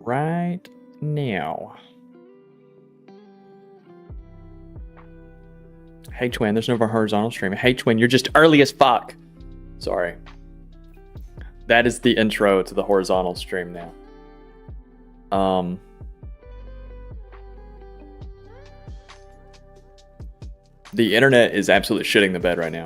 right now. Hey Twin, there's no horizontal stream. Hey Twin, you're just early as fuck. Sorry. That is the intro to the horizontal stream now. The internet is absolutely shitting the bed right now.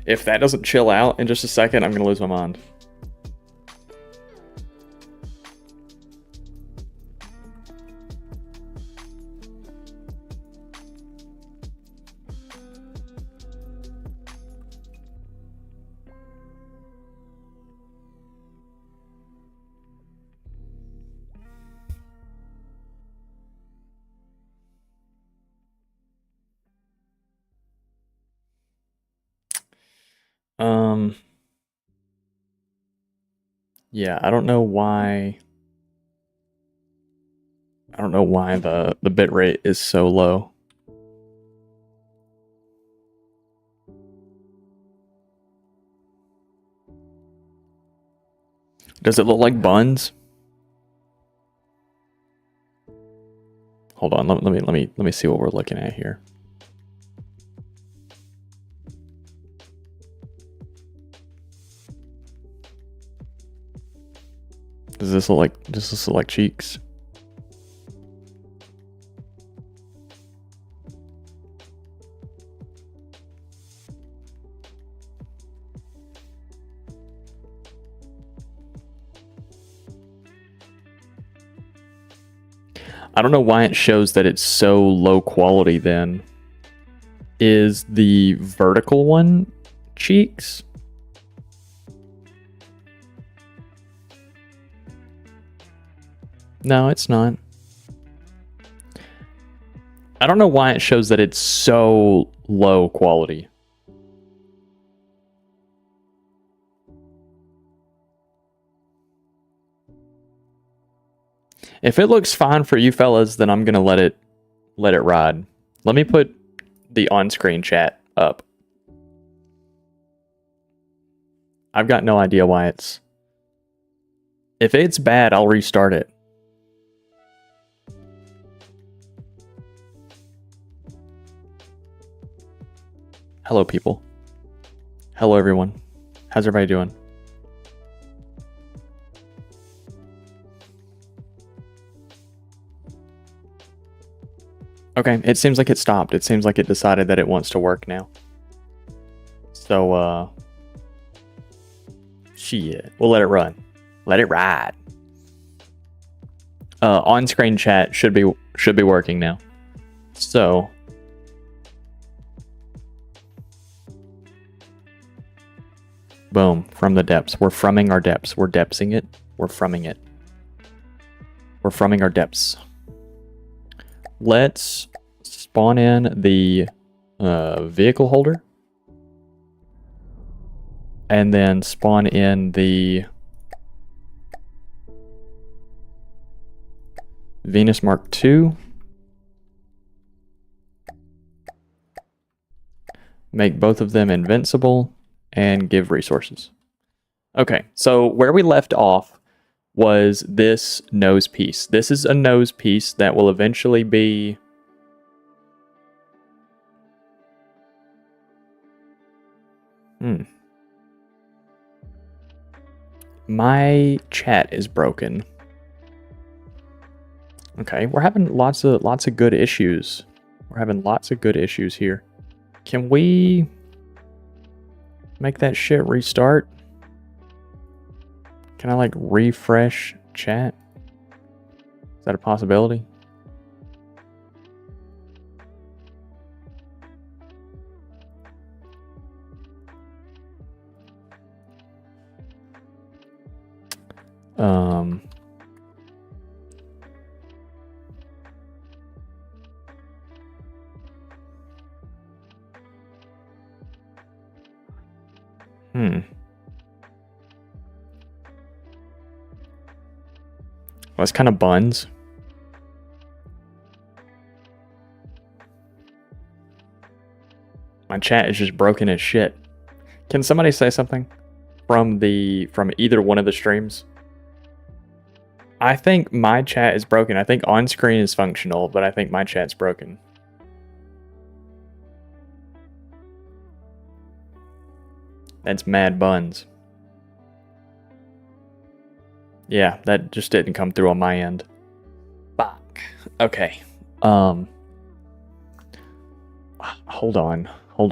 If that doesn't chill out in just a second, I'm gonna lose my mind. Yeah, I don't know why. I don't know why the bit rate is so low. Does it look like buns? Hold on, let me see what we're looking at here. Does this look like cheeks? I don't know why it shows that it's so low quality then. Is the vertical one cheeks? No, it's not. I don't know why it shows that it's so low quality. If it looks fine for you fellas, then I'm gonna let it ride. Let me put the on-screen chat up. I've got no idea why it's... If it's bad, I'll restart it. Hello, people. Hello, everyone. How's everybody doing? Okay, it seems like it stopped. It seems like it decided that it wants to work now. So, shit. We'll let it run. Let it ride. On-screen chat should be working now. So... Boom, from the depths. We're frumming our depths. We're depthsing it. We're frumming it. We're frumming our depths. Let's spawn in the vehicle holder. And then spawn in the Venus Mark II. Make both of them invincible. And give resources. Okay, so where we left off was this nose piece. This is a nose piece that will eventually be... My chat is broken. Okay, we're having lots of good issues. We're having lots of good issues here. Can we... make that shit restart? Can I like refresh chat? Is that a possibility? Well, it's kind of buns. My My chat is just broken as shit. Can somebody say something from either one of the streams? I think my chat is broken. I think on screen is functional, but I think my chat's broken. That's mad buns. Yeah, that just didn't come through on my end. Fuck. Okay. Hold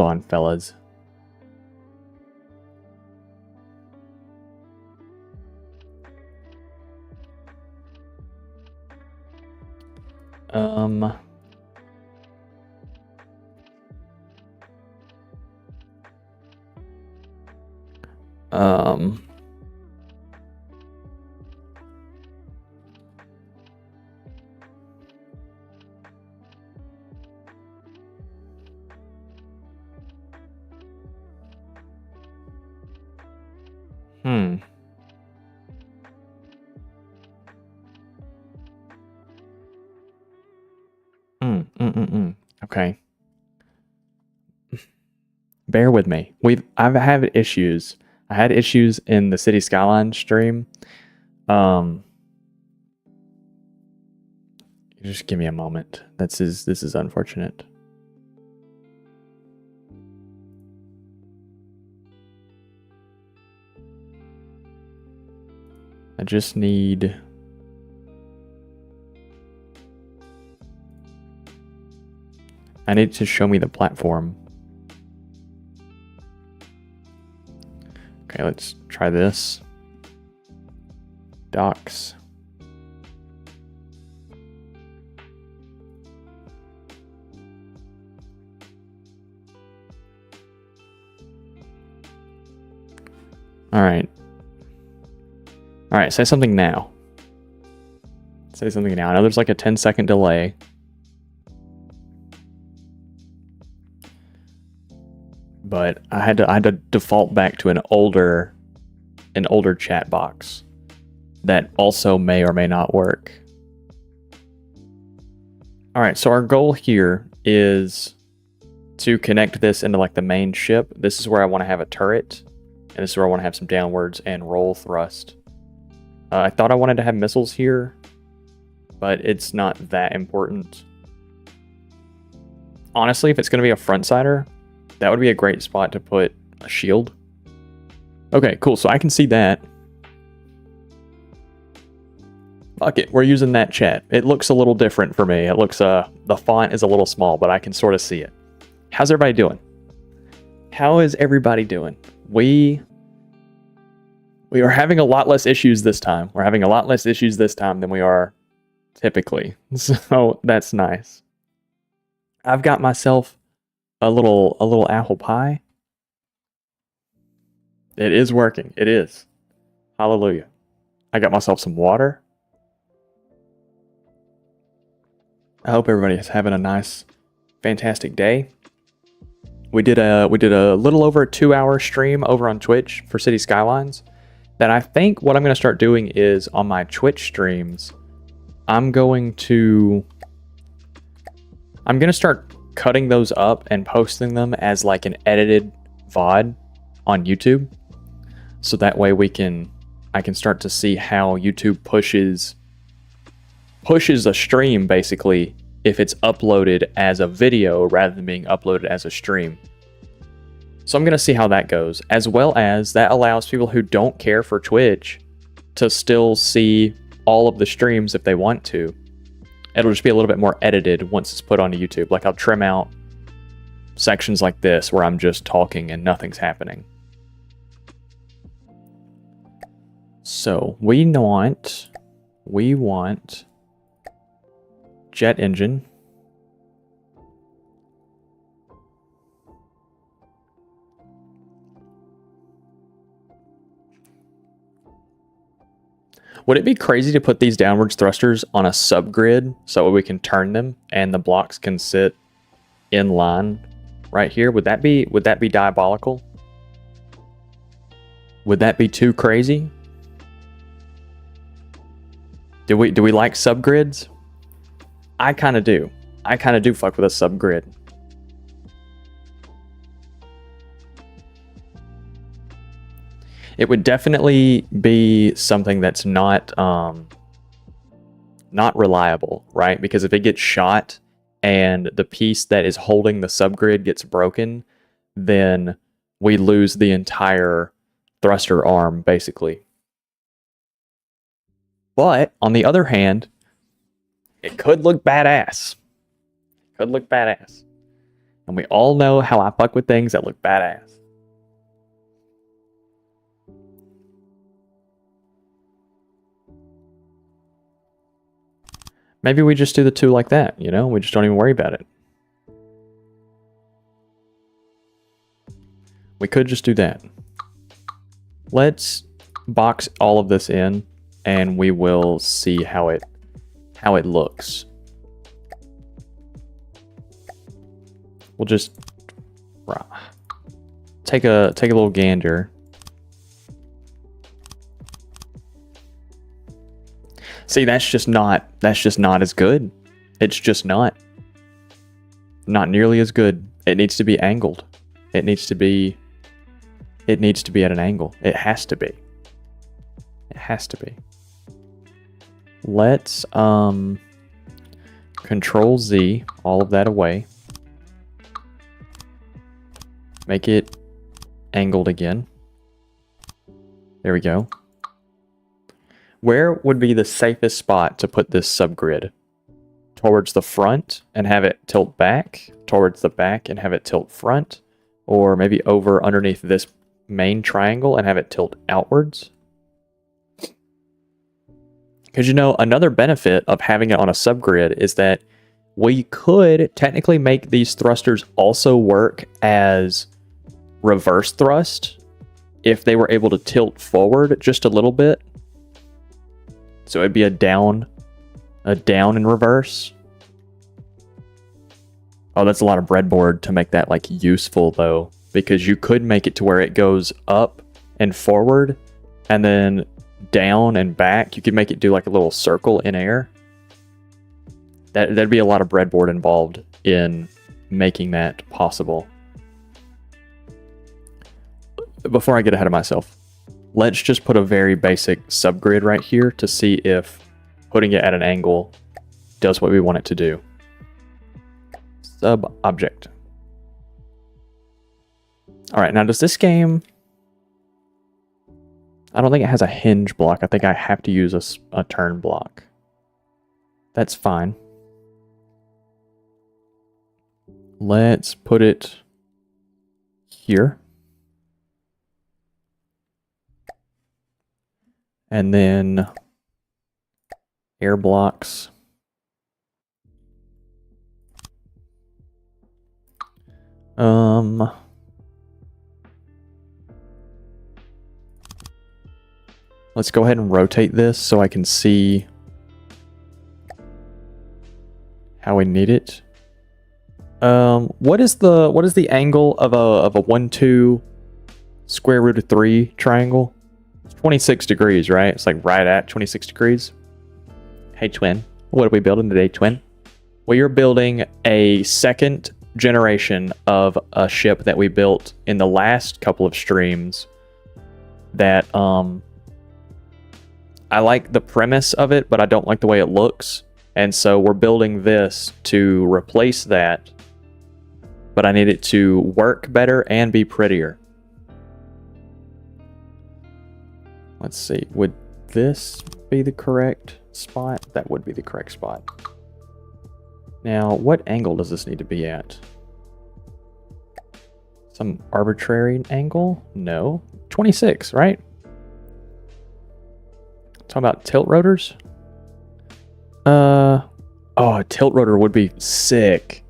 on, fellas. Okay. Bear with me. I've had issues. I had issues in the City Skyline stream. Just give me a moment. This is unfortunate. I just need... I need to show me the platform. Okay, let's try this. Docs. All right. All right, say something now. Say something now. I know there's like a 10-second delay. But I had to default back to an older chat box that also may or may not work. All right, so our goal here is to connect this into like the main ship. This is where I want to have a turret, and this is where I want to have some downwards and roll thrust. I thought I wanted to have missiles here, but it's not that important. Honestly, if it's going to be a front-sider, that would be a great spot to put a shield. Okay, cool. So I can see that. Fuck it. We're using that chat. It looks a little different for me. It looks, the font is a little small, but I can sort of see it. How's everybody doing? How is everybody doing? We are having a lot less issues this time. We're having a lot less issues this time than we are typically. So that's nice. I've got myself a little apple pie. It is working. It is. Hallelujah. I got myself some water. I hope everybody is having a nice, fantastic day. We did a little over a 2-hour stream over on Twitch for City Skylines. That I think what I'm going to start doing is on my Twitch streams, I'm going to start cutting those up and posting them as like an edited VOD on YouTube. So that way I can start to see how YouTube pushes a stream basically if it's uploaded as a video rather than being uploaded as a stream. So I'm going to see how that goes, as well as that allows people who don't care for Twitch to still see all of the streams if they want to. It'll just be a little bit more edited once it's put onto YouTube. Like I'll trim out sections like this where I'm just talking and nothing's happening. So we want jet engine. Would it be crazy to put these downwards thrusters on a subgrid so we can turn them and the blocks can sit in line right here? Would that be diabolical? Would that be too crazy? Do we like subgrids? I kind of do. I kind of do fuck with a subgrid. It would definitely be something that's not reliable, right? Because if it gets shot and the piece that is holding the subgrid gets broken, then we lose the entire thruster arm, basically. But on the other hand, it could look badass. Could look badass. And we all know how I fuck with things that look badass. Maybe we just do the two like that, you know? We just don't even worry about it. We could just do that. Let's box all of this in and we will see how it looks. We'll just take a little gander. See, that's just not as good. It's just not nearly as good. It needs to be angled. It needs to be at an angle. It has to be. It has to be. Let's Control Z all of that away. Make it angled again. There we go. Where would be the safest spot to put this subgrid? Towards the front and have it tilt back? Towards the back and have it tilt front? Or maybe over underneath this main triangle and have it tilt outwards? Because, you know, another benefit of having it on a subgrid is that we could technically make these thrusters also work as reverse thrust if they were able to tilt forward just a little bit. So it'd be a down in reverse. Oh, that's a lot of breadboard to make that like useful though, because you could make it to where it goes up and forward and then down and back. You could make it do like a little circle in air. That'd be a lot of breadboard involved in making that possible. Before I get ahead of myself, let's just put a very basic subgrid right here to see if putting it at an angle does what we want it to do. Sub object. All right, now does this game... I don't think it has a hinge block. I think I have to use a turn block. That's fine. Let's put it here. And then air blocks. Let's go ahead and rotate this so I can see how we need it. What is the angle of a 1-2 square root of 3 triangle? It's 26 degrees, right? It's like right at 26 degrees. Hey twin, what are we building today, twin? Well, you're building a second generation of a ship that we built in the last couple of streams that I like the premise of it, but I don't like the way it looks. And so we're building this to replace that, but I need it to work better and be prettier. Let's see, would this be the correct spot? That would be the correct spot. Now, what angle does this need to be at? Some arbitrary angle? No. 26, right? Talking about tilt rotors? Oh, a tilt rotor would be sick.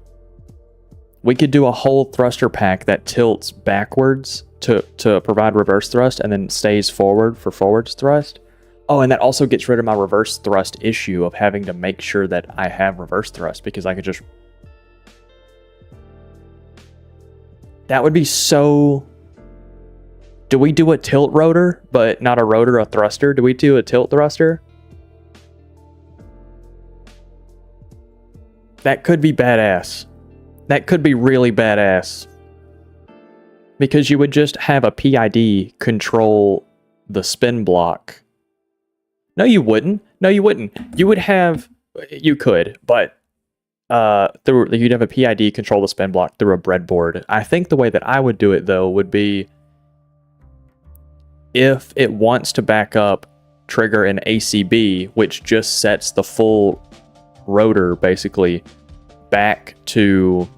We could do a whole thruster pack that tilts backwards to provide reverse thrust and then stays forward for forwards thrust. Oh, and that also gets rid of my reverse thrust issue of having to make sure that I have reverse thrust, because I could just... That would be so... Do we do a tilt rotor, but not a rotor, a thruster? Do we do a tilt thruster? That could be badass. That could be really badass. Because you would just have a PID control the spin block. No, you wouldn't. No, you wouldn't. You would have, you could, but you'd have a PID control the spin block through a breadboard. I think the way that I would do it though would be if it wants to back up, trigger an ACB, which just sets the full rotor basically back to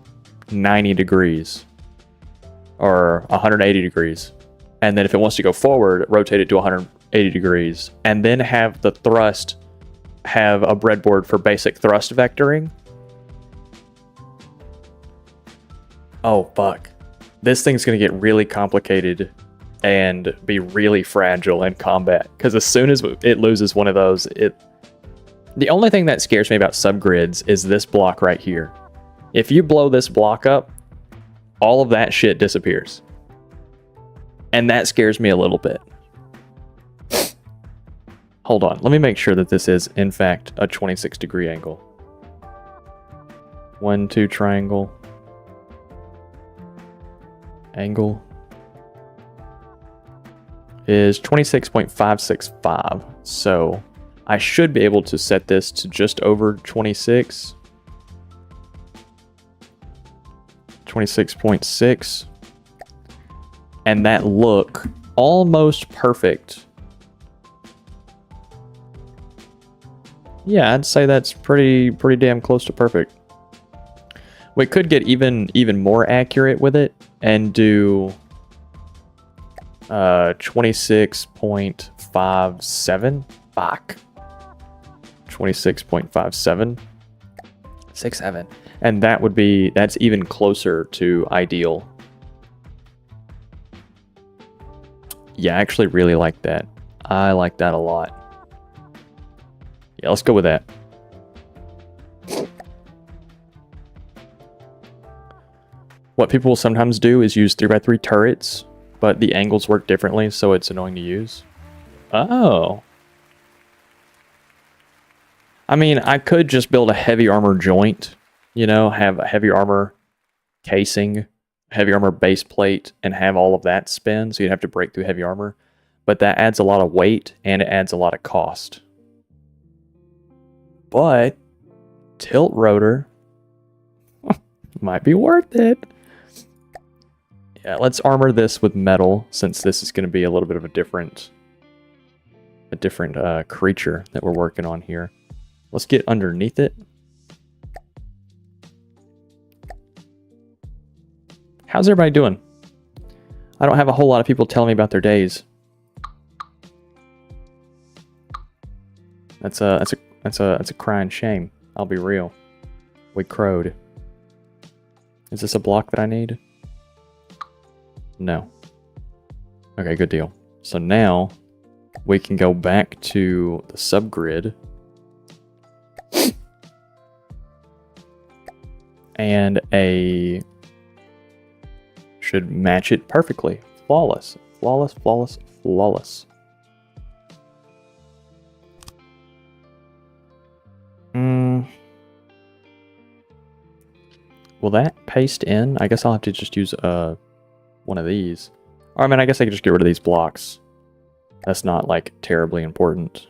90 degrees or 180 degrees. And then if it wants to go forward, rotate it to 180 degrees, and then have the thrust have a breadboard for basic thrust vectoring. Oh, fuck. This thing's going to get really complicated and be really fragile in combat, because as soon as it loses one of those, the only thing that scares me about subgrids is this block right here. If you blow this block up, all of that shit disappears. And that scares me a little bit. Hold on, let me make sure that this is, in fact, a 26-degree angle. 1, 2, triangle. Angle is 26.565. So I should be able to set this to just over 26. 26.6. And that look almost perfect. Yeah, I'd say that's pretty damn close to perfect. We could get even more accurate with it and do 26.57. Fuck. 26.57. 67. And that's even closer to ideal. Yeah, I actually really like that. I like that a lot. Yeah, let's go with that. What people will sometimes do is use 3x3 turrets, but the angles work differently, so it's annoying to use. Oh. I mean, I could just build a heavy armor joint, you know, have a heavy armor casing, heavy armor base plate, and have all of that spin, so you'd have to break through heavy armor. But that adds a lot of weight, and it adds a lot of cost. But tilt rotor might be worth it. Yeah, let's armor this with metal, since this is going to be a little bit of a different creature that we're working on here. Let's get underneath it. How's everybody doing? I don't have a whole lot of people telling me about their days. That's a crying shame. I'll be real. We crowed. Is this a block that I need? No. Okay, good deal. So now we can go back to the subgrid and should match it perfectly. Flawless. Flawless, flawless, flawless. Will that paste in? I guess I'll have to just use one of these. Or I mean, I guess I could just get rid of these blocks. That's not like terribly important.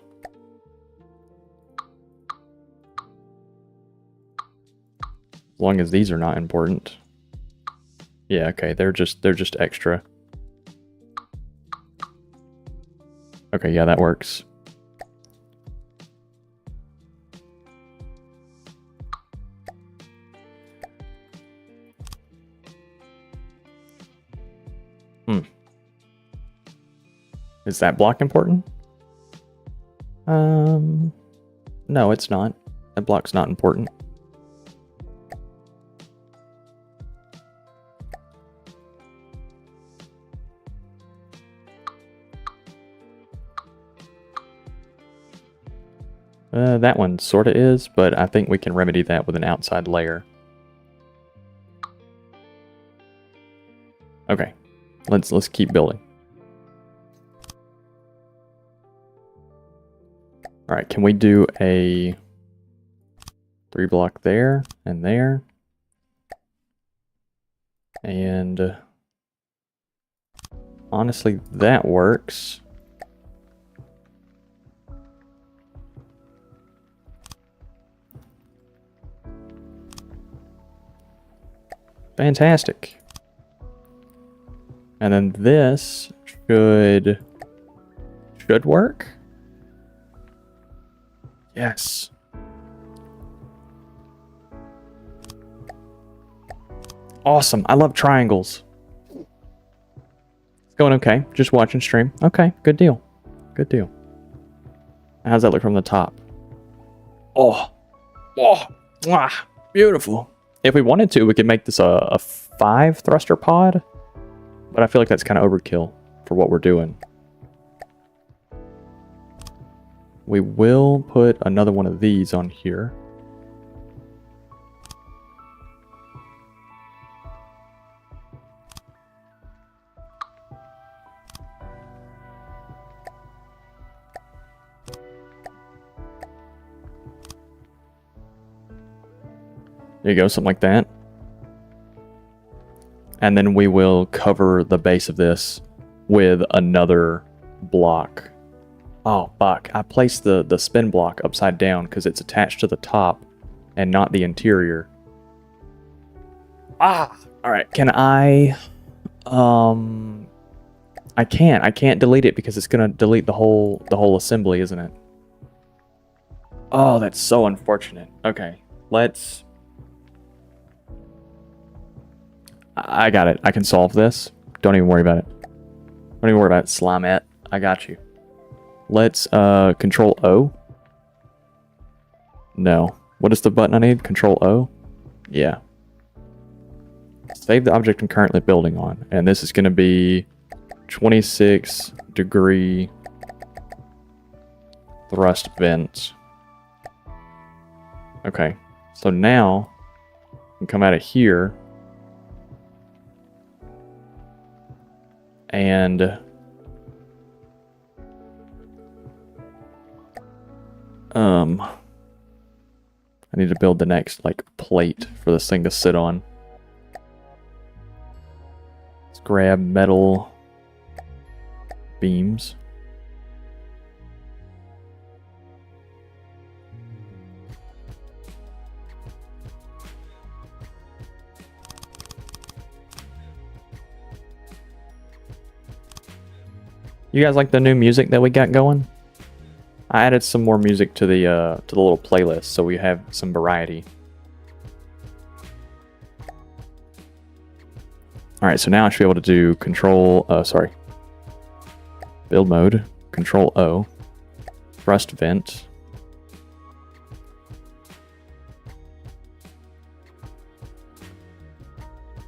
As long as these are not important. Yeah, okay, they're just extra. Okay, yeah, that works. Is that block important? No, it's not. That block's not important. That one sorta is, but I think we can remedy that with an outside layer. Okay, let's keep building. All right, can we do a 3 block there and there? And honestly, that works. Fantastic. And then this should work. Yes. Awesome. I love triangles. It's going okay. Just watching stream. Okay, good deal. Good deal. How's that look from the top? Oh. Oh. Mwah. Beautiful. If we wanted to, we could make this a 5 thruster pod. But I feel like that's kind of overkill for what we're doing. We will put another one of these on here. There you go, something like that. And then we will cover the base of this with another block. Oh, fuck. I placed the spin block upside down because it's attached to the top and not the interior. Ah! Alright, can I... I can't delete it because it's gonna delete the whole assembly, isn't it? Oh, that's so unfortunate. Okay, let's... I got it. I can solve this. Don't even worry about it. Don't even worry about it, Slimette. I got you. Let's, Control O. No. What is the button I need? Control O? Yeah. Save the object I'm currently building on. And this is going to be 26-degree thrust vent. Okay. So now, I can come out of here. And I need to build the next like plate for this thing to sit on. Let's grab metal beams. You guys like the new music that we got going? I added some more music to the little playlist so we have some variety. Alright, so now I should be able to do build mode, Control O, thrust vent.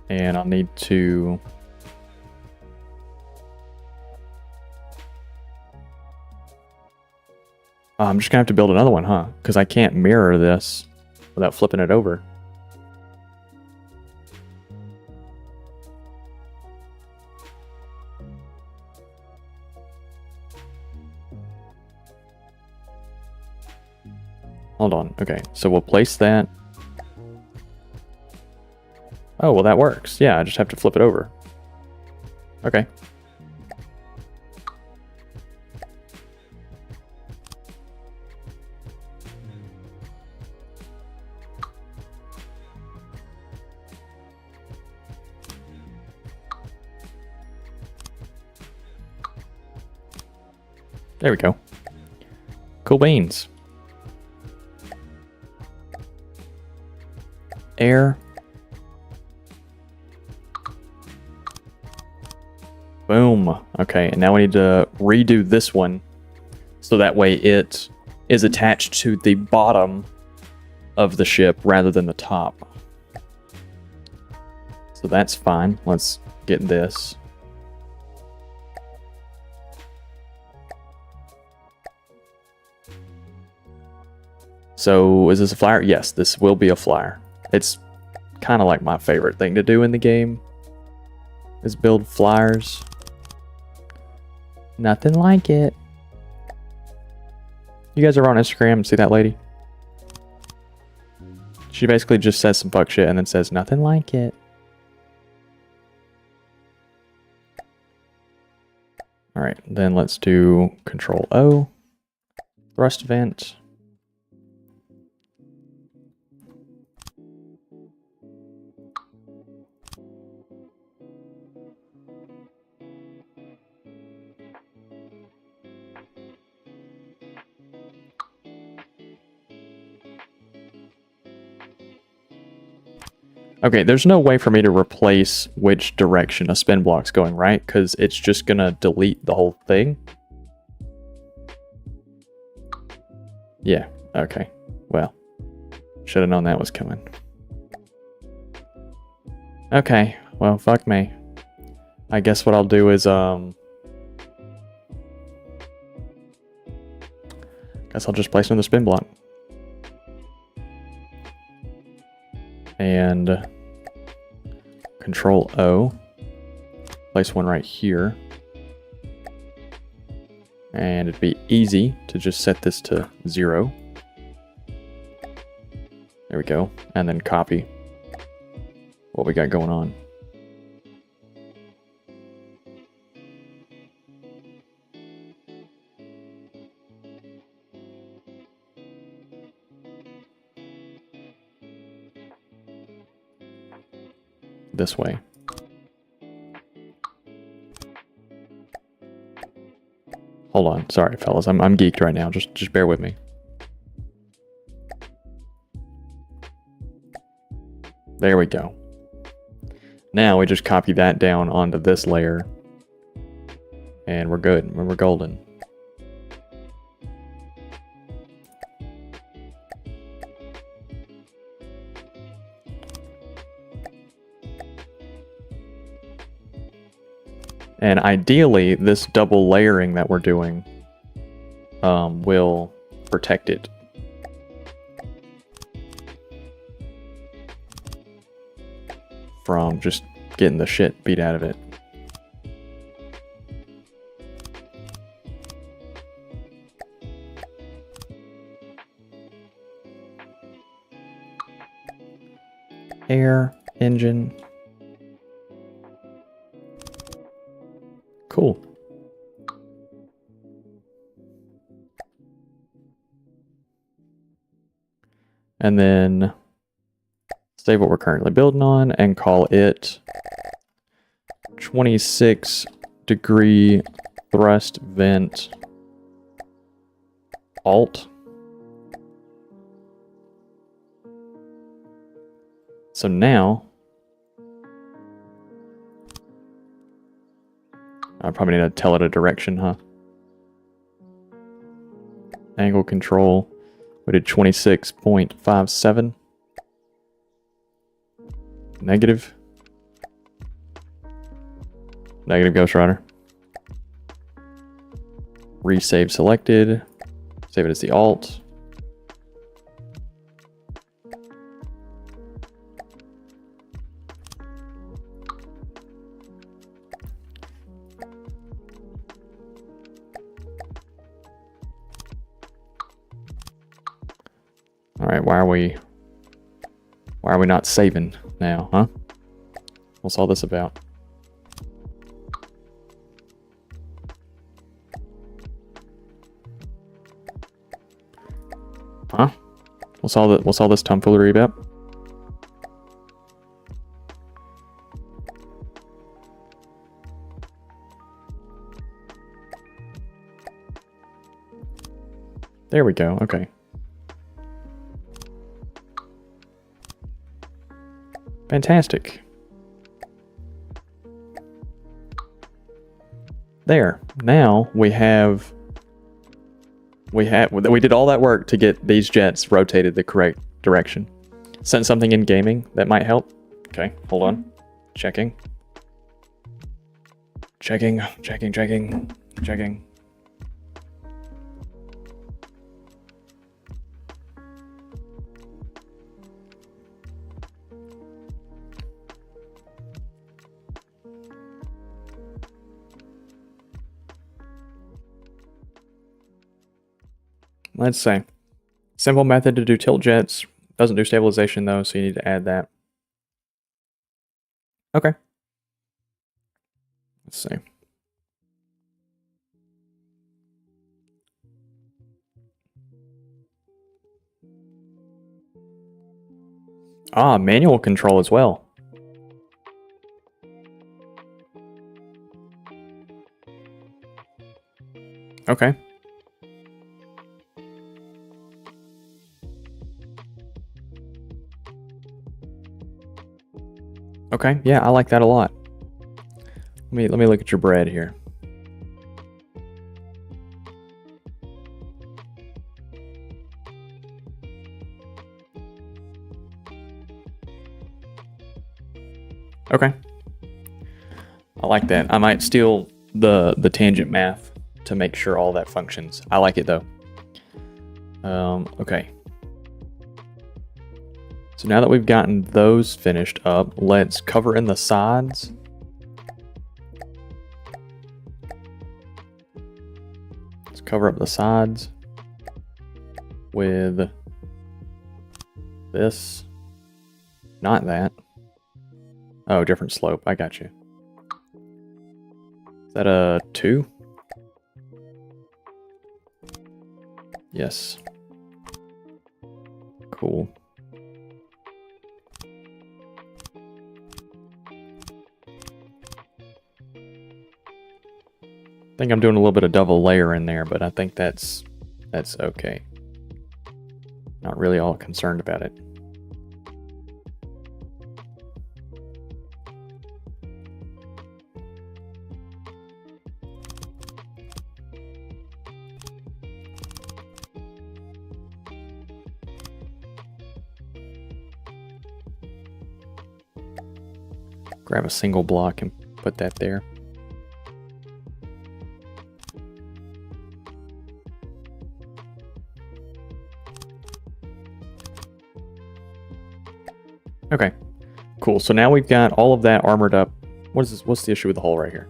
And I'll need to... I'm just gonna have to build another one, huh? Because I can't mirror this without flipping it over. Hold on. Okay, so we'll place that. Oh, well that works. Yeah, I just have to flip it over. Okay. There we go. Cool beans. Air. Boom. Okay, and now we need to redo this one so that way it is attached to the bottom of the ship rather than the top. So that's fine. Let's get this. So, is this a flyer? Yes, this will be a flyer. It's kind of like my favorite thing to do in the game, is build flyers. Nothing like it. You guys are on Instagram, see that lady? She basically just says some fuck shit and then says nothing like it. Alright, then let's do Control O, thrust vent. Okay, there's no way for me to replace which direction a spin block's going, right? Because it's just gonna delete the whole thing. Yeah, okay. Well, should have known that was coming. Okay, well, fuck me. I guess what I'll do is, guess I'll just place another spin block. And Control O. Place one right here. And it'd be easy to just set this to 0. There we go. And then copy what we got going on. This way. Hold on, sorry fellas, I'm geeked right now. Just bear with me. There we go. Now we just copy that down onto this layer, and we're good. We're golden. And ideally, this double layering that we're doing will protect it. From just getting the shit beat out of it. Air, engine. Cool. And then save what we're currently building on and call it 26-degree thrust vent alt. So now I probably need to tell it a direction, huh? Angle control. We did 26.57. Negative. Negative Ghost Rider. Resave selected. Save it as the alt. Alright, why are we not saving now, huh? What's all this about? Huh? What's all this tomfoolery about? There we go, okay. Fantastic. There. Now we did all that work to get these jets rotated the correct direction. Sent something in gaming that might help. Okay, hold on. Checking. Checking. Let's say. Simple method to do tilt jets. Doesn't do stabilization though, so you need to add that. Okay. Let's see. Ah, manual control as well. Okay. Okay, yeah, I like that a lot. Let me look at your bread here. Okay. I like that. I might steal the tangent math to make sure all that functions. I like it though. Okay. So now that we've gotten those finished up, let's cover in the sides. Let's cover up the sides with this. Not that. Oh, different slope. I got you. Is that a 2? Yes. Cool. I think I'm doing a little bit of double layer in there, but I think that's okay. Not really all concerned about it. Grab a single block and put that there. Okay, cool. So now we've got all of that armored up. What is this? What's the issue with the hole right here?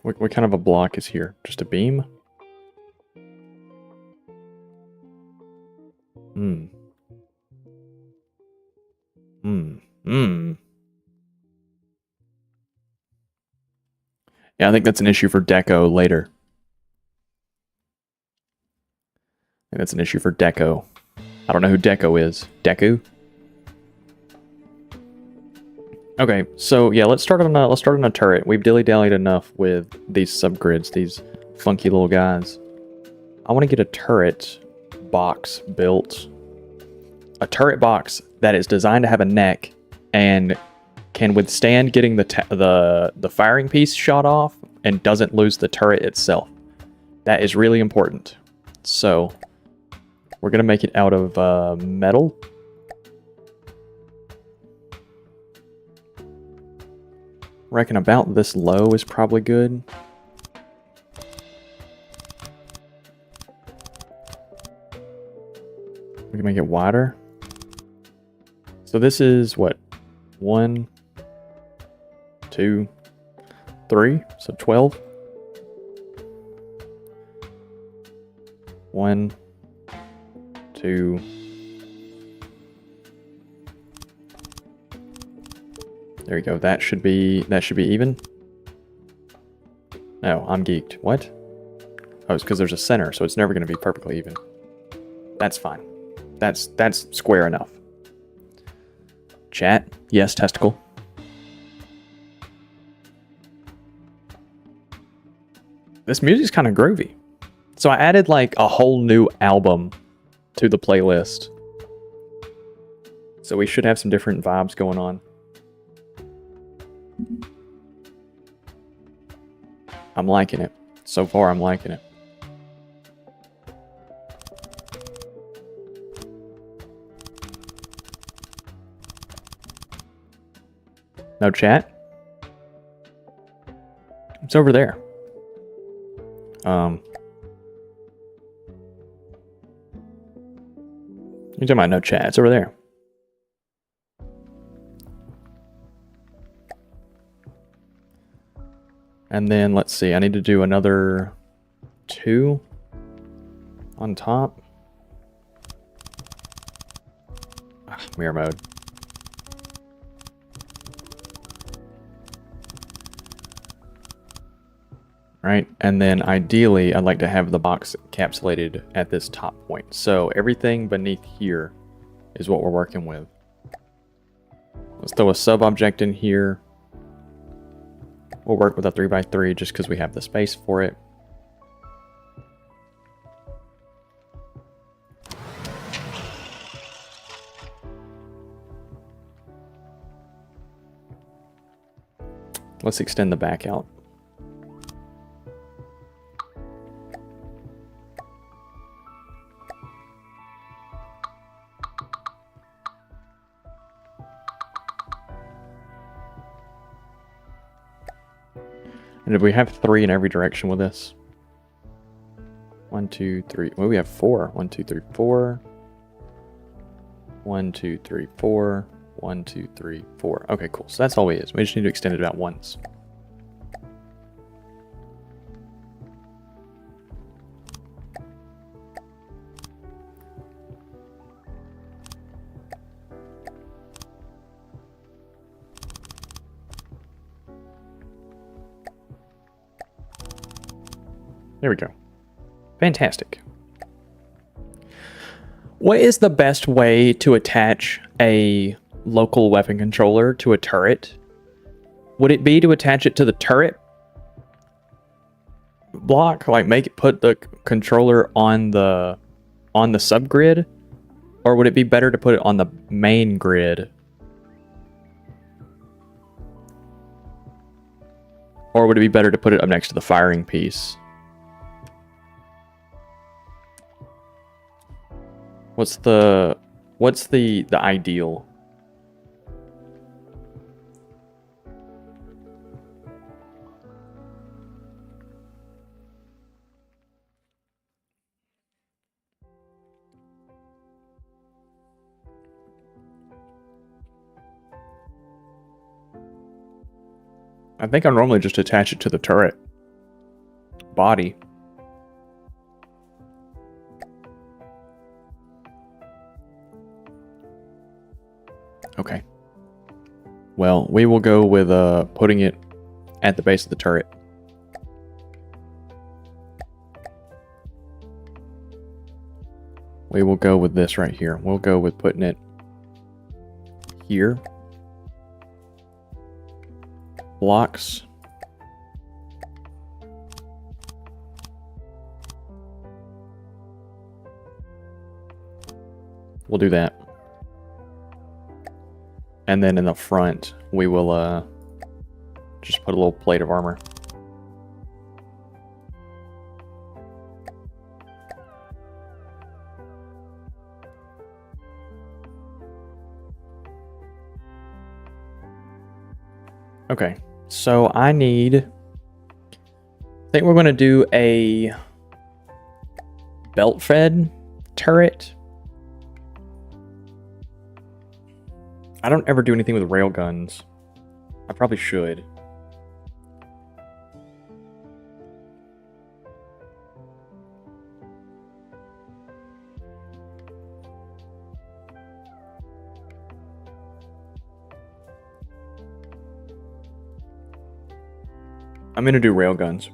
What kind of a block is here? Just a beam? Yeah, I think that's an issue for deco later. I think that's an issue for deco. I don't know who deco is. Deku? Okay, so yeah, let's start on a turret. We've dilly-dallied enough with these subgrids, these funky little guys. I want to get a turret box built. A turret box that is designed to have a neck and can withstand getting the firing piece shot off and doesn't lose the turret itself. That is really important. So we're gonna make it out of metal. Reckon about this low is probably good. We can make it wider. So this is what? 1, 2, 3, so 12. 1, 2. There you go. That should be even. No, I'm geeked. What? Oh, it's because there's a center, so it's never going to be perfectly even. That's fine. That's square enough. Chat, yes, testicle. This music's kind of groovy. So I added like a whole new album to the playlist. So we should have some different vibes going on. I'm liking it. So far, I'm liking it. No chat? It's over there. You're talking about no chat. It's over there. And then let's see. I need to do another 2 on top. Mirror mode. Right, and then ideally I'd like to have the box encapsulated at this top point. So everything beneath here is what we're working with. Let's throw a sub object in here. We'll work with a 3x3 just because we have the space for it. Let's extend the back out. And we have 3 in every direction with this. 1, 2, 3. Well, we have 4. 1, 2, 3, 4. 1, 2, 3, 4. 1, 2, 3, 4. Okay, cool. So that's all it is. We just need to extend it about once. There we go. Fantastic. What is the best way to attach a local weapon controller to a turret? Would it be to attach it to the turret block, like put the controller on the subgrid, or would it be better to put it on the main grid? Or would it be better to put it up next to the firing piece? What's the ideal? I think I normally just attach it to the turret body. Okay. Well, we will go with putting it at the base of the turret. We will go with this right here. We'll go with putting it here. Blocks. We'll do that. And then in the front, we will just put a little plate of armor. Okay, so I think we're going to do a belt-fed turret. I don't ever do anything with rail guns. I probably should. I'm gonna do rail guns.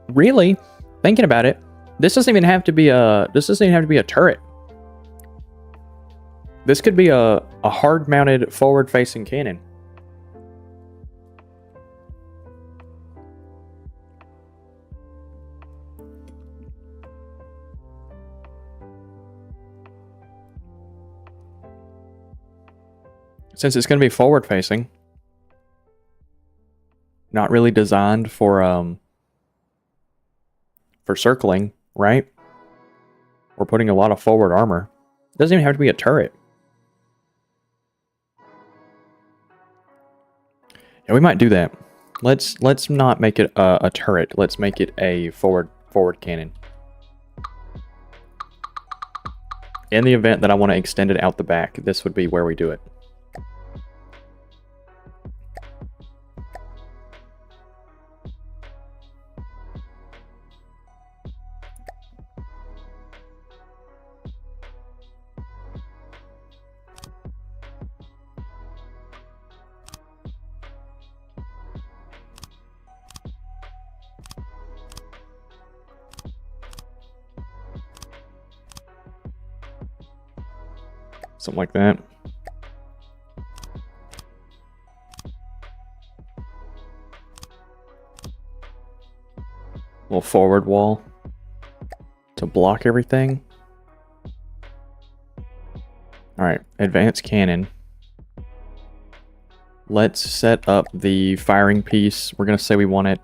Really? Thinking about it, this doesn't even have to be a turret. This could be a hard-mounted, forward-facing cannon. Since it's going to be forward-facing, not really designed for circling, right? We're putting a lot of forward armor. It doesn't even have to be a turret. Yeah, we might do that. Let's not make it a turret. Let's make it a forward cannon. In the event that I want to extend it out the back, this would be where we do it. Something like that. little forward wall to block everything. Alright, advanced cannon. Let's set up the firing piece. We're going to say we want it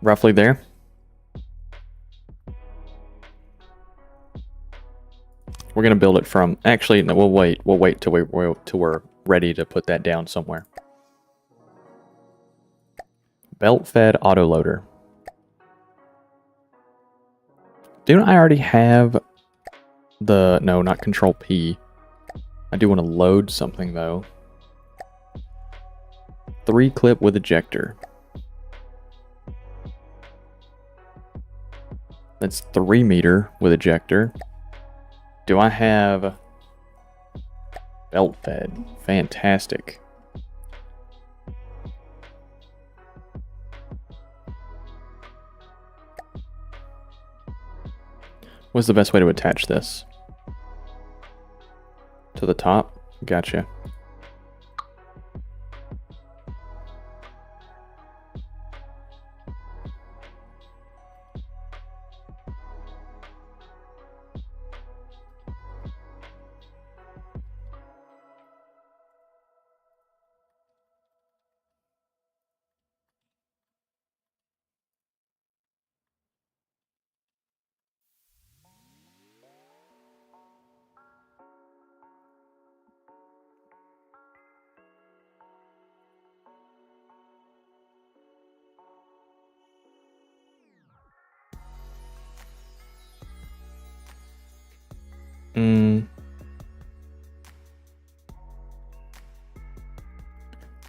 roughly there. We're going to build it from... Actually, no, we'll wait. We'll wait till we're ready to put that down somewhere. Belt-fed autoloader. Don't I already have the... No, not Control P. I do want to load something, though. 3-clip with ejector. That's 3 meter with ejector. Do I have belt fed? Fantastic. What's the best way to attach this? To the top? Gotcha.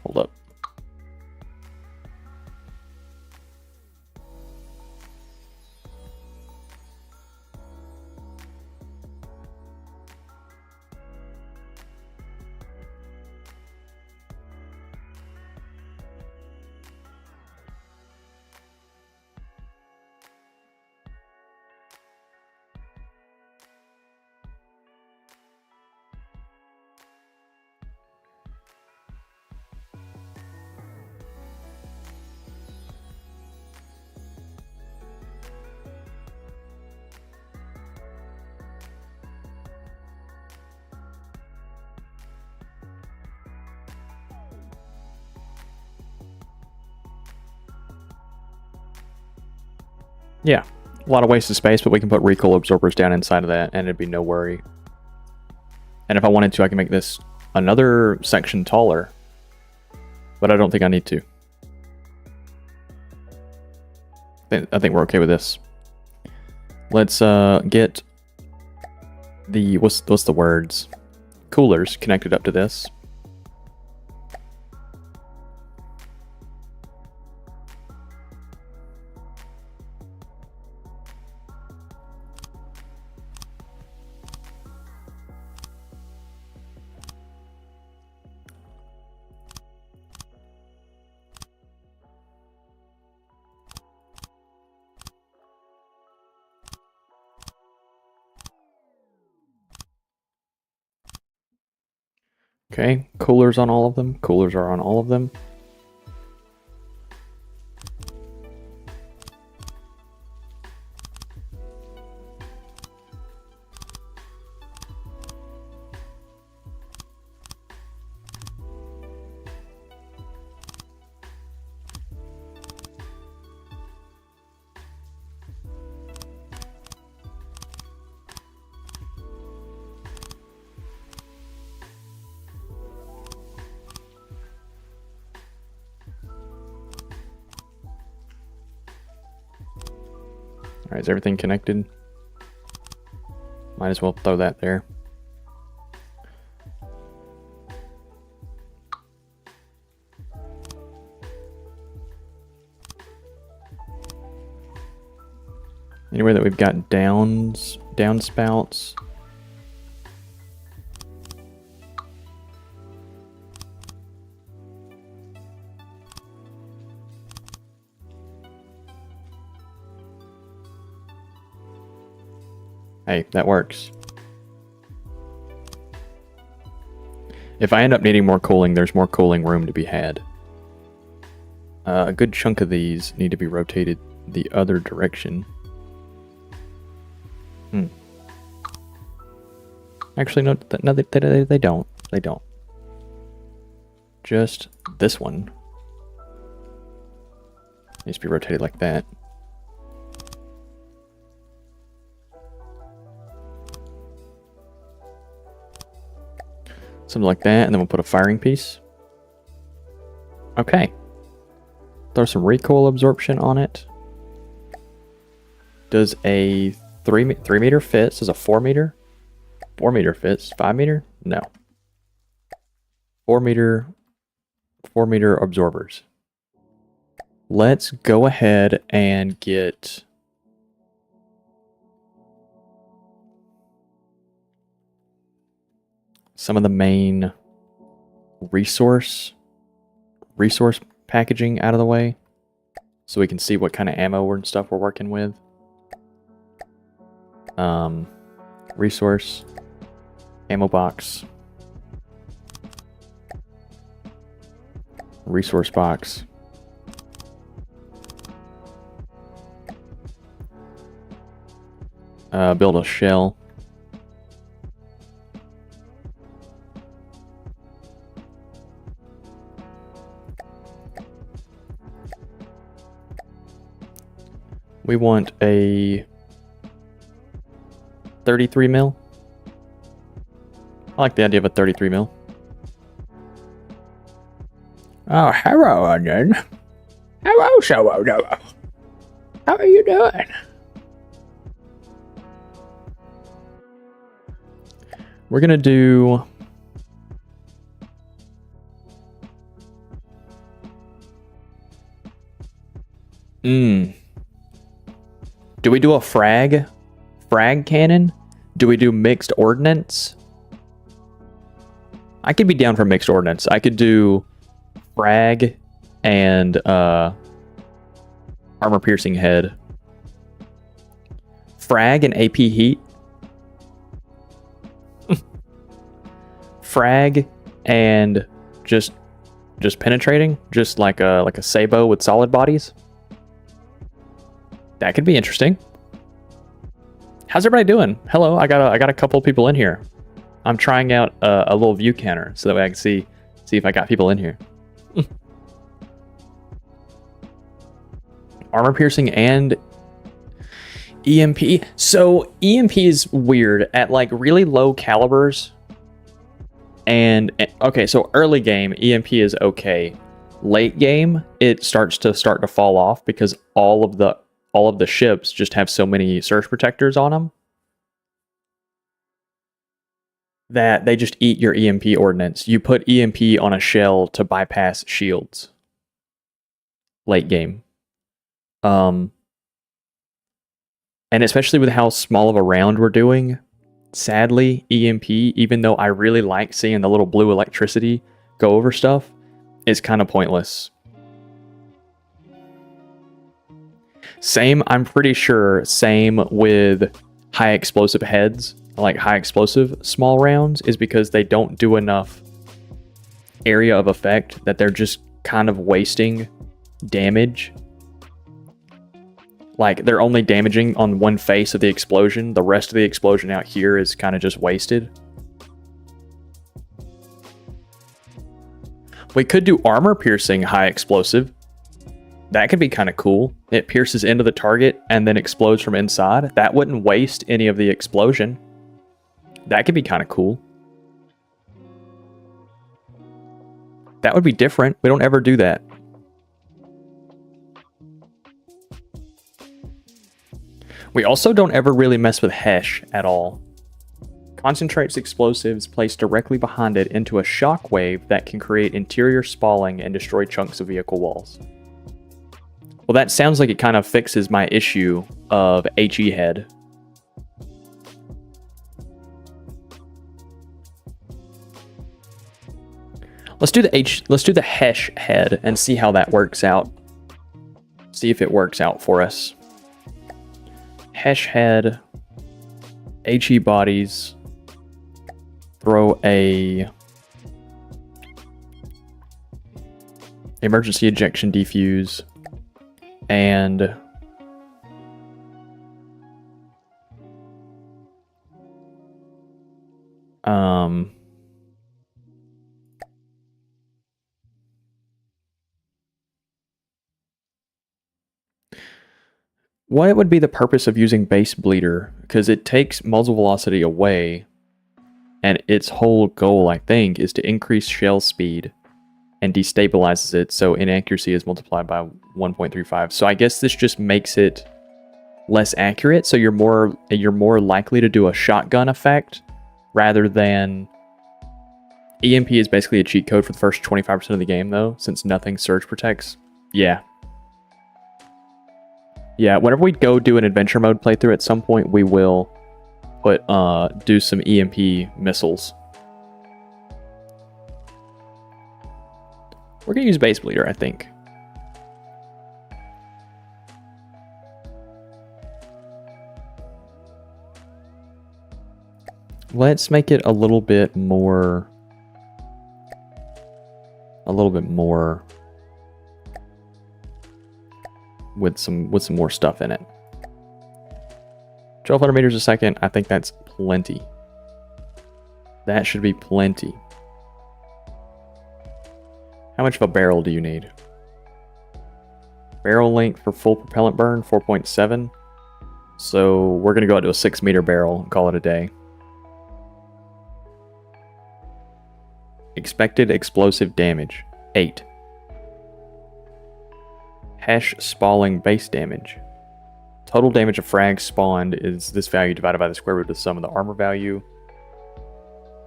Hold up. Yeah, a lot of wasted space, but we can put recoil absorbers down inside of that, and it'd be no worry. And if I wanted to, I can make this another section taller, but I don't think I need to. I think we're okay with this. Let's get the what's the words? Coolers connected up to this. Okay, coolers on all of them. Coolers are on all of them. Alright, is everything connected? Might as well throw that there. Anywhere that we've got downspouts. Hey, that works. If I end up needing more cooling, there's more cooling room to be had. A good chunk of these need to be rotated the other direction. Actually, no, they don't. They don't. Just this one needs to be rotated like that. Something like that, and then we'll put a firing piece. Okay. Throw some recoil absorption on it. Does a 3 meter fits? Does a 4 meter? 4 meter fits. 5 meter? No. 4 meter absorbers. Let's go ahead and get some of the main resource packaging out of the way so we can see what kind of ammo and stuff we're working with. Resource, ammo box, resource box, build a shell. We want a 33 mil. I like the idea of a 33 mil. Oh, hello, Onion. Hello, Sourdough. How are you doing? We're gonna do... Do we do a frag cannon? Do we do mixed ordnance? I could be down for mixed ordnance. I could do frag and armor piercing head. Frag and AP heat. Frag and just penetrating, just like a sabot with solid bodies. That could be interesting. How's everybody doing? Hello, I got a couple of people in here. I'm trying out a little view counter so that way I can see if I got people in here. Armor piercing and EMP. So EMP is weird at like really low calibers. And okay, so early game EMP is okay. Late game it starts to fall off because all of the ships just have so many surge protectors on them that they just eat your EMP ordnance. You put EMP on a shell to bypass shields. Late game. And especially with how small of a round we're doing, sadly, EMP, even though I really like seeing the little blue electricity go over stuff, is kind of pointless. Same, I'm pretty sure, same with high explosive heads, like high explosive small rounds, is because they don't do enough area of effect that they're just kind of wasting damage. Like, they're only damaging on one face of the explosion. The rest of the explosion out here is kind of just wasted. We could do armor piercing high explosive. That could be kind of cool. It pierces into the target and then explodes from inside. That wouldn't waste any of the explosion. That could be kind of cool. That would be different. We don't ever do that. We also don't ever really mess with Hesh at all. Concentrates explosives placed directly behind it into a shockwave that can create interior spalling and destroy chunks of vehicle walls. Well, that sounds like it kind of fixes my issue of HE head. Let's do the Hesh head and see how that works out. See if it works out for us. Hesh head, HE bodies, throw a emergency ejection defuse, and what would be the purpose of using base bleeder? Because it takes muzzle velocity away, and its whole goal, I think, is to increase shell speed and destabilizes it, so inaccuracy is multiplied by 1.35. So I guess this just makes it less accurate, so you're more likely to do a shotgun effect rather than... EMP is basically a cheat code for the first 25% of the game, though, since nothing surge protects. Yeah. Yeah, whenever we go do an adventure mode playthrough at some point, we will do some EMP missiles. We're gonna use base bleeder, I think. Let's make it a little bit more with some more stuff in it. 1200 meters a second, I think that's plenty. That should be plenty. How much of a barrel do you need? Barrel length for full propellant burn, 4.7. So we're gonna go out to a 6-meter barrel and call it a day. Expected explosive damage, 8. Hash spalling base damage. Total damage of frags spawned is this value divided by the square root of the sum of the armor value.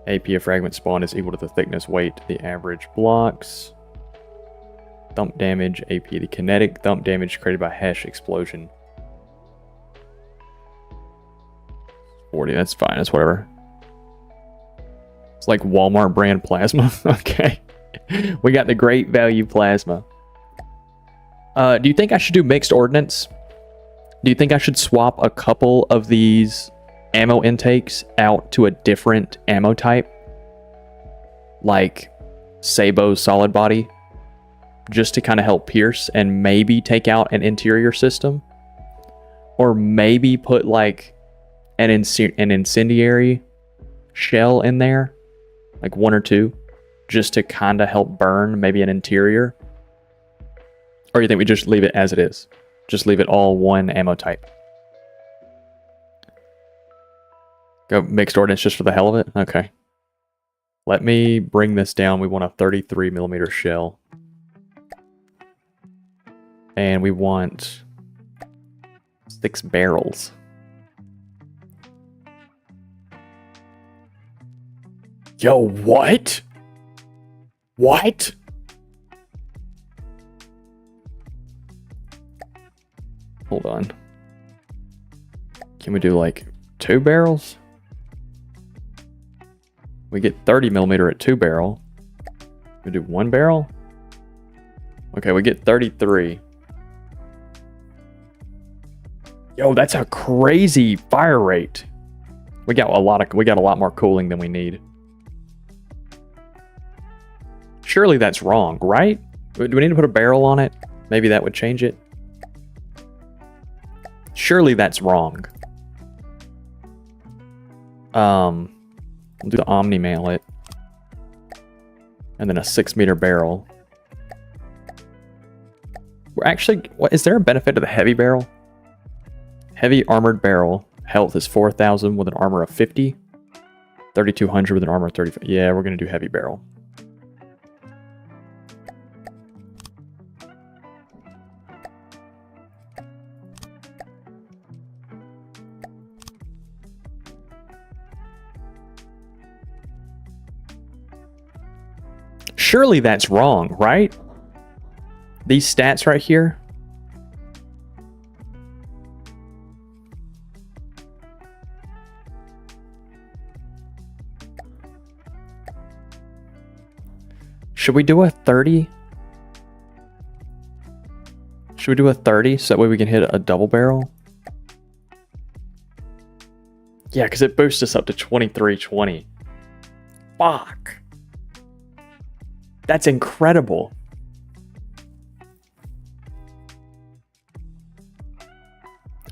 AP of fragment spawned is equal to the thickness weight the average blocks. Thump damage, AP the kinetic thump damage created by hash explosion. 40, that's fine, that's whatever. It's like Walmart brand plasma. Okay. We got the great value plasma. Do you think I should do mixed ordnance? Do you think I should swap a couple of these ammo intakes out to a different ammo type? Like Sabo's solid body? Just to kind of help pierce and maybe take out an interior system? Or maybe put like an incendiary shell in there? Like 1 or 2? Just to kind of help burn maybe an interior? Or you think we just leave it as it is? Just leave it all one ammo type. Go mixed ordnance just for the hell of it? Okay. Let me bring this down. We want a 33 millimeter shell. And we want 6 barrels. Yo, what? What? Hold on. Can we do like 2 barrels? We get 30 millimeter at 2 barrel. We do 1 barrel? Okay, we get 33. Yo, that's a crazy fire rate. We got a lot more cooling than we need. Surely that's wrong, right? Do we need to put a barrel on it? Maybe that would change it. Surely that's wrong. We'll do the Omni Mallet. And then a 6-meter barrel. We're actually... is there a benefit to the heavy barrel? Heavy armored barrel. Health is 4,000 with an armor of 50. 3,200 with an armor of 35. Yeah, we're going to do heavy barrel. Surely that's wrong, right? These stats right here. Should we do a 30? Should we do a 30 so that way we can hit a double barrel? Yeah, because it boosts us up to 2320. Fuck. That's incredible.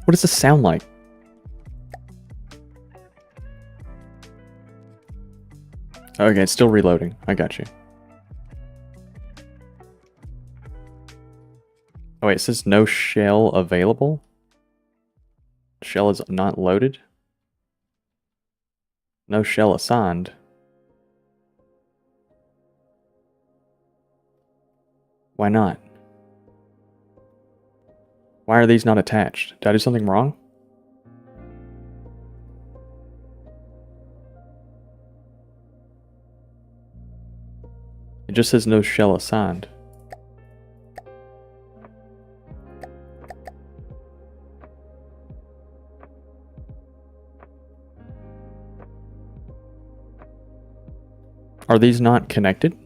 What does this sound like? Okay, it's still reloading. I got you. Oh wait, it says no shell available? Shell is not loaded? No shell assigned. Why not? Why are these not attached? Did I do something wrong? It just says no shell assigned. Are these not connected?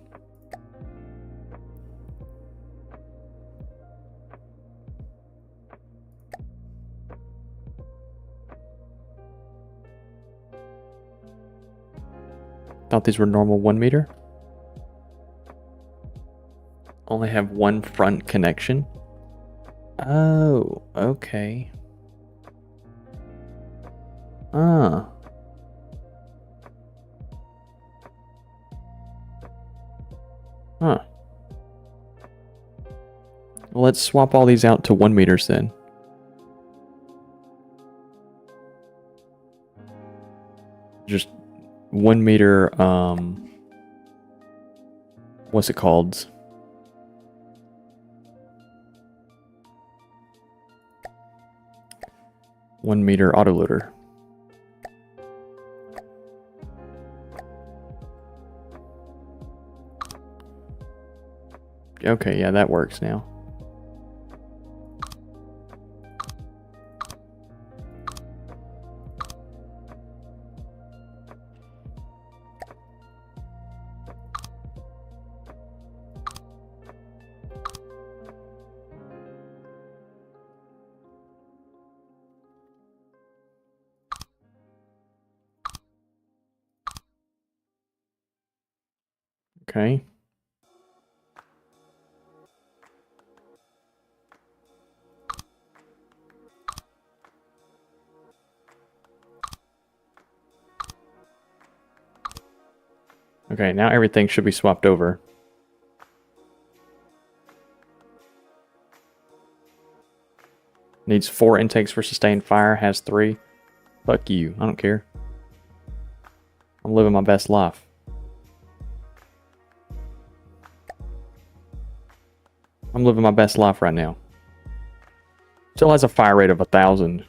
Thought these were normal 1 meter. Only have one front connection. Oh, okay. Ah. Huh. Well, let's swap all these out to 1 meters then. Just 1 meter, what's it called? One meter autoloader. Okay, yeah, that works now. Okay. Okay, now everything should be swapped over. Needs 4 intakes for sustained fire, has 3. Fuck you, I don't care. I'm living my best life. I'm living my best life right now. Still has a fire rate of 1,000.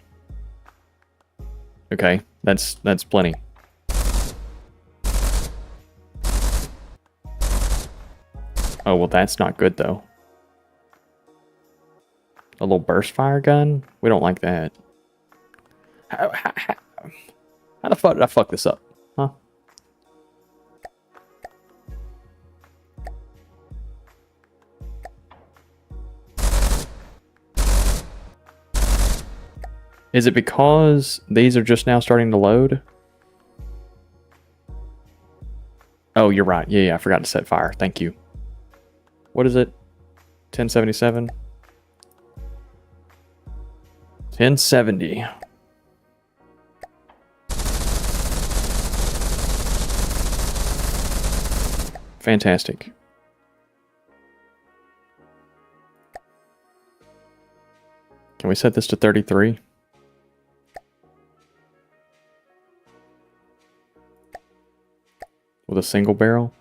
Okay, that's plenty. Oh, well, that's not good, though. A little burst fire gun? We don't like that. How the fuck did I fuck this up? Huh? Is it because these are just now starting to load? Oh, you're right. Yeah, I forgot to set fire. Thank you. What is it? 1077? 1070. Fantastic. Can we set this to 33? With a single barrel?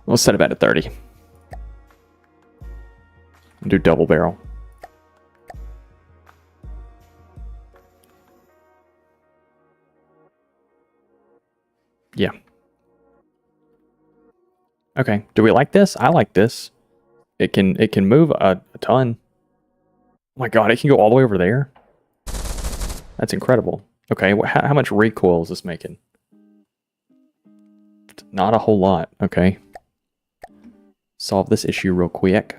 We'll set it back to 30. And do double barrel. Yeah. Okay. Do we like this? I like this. It can move a ton. Oh my god, it can go all the way over there. That's incredible. Okay, how much recoil is this making? Not a whole lot. Okay. Solve this issue real quick.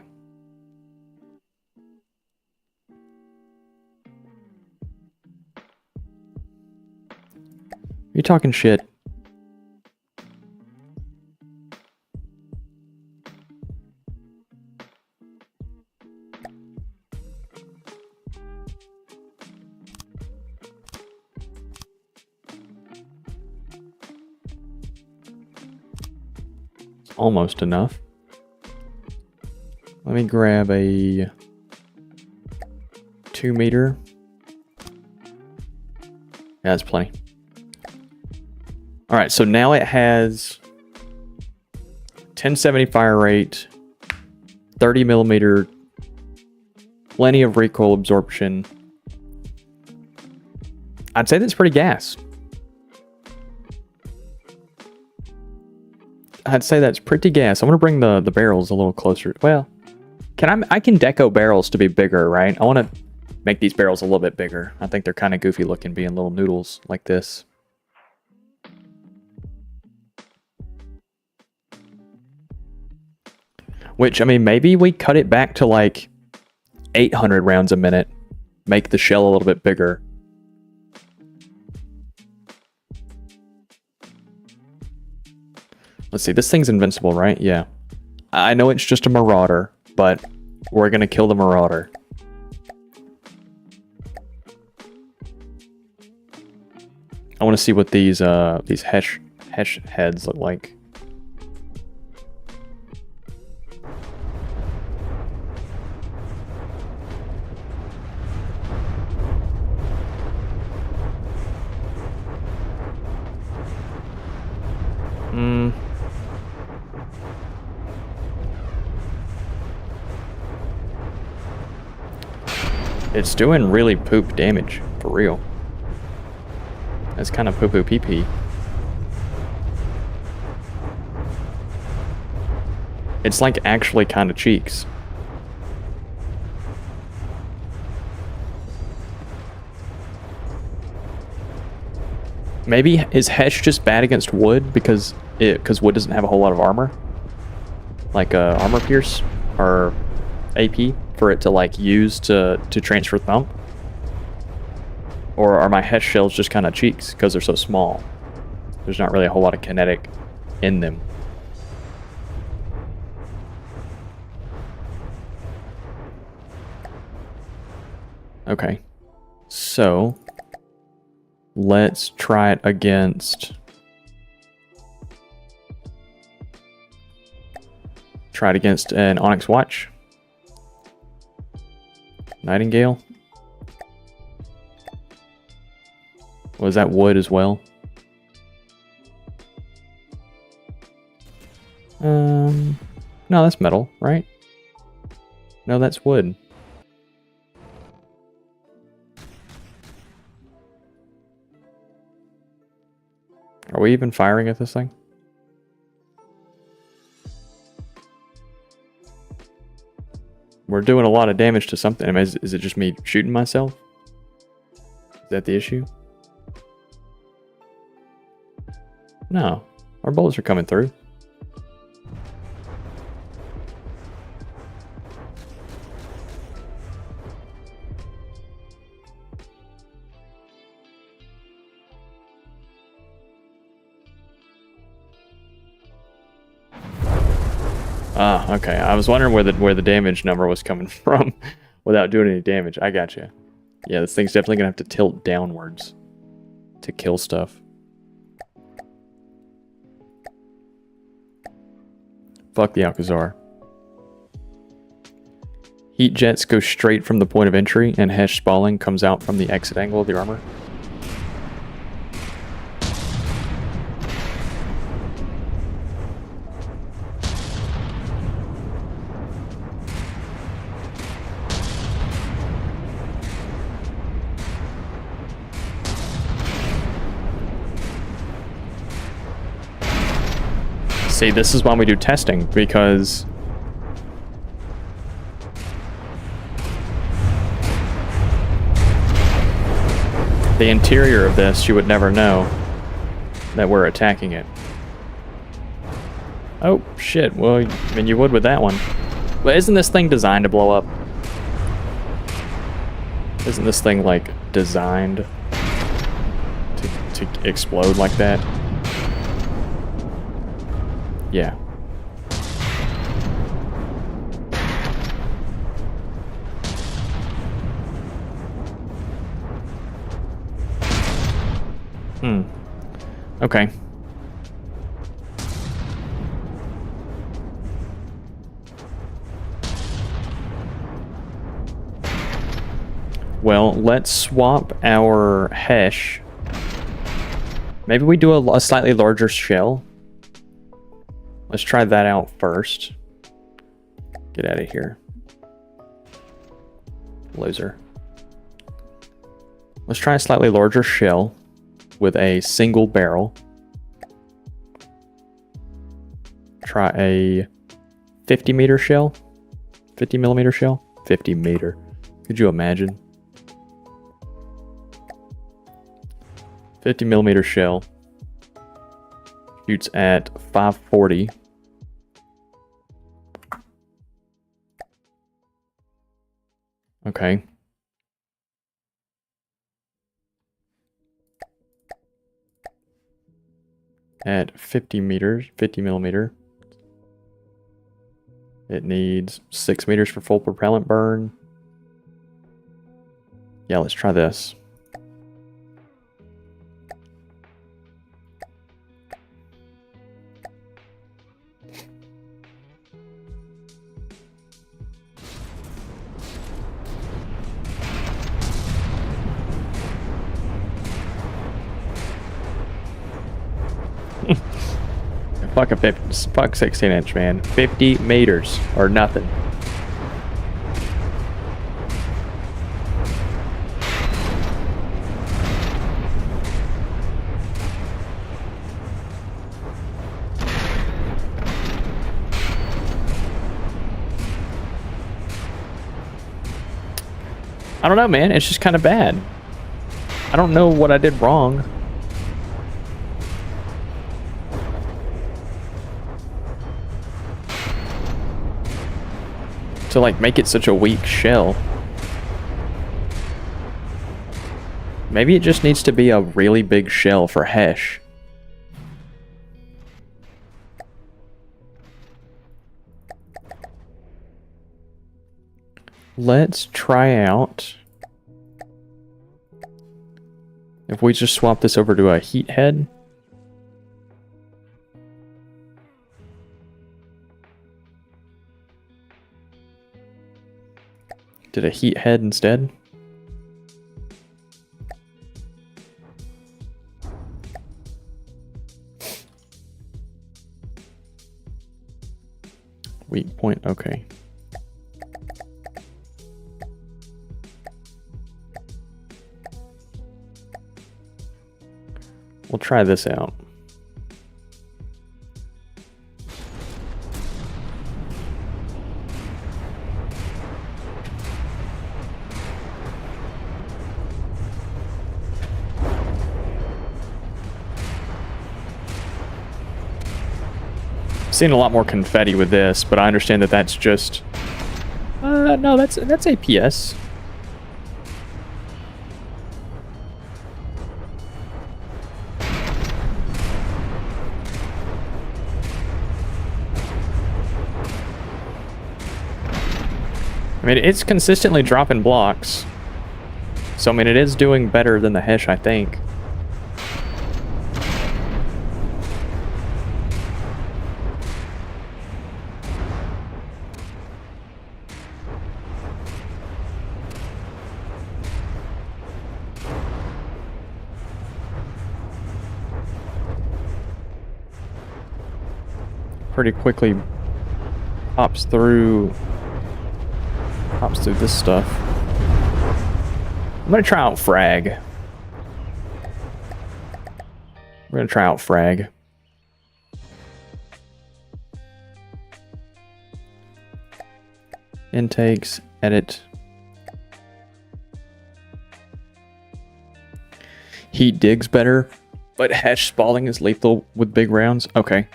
talking shit? It's almost enough. Let me grab a 2 meter. Yeah, that's plenty. All right, so now it has 1070 fire rate, 30 millimeter, plenty of recoil absorption. I'd say that's pretty gas. I'd say that's pretty gas. I want to bring the barrels a little closer. Well, I can deco barrels to be bigger, right? I want to make these barrels a little bit bigger. I think they're kind of goofy looking, being little noodles like this. Which, I mean, maybe we cut it back to like 800 rounds a minute. Make the shell a little bit bigger. Let's see, this thing's invincible, right? Yeah. I know it's just a marauder, but we're gonna kill the marauder. I want to see what these hesh heads look like. It's doing really poop damage, for real. That's kind of poo-poo pee-pee. It's like actually kind of cheeks. Maybe is Hesh just bad against wood because wood doesn't have a whole lot of armor? Like armor pierce or AP for it to like use to transfer thump? Or are my Hesh shells just kind of cheeks because they're so small? There's not really a whole lot of kinetic in them. Okay, so let's try it against... Try it against an Onyx Watch. Nightingale. Was that wood as well? No, that's metal, right? No, that's wood. Are we even firing at this thing? We're doing a lot of damage to something. I mean, is it just me shooting myself? Is that the issue? No, our bullets are coming through. Ah, okay. I was wondering where the damage number was coming from without doing any damage. I gotcha. Yeah, this thing's definitely gonna have to tilt downwards to kill stuff. Fuck the Alcazar. Heat jets go straight from the point of entry, and Hesh spalling comes out from the exit angle of the armor. See, this is why we do testing, because the interior of this, you would never know that we're attacking it. Oh, shit. Well, I mean, you would with that one. But isn't this thing designed to blow up? Isn't this thing, like, designed to explode like that. Yeah. Okay. Well, let's swap our hash. Maybe we do a slightly larger shell. Let's try that out first. Get out of here. Loser. Let's try a slightly larger shell with a single barrel. Try a 50 meter shell. 50 millimeter shell. 50 meter. Could you imagine? 50 millimeter shell. Shoots at 540. Okay. At 50 meters, 50 millimeter. It needs 6 meters for full propellant burn. Yeah, let's try this. Fuck 16 inch, man. 50 meters or nothing. I don't know, man. It's just kind of bad. I don't know what I did wrong. To like make it such a weak shell. Maybe it just needs to be a really big shell for hash. Let's try out if we just swap this over to a heat head. Did a heat head instead? Weak point, okay. We'll try this out. Seen a lot more confetti with this, but I understand that that's just no, that's APS. I mean, it's consistently dropping blocks. So I mean, it is doing better than the hash, I think. Pretty quickly pops through this stuff. I'm gonna try out frag. We're gonna try out frag. Intakes, edit. Heat digs better, but hash spalling is lethal with big rounds. Okay.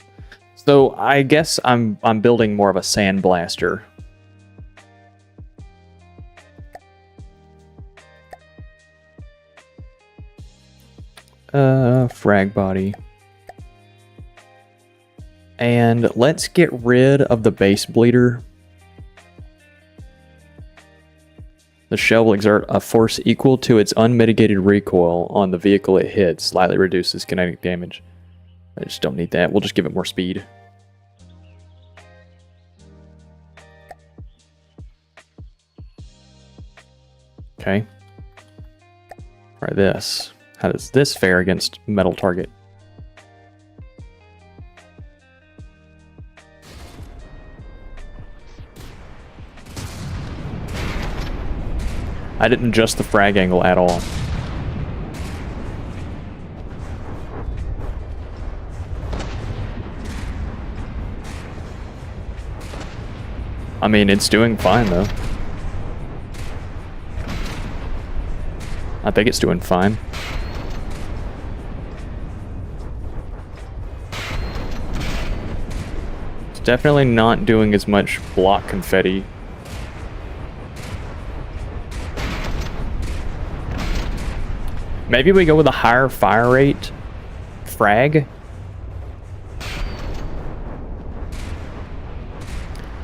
So I guess I'm building more of a sandblaster. frag body. And let's get rid of the base bleeder. The shell will exert a force equal to its unmitigated recoil on the vehicle it hits, slightly reduces kinetic damage. I just don't need that. We'll just give it more speed. Okay. Try this. How does this fare against metal target? I didn't adjust the frag angle at all. I mean, it's doing fine though. I think it's doing fine. It's definitely not doing as much block confetti. Maybe we go with a higher fire rate frag.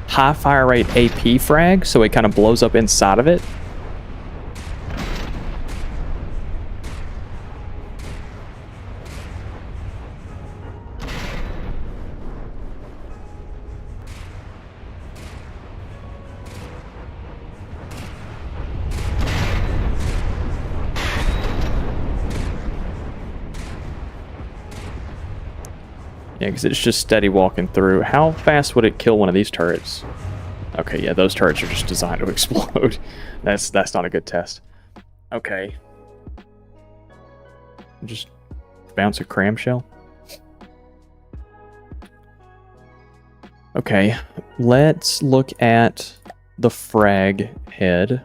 High fire rate AP frag, so it kind of blows up inside of it. Yeah, because it's just steady walking through. How fast would it kill one of these turrets? Okay, yeah, those turrets are just designed to explode. That's not a good test. Okay. Just bounce a cramshell. Okay, let's look at the frag head.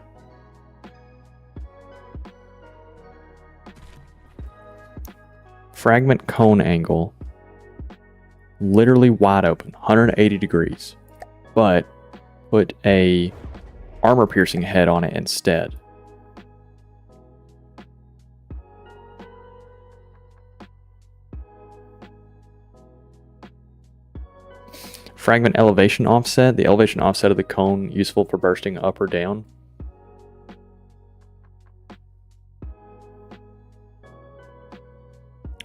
Fragment cone angle. Literally wide open, 180 degrees. But put a armor piercing head on it instead. Fragment elevation offset. The elevation offset of the cone useful for bursting up or down.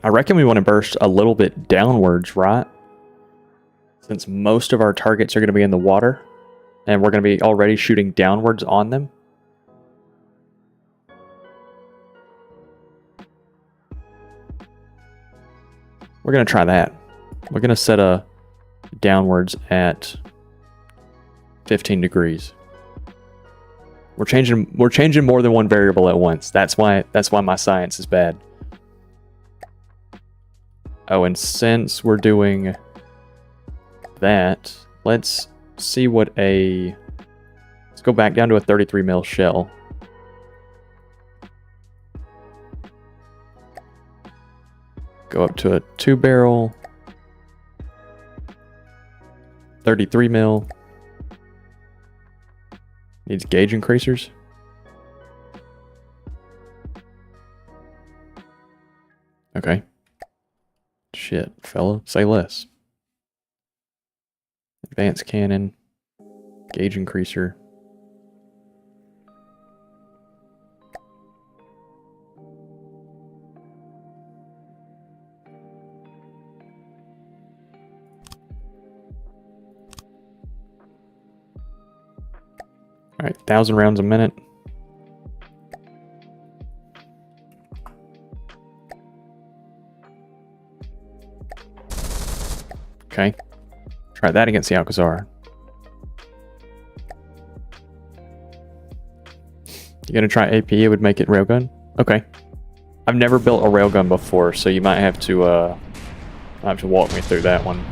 I reckon we want to burst a little bit downwards, right? Since most of our targets are going to be in the water, and we're going to be already shooting downwards on them. We're going to try that. We're going to set a downwards at 15 degrees. We're changing more than one variable at once. That's why my science is bad. Oh, and since we're doing that, let's see what let's go back down to a 33 mil shell. Go up to a 2-barrel, 33 mil. Needs gauge increasers. Okay. Shit, fella, say less. Advanced cannon, gauge increaser. All right, 1,000 rounds a minute. Okay. Try that against the Alcazar. You gonna try AP? It would make it railgun? Okay. I've never built a railgun before, so you might have to walk me through that one.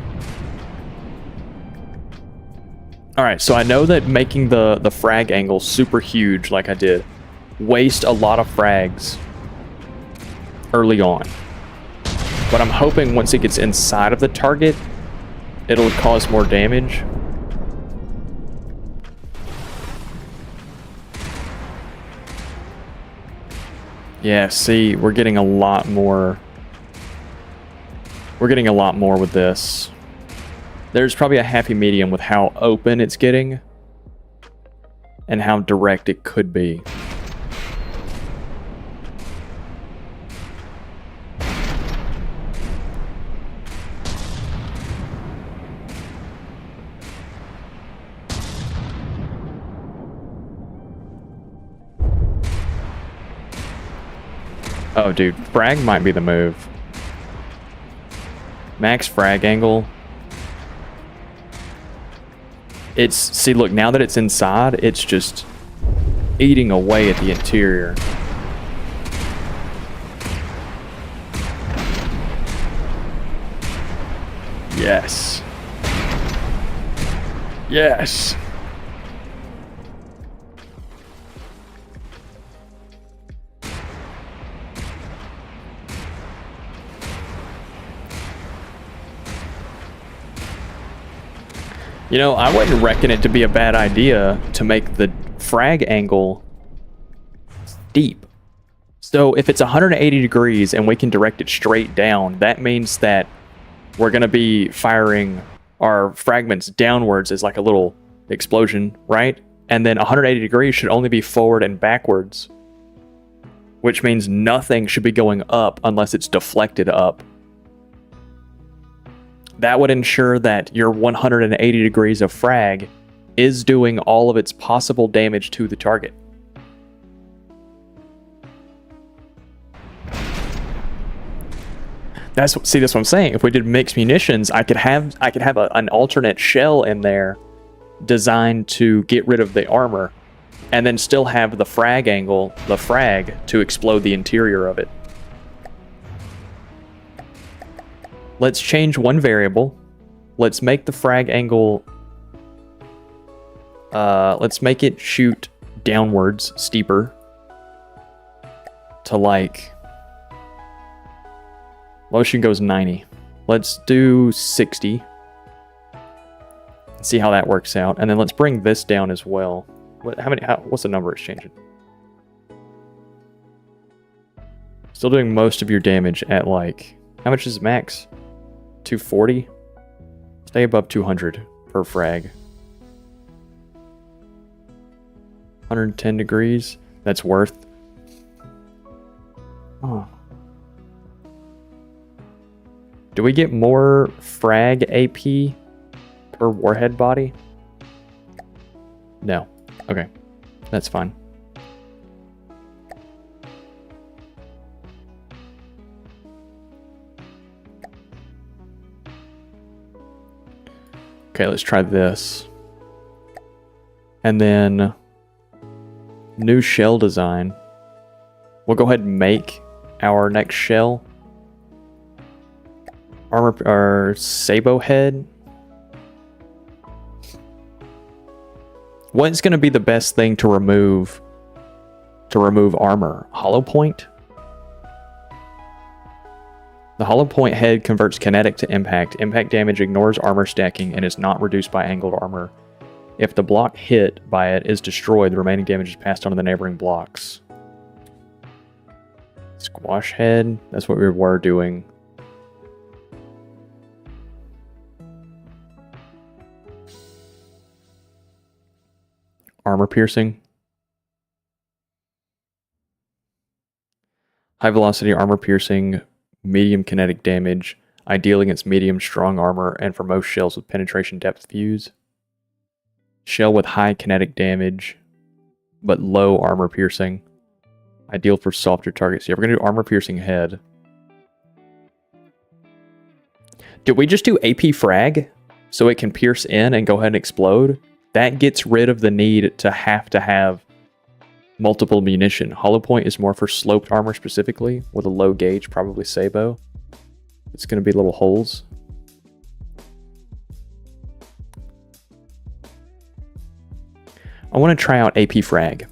Alright, so I know that making the frag angle super huge like I did waste a lot of frags early on. But I'm hoping once it gets inside of the target, it'll cause more damage. Yeah, see, we're getting a lot more We're getting a lot more with this. There's probably a happy medium with how open it's getting and how direct it could be. Oh, dude, frag might be the move. Max frag angle. See, look, now that it's inside, it's just eating away at the interior. Yes. Yes. You know, I wouldn't reckon it to be a bad idea to make the frag angle steep. So if it's 180 degrees and we can direct it straight down, that means that we're going to be firing our fragments downwards as like a little explosion, right? And then 180 degrees should only be forward and backwards, which means nothing should be going up unless it's deflected up. That would ensure that your 180 degrees of frag is doing all of its possible damage to the target. That's what I'm saying. If we did mixed munitions, I could have an alternate shell in there designed to get rid of the armor, and then still have the frag angle, the frag, to explode the interior of it. Let's change one variable. Let's make the frag angle... let's make it shoot downwards, steeper. To like... Motion goes 90. Let's do 60. See how that works out. And then let's bring this down as well. What's the number it's changing? Still doing most of your damage at like... How much is max? 240? Stay above 200 per frag. 110 degrees. That's worth. Oh. Do we get more frag AP per warhead body? No. Okay. That's fine. Okay, let's try this. And then new shell design. We'll go ahead and make our next shell. Armor or sabot head. What's going to be the best thing to remove armor? Hollow point? The hollow point head converts kinetic to impact. Impact damage ignores armor stacking and is not reduced by angled armor. If the block hit by it is destroyed, the remaining damage is passed on to the neighboring blocks. Squash head? That's what we were doing. Armor piercing. High velocity armor piercing. Medium kinetic damage, ideal against medium strong armor, and for most shells with penetration depth fuse. Shell with high kinetic damage, but low armor piercing. Ideal for softer targets. Yeah, we're going to do armor piercing head. Did we just do AP frag so it can pierce in and go ahead and explode? That gets rid of the need to have multiple munition. Hollow point is more for sloped armor specifically, with a low gauge, probably sabot. It's going to be little holes. I want to try out AP frag.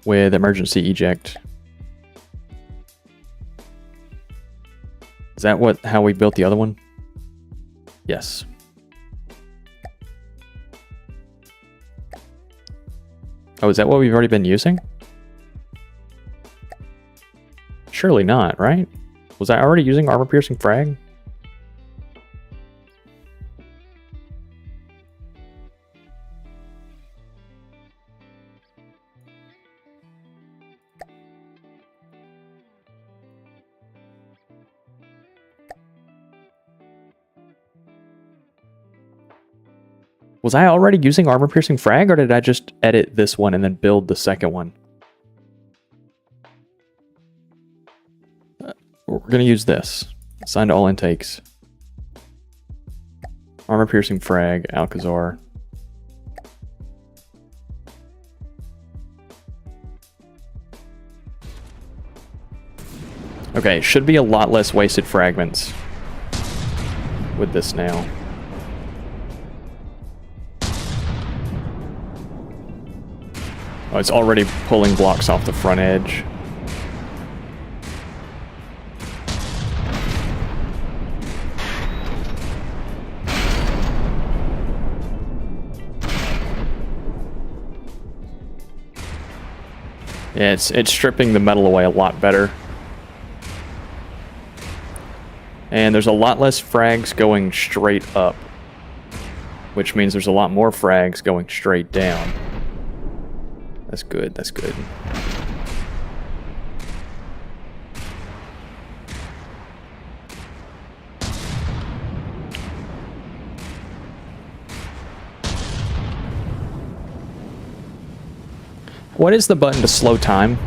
With emergency eject. Is that how we built the other one? Yes. Oh, is that what we've already been using? Surely not, right? Was I already using armor-piercing frag? Was I already using armor-piercing frag, or did I just edit this one and then build the second one? We're going to use this. Assign to all intakes. Armor-piercing frag, Alcazar. Okay, should be a lot less wasted fragments with this now. Oh, it's already pulling blocks off the front edge. Yeah, it's stripping the metal away a lot better. And there's a lot less frags going straight up, which means there's a lot more frags going straight down. That's good, that's good. What is the button to slow time?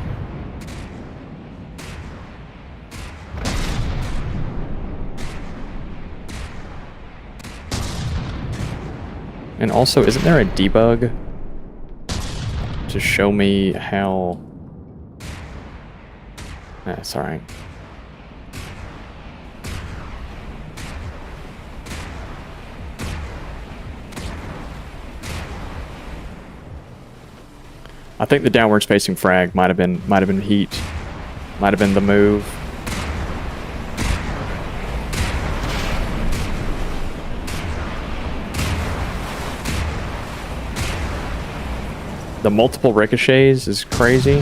And also, isn't there a debug to show me how... That's alright. I think the downward spacing frag might have been heat, might have been the move. The multiple ricochets is crazy.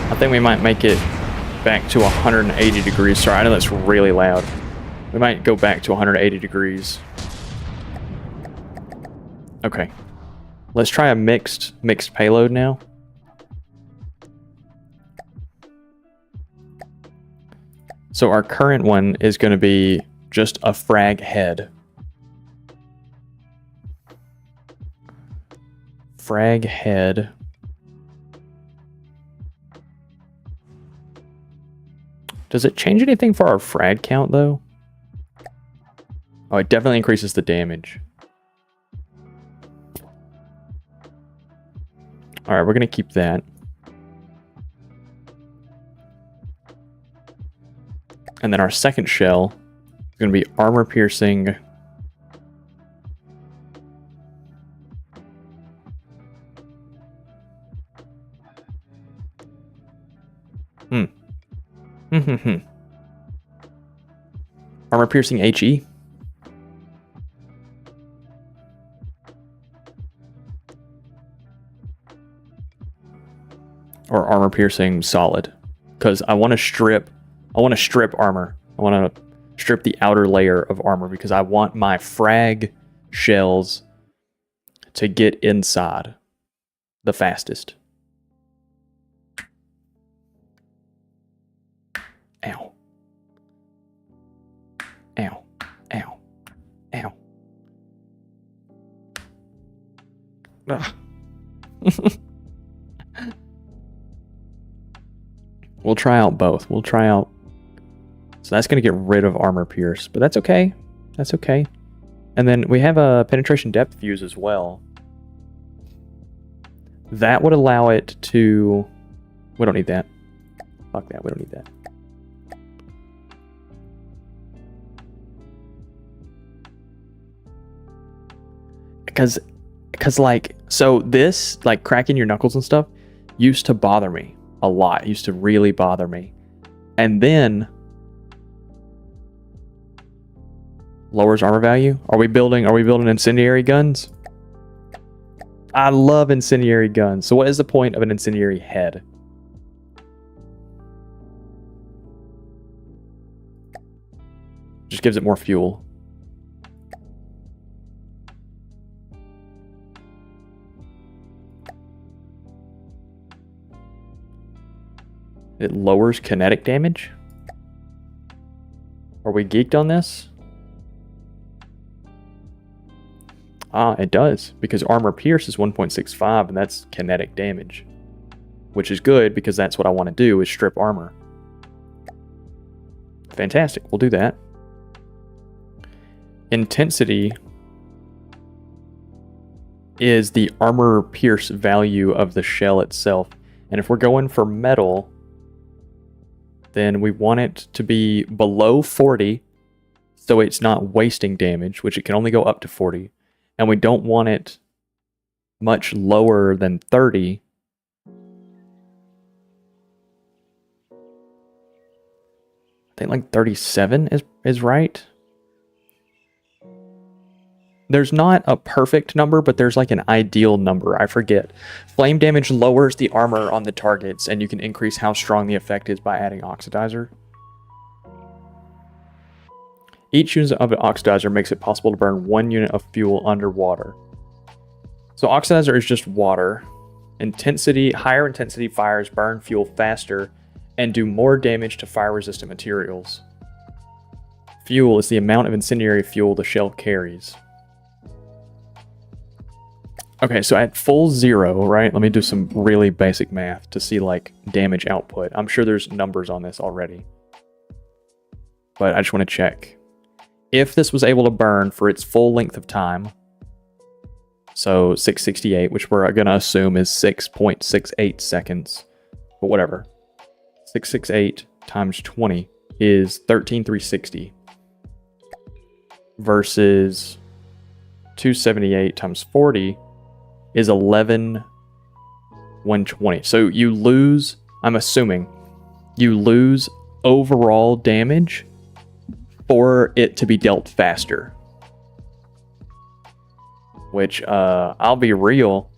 I think we might make it back to 180 degrees. Sorry, I know that's really loud. We might go back to 180 degrees. Okay. Let's try a mixed payload now. So our current one is going to be just a frag head. Frag head. Does it change anything for our frag count, though? Oh, it definitely increases the damage. Alright, we're going to keep that. And then our second shell is going to be armor piercing. Armor piercing HE. Or armor piercing solid. Because I want to strip armor. I want to strip the outer layer of armor because I want my frag shells to get inside the fastest. Ow. Ow. Ow. Ow. Ugh. We'll try out both. We'll try out... So that's going to get rid of armor pierce, but that's okay. That's okay. And then we have a penetration depth fuse as well. That would allow it to... We don't need that. Fuck that. We don't need that. Because like, so this, like cracking your knuckles and stuff, used to bother me a lot. It used to really bother me. And then lowers armor value. Are we building incendiary guns? I love incendiary guns. So what is the point of an incendiary head? Just gives it more fuel. It lowers kinetic damage? Are we geeked on this? Ah, it does, because armor pierce is 1.65, and that's kinetic damage. Which is good, because that's what I want to do, is strip armor. Fantastic, we'll do that. Intensity is the armor pierce value of the shell itself. And if we're going for metal, then we want it to be below 40, so it's not wasting damage, which it can only go up to 40. And we don't want it much lower than 30. I think like 37 is right. There's not a perfect number, but there's like an ideal number. I forget. Flame damage lowers the armor on the targets, and you can increase how strong the effect is by adding oxidizer. Each unit of an oxidizer makes it possible to burn 1 unit of fuel underwater. So oxidizer is just water. Higher intensity fires burn fuel faster and do more damage to fire-resistant materials. Fuel is the amount of incendiary fuel the shell carries. Okay, so at full 0, right? Let me do some really basic math to see like damage output. I'm sure there's numbers on this already, but I just want to check. If this was able to burn for its full length of time, so 668, which we're going to assume is 6.68 seconds, but whatever. 668 times 20 is 13,360 versus 278 times 40 is 11,120. So you lose, I'm assuming, you lose overall damage for it to be dealt faster. Which, I'll be real,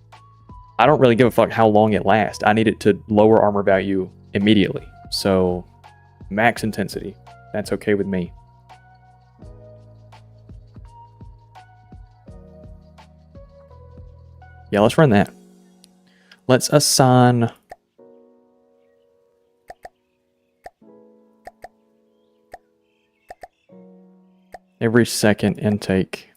I don't really give a fuck how long it lasts. I need it to lower armor value immediately. So, max intensity. That's okay with me. Yeah, let's run that. Let's assign... every second intake.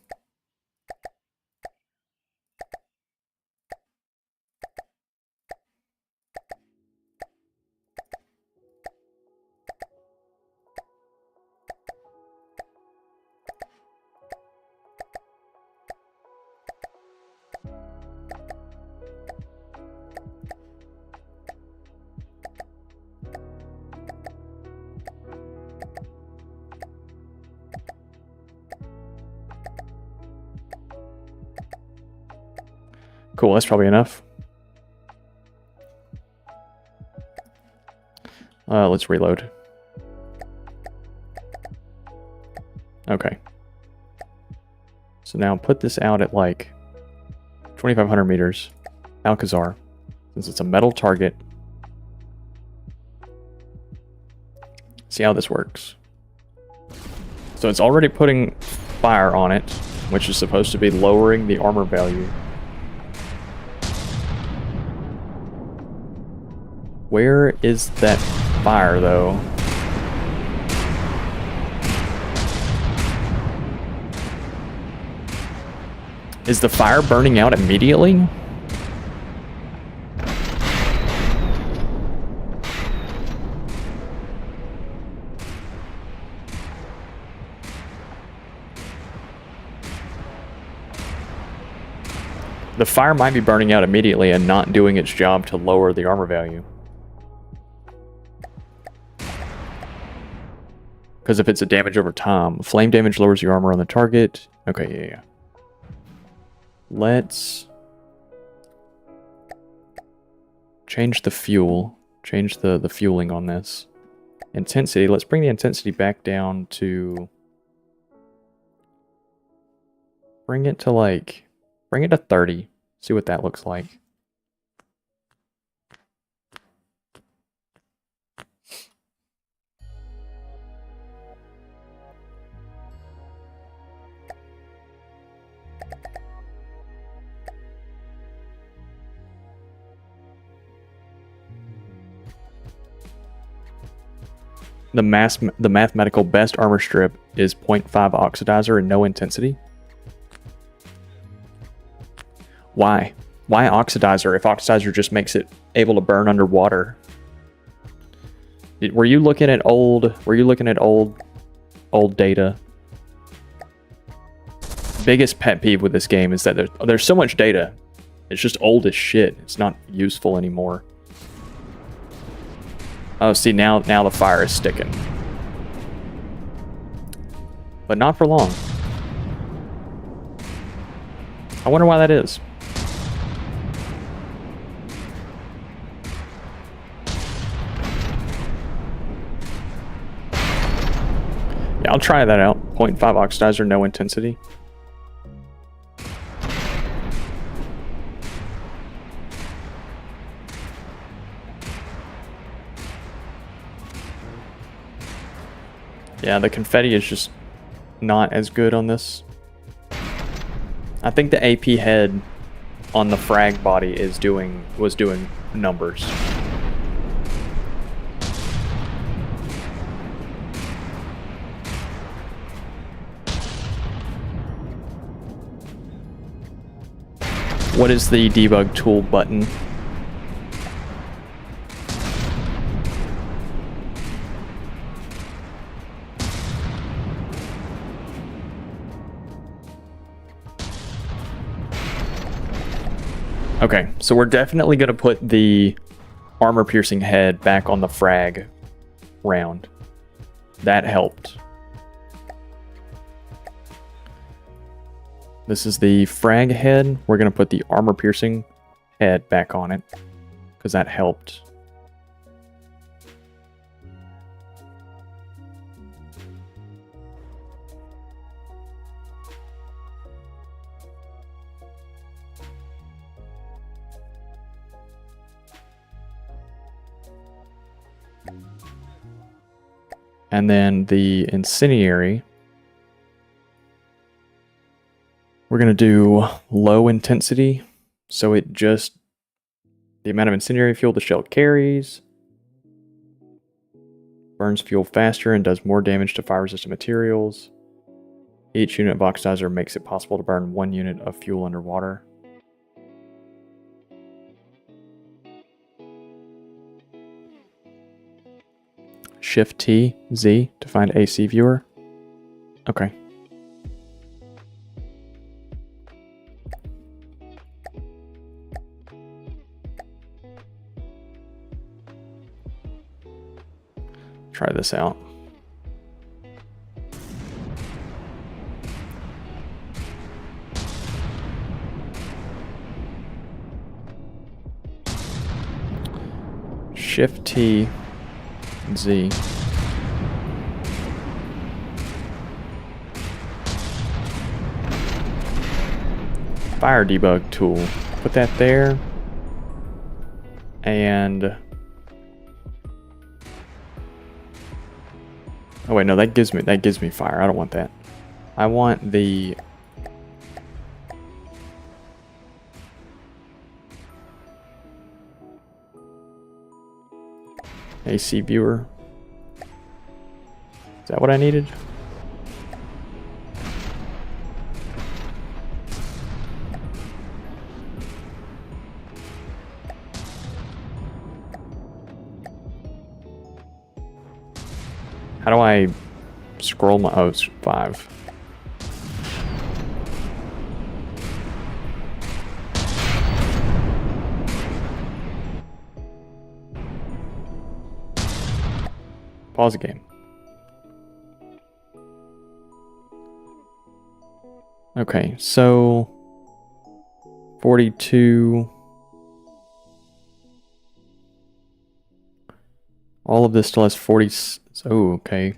Cool, that's probably enough. Let's reload. Okay. So now put this out at like 2,500 meters. Alcazar, since it's a metal target. See how this works. So it's already putting fire on it, which is supposed to be lowering the armor value. Where is that fire, though? Is the fire burning out immediately? The fire might be burning out immediately and not doing its job to lower the armor value. Because if it's a damage over time, flame damage lowers your armor on the target. Okay, yeah. Let's change the fuel. Change the fueling on this. Intensity. Let's bring the intensity back down to... bring it to 30. See what that looks like. The mathematical best armor strip is 0.5 oxidizer and no intensity. Why? Why oxidizer if oxidizer just makes it able to burn underwater? Were you looking at old data? Biggest pet peeve with this game is that there's so much data. It's just old as shit. It's not useful anymore. Oh, see, now the fire is sticking. But not for long. I wonder why that is. Yeah, I'll try that out. 0.5 oxidizer, no intensity. Yeah, the confetti is just not as good on this. I think the AP head on the frag body was doing numbers. What is the debug tool button? Okay, so we're definitely going to put the armor-piercing head back on the frag round. That helped. This is the frag head. We're going to put the armor-piercing head back on it, because that helped. And then the incendiary, we're going to do low intensity. So it just, the amount of incendiary fuel the shell carries, burns fuel faster and does more damage to fire-resistant materials. Each unit of oxidizer makes it possible to burn 1 unit of fuel underwater. Shift T, Z to find AC viewer. Okay. Try this out. Shift T, Z. Fire debug tool. Put that there. And oh wait, no, that gives me fire. I don't want that. I want the AC viewer. Is that what I needed? How do I scroll my, oh, it's 5. Pause the game. Okay, so 42. All of this still has 40. Oh, okay.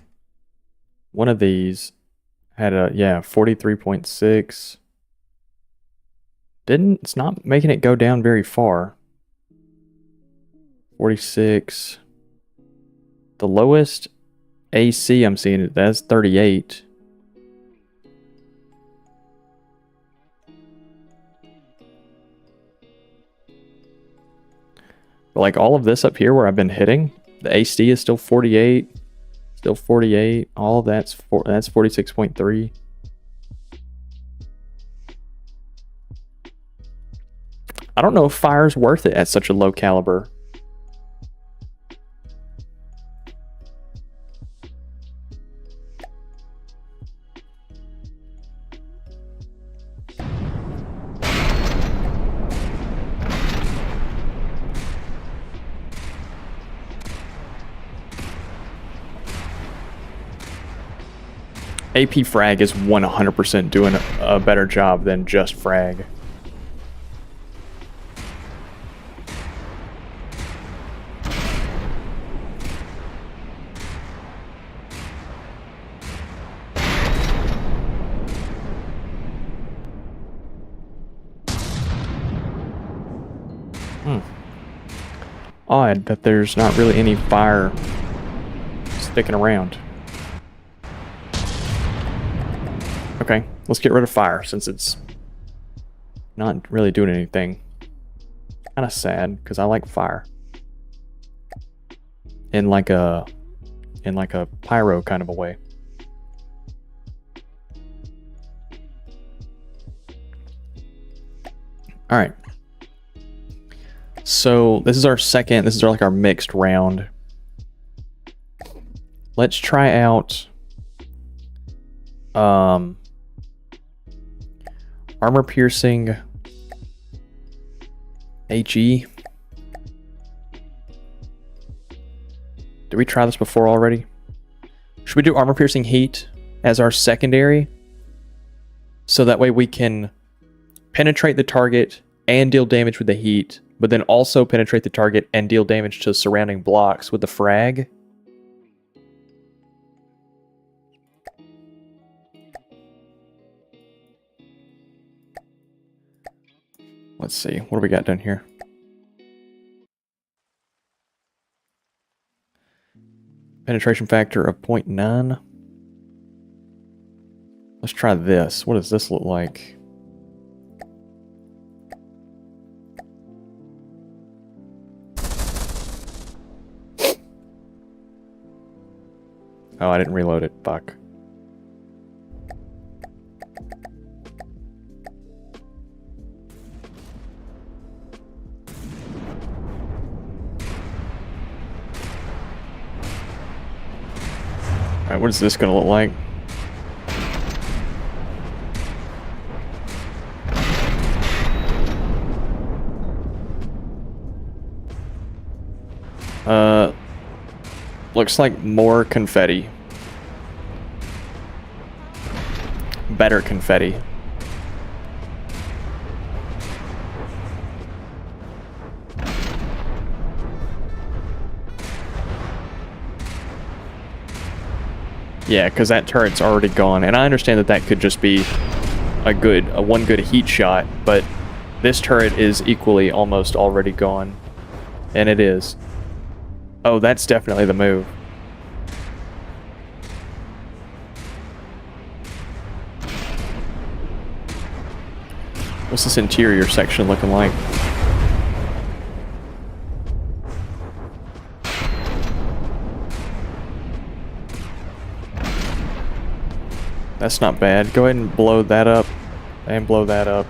One of these had a, yeah, 43.6. It's not making it go down very far. 46. The lowest AC I'm seeing, that's 38. But like all of this up here where I've been hitting, the AC is still 48. Still 48. All of that's 46.3. I don't know if fire's worth it at such a low caliber. AP frag is 100% doing a better job than just frag. Odd that there's not really any fire sticking around. Okay, let's get rid of fire since it's not really doing anything. Kind of sad because I like fire. In like a pyro kind of a way. All right. So this is our like our mixed round. Let's try out armor piercing HE. Did we try this before already? Should we do armor piercing heat as our secondary? So that way we can penetrate the target and deal damage with the heat, but then also penetrate the target and deal damage to surrounding blocks with the frag. Let's see, what do we got down here? Penetration factor of 0.9. Let's try this. What does this look like? Oh, I didn't reload it. Fuck. Alright, what is this gonna look like? Looks like more confetti. Better confetti. Yeah, because that turret's already gone, and I understand that that could just be a one good heat shot, but this turret is equally almost already gone, and it is. Oh, that's definitely the move. What's this interior section looking like? That's not bad. Go ahead and blow that up. And blow that up.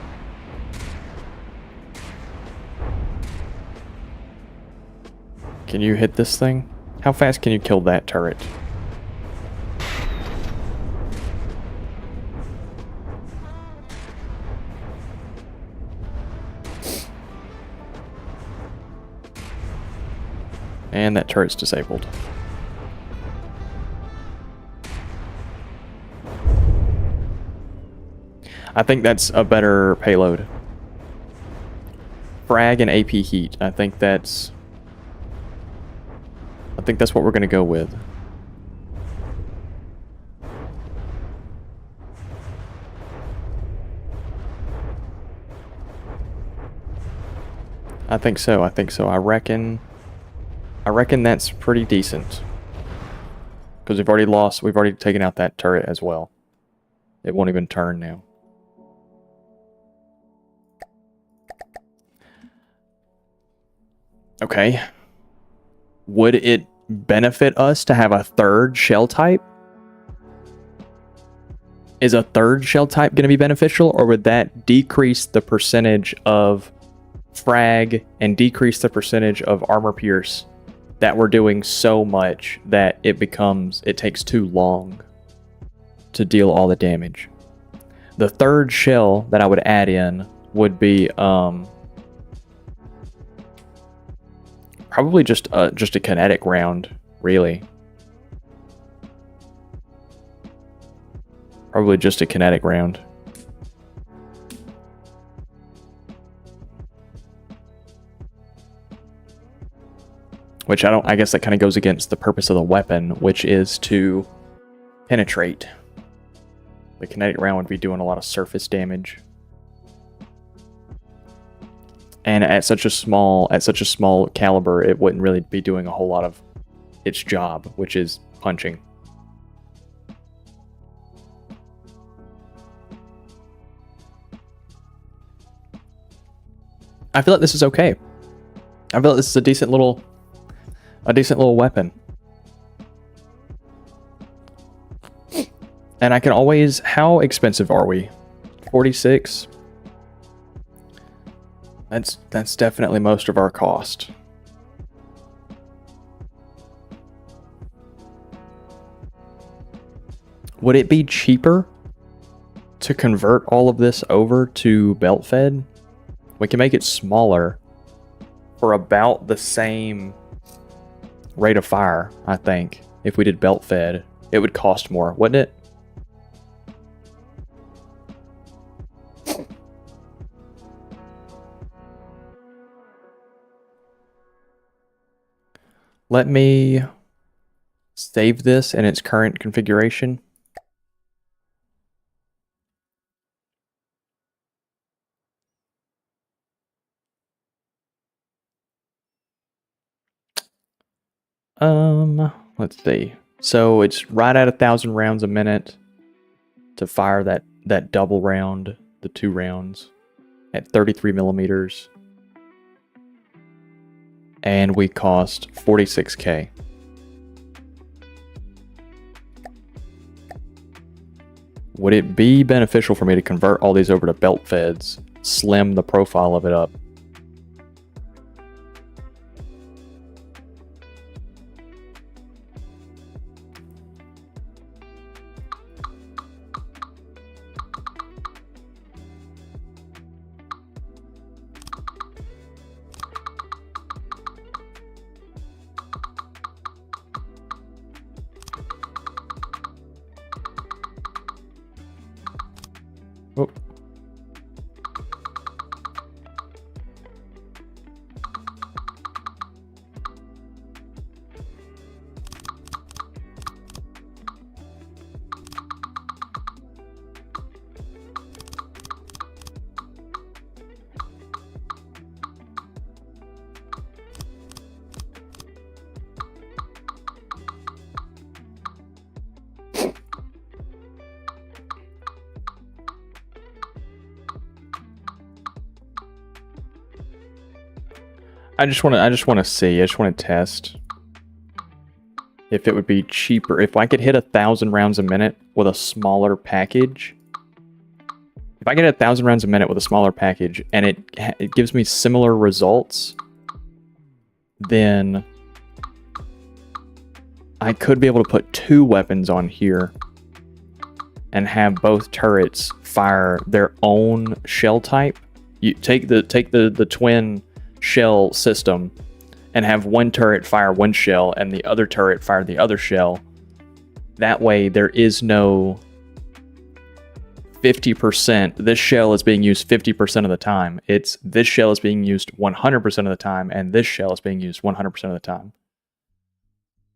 Can you hit this thing? How fast can you kill that turret? And that turret's disabled. I think that's a better payload. Frag and AP heat. I think that's what we're gonna go with. I think so. I think so. I reckon that's pretty decent. Because we've already taken out that turret as well. It won't even turn now. Okay. Would it benefit us to have a third shell type? Is a third shell type going to be beneficial, or would that decrease the percentage of frag and decrease the percentage of armor pierce that we're doing so much that it takes too long to deal all the damage? The third shell that I would add in would be probably just a kinetic round, really. Probably just a kinetic round. Which I guess that kind of goes against the purpose of the weapon, which is to penetrate. The kinetic round would be doing a lot of surface damage. And at such a small caliber, it wouldn't really be doing a whole lot of its job, which is punching. I feel like this is okay. I feel like this is a decent little weapon. And I can always... How expensive are we? 46? That's definitely most of our cost. Would it be cheaper to convert all of this over to belt fed? We can make it smaller for about the same rate of fire, I think. If we did belt fed, it would cost more, wouldn't it? Let me save this in its current configuration. Let's see. So it's right at 1,000 rounds a minute to fire that double round, the 2 rounds at 33 millimeters. And we cost 46k. Would it be beneficial for me to convert all these over to belt feds, slim the profile of it up? Oh. I just want to see. I just want to test if it would be cheaper if I could hit 1,000 rounds a minute with a smaller package. If I get 1,000 rounds a minute with a smaller package and it gives me similar results, then I could be able to put 2 weapons on here and have both turrets fire their own shell type. You take the twin shell system and have one turret fire one shell and the other turret fire the other shell. That way there is no 50%. This shell is being used 50% of the time. It's this shell is being used 100% of the time and this shell is being used 100% of the time.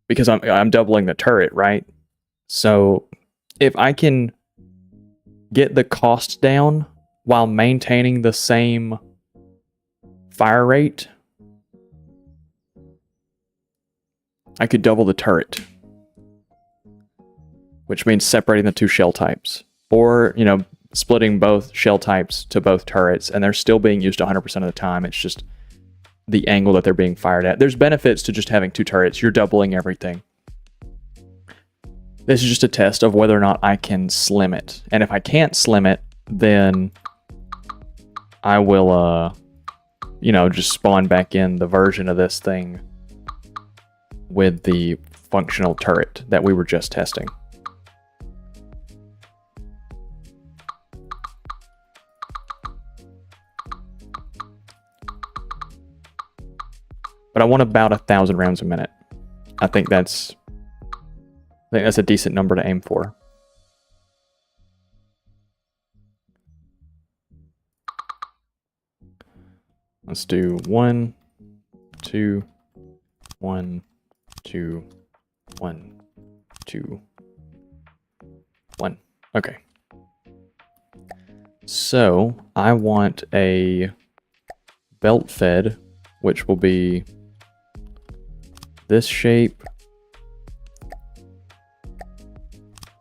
Because I'm doubling the turret, right? So if I can get the cost down while maintaining the same fire rate, I could double the turret, which means separating the two shell types. Or, you know, splitting both shell types to both turrets, and they're still being used 100% of the time. It's just the angle that they're being fired at. There's benefits to just having two turrets. You're doubling everything. This is just a test of whether or not I can slim it. And if I can't slim it, then I will, you know, just spawn back in the version of this thing with the functional turret that we were just testing. But I want about 1,000 rounds a minute. I think that's a decent number to aim for. Let's do 1, 2, 1, 2, 1, 2, 1. Okay. So I want a belt fed, which will be this shape,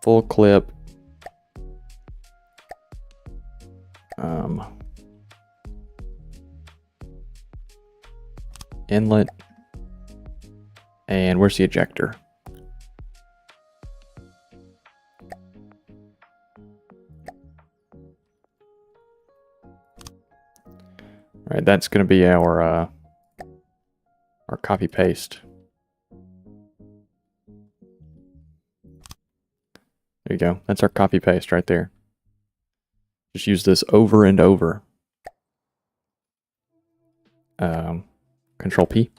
full clip, inlet, and where's the ejector? All right, that's going to be our copy paste. There you go. That's our copy paste right there. Just use this over and over. Control P.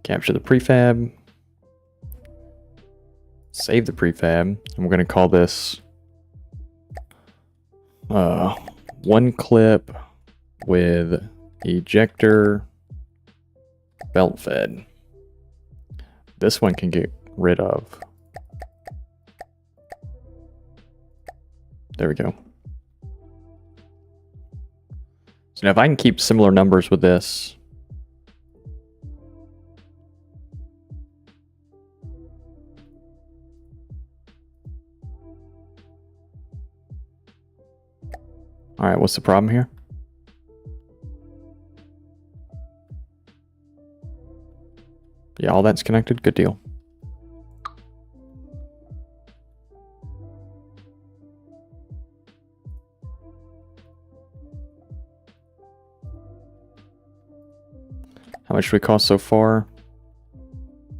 Capture the prefab. Save the prefab. And we're going to call this one clip with ejector belt fed. This one can get rid of. There we go. So now if I can keep similar numbers with this, all right, what's the problem here? Yeah, all that's connected. Good deal. How much do we cost so far?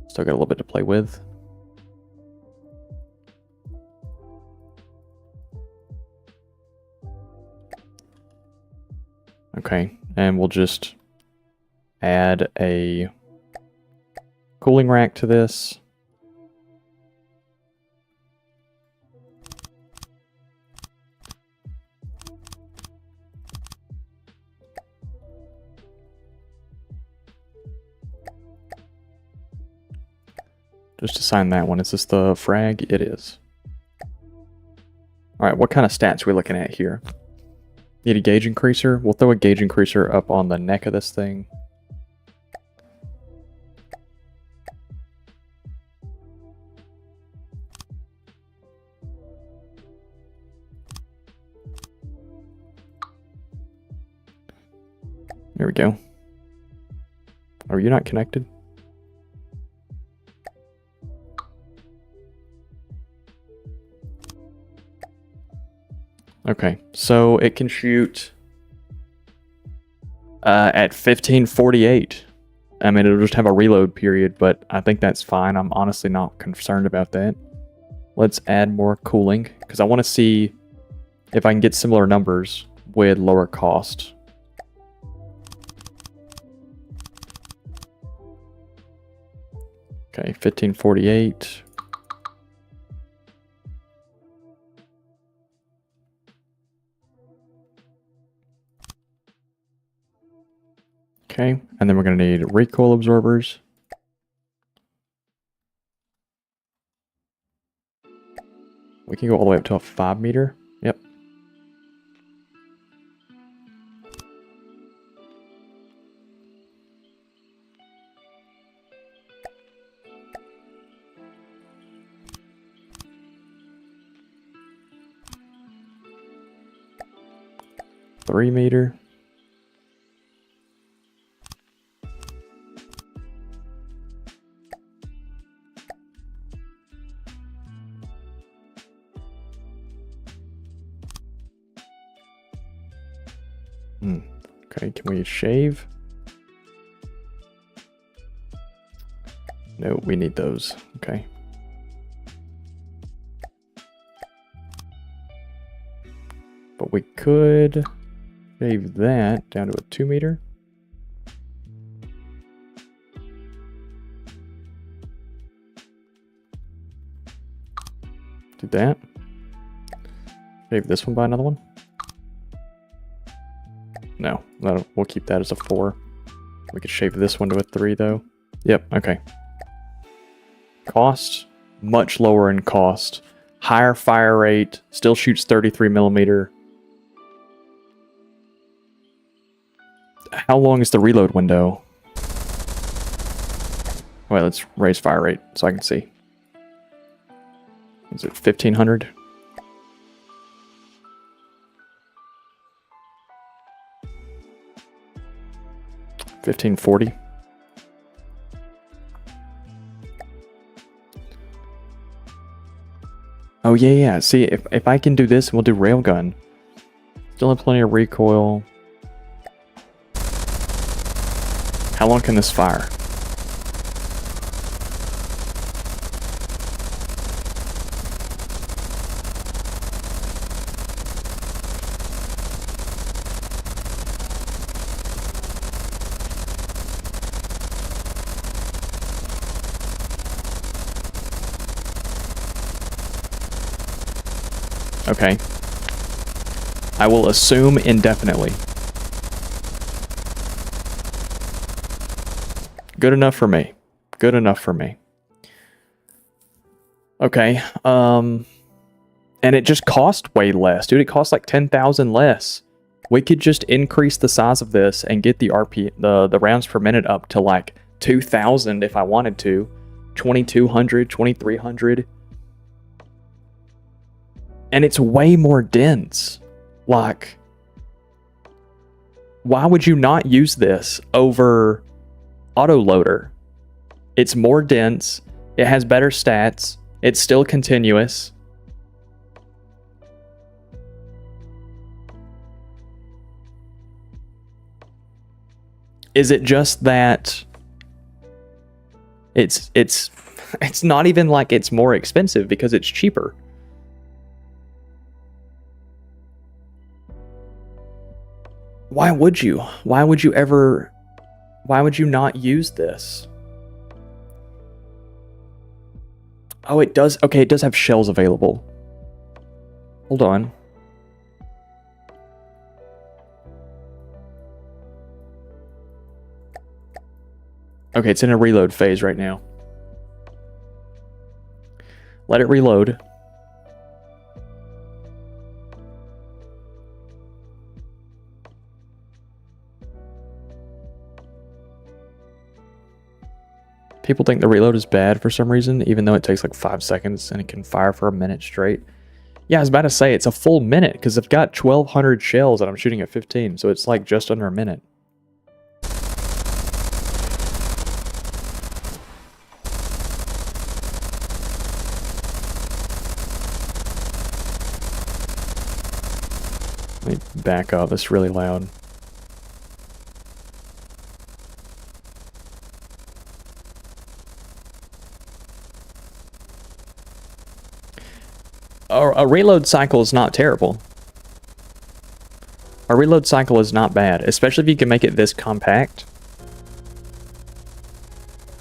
Still got a little bit to play with. Okay, and we'll just add a cooling rack to this. Just assign that one. Is this the frag? It is. All right, what kind of stats are we looking at here? Need a gauge increaser? We'll throw a gauge increaser up on the neck of this thing. There we go. Are you not connected? Okay, so it can shoot at 1548. I mean, it'll just have a reload period, but I think that's fine. I'm honestly not concerned about that. Let's add more cooling, because I want to see if I can get similar numbers with lower cost. Okay, 1548. Okay, and then we're going to need recoil absorbers. We can go all the way up to a 5 meter. Yep. Three meter. Okay, can we shave? No, we need those. Okay. But we could shave that down to a 2 meter. Do that. Shave this one by another one. No, we'll keep that as a 4. We could shave this one to a 3 though. Yep, okay. Cost, much lower in cost. Higher fire rate, still shoots 33 millimeter. How long is the reload window? Wait, let's raise fire rate so I can see. Is it 1500? $1540. Oh yeah. See, if I can do this, we'll do railgun. Still have plenty of recoil. How long can this fire? Okay. I will assume indefinitely. Good enough for me. Good enough for me. Okay. And it just cost way less. Dude, it costs like 10,000 less. We could just increase the size of this and get the the rounds per minute up to like 2,000 if I wanted to. 2,200, 2,300. And it's way more dense. Like, why would you not use this over autoloader? It's more dense. It has better stats. It's still continuous. Is it just that it's not even like it's more expensive because it's cheaper? Why would you? Why would you ever... Why would you not use this? Oh, it does... Okay, it does have shells available. Hold on. Okay, it's in a reload phase right now. Let it reload. People think the reload is bad for some reason, even though it takes like 5 seconds and it can fire for a minute straight. Yeah, I was about to say it's a full minute because I've got 1,200 shells and I'm shooting at 15, so it's like just under a minute. Let me back up, it's really loud. A reload cycle is not terrible. A reload cycle is not bad, especially if you can make it this compact.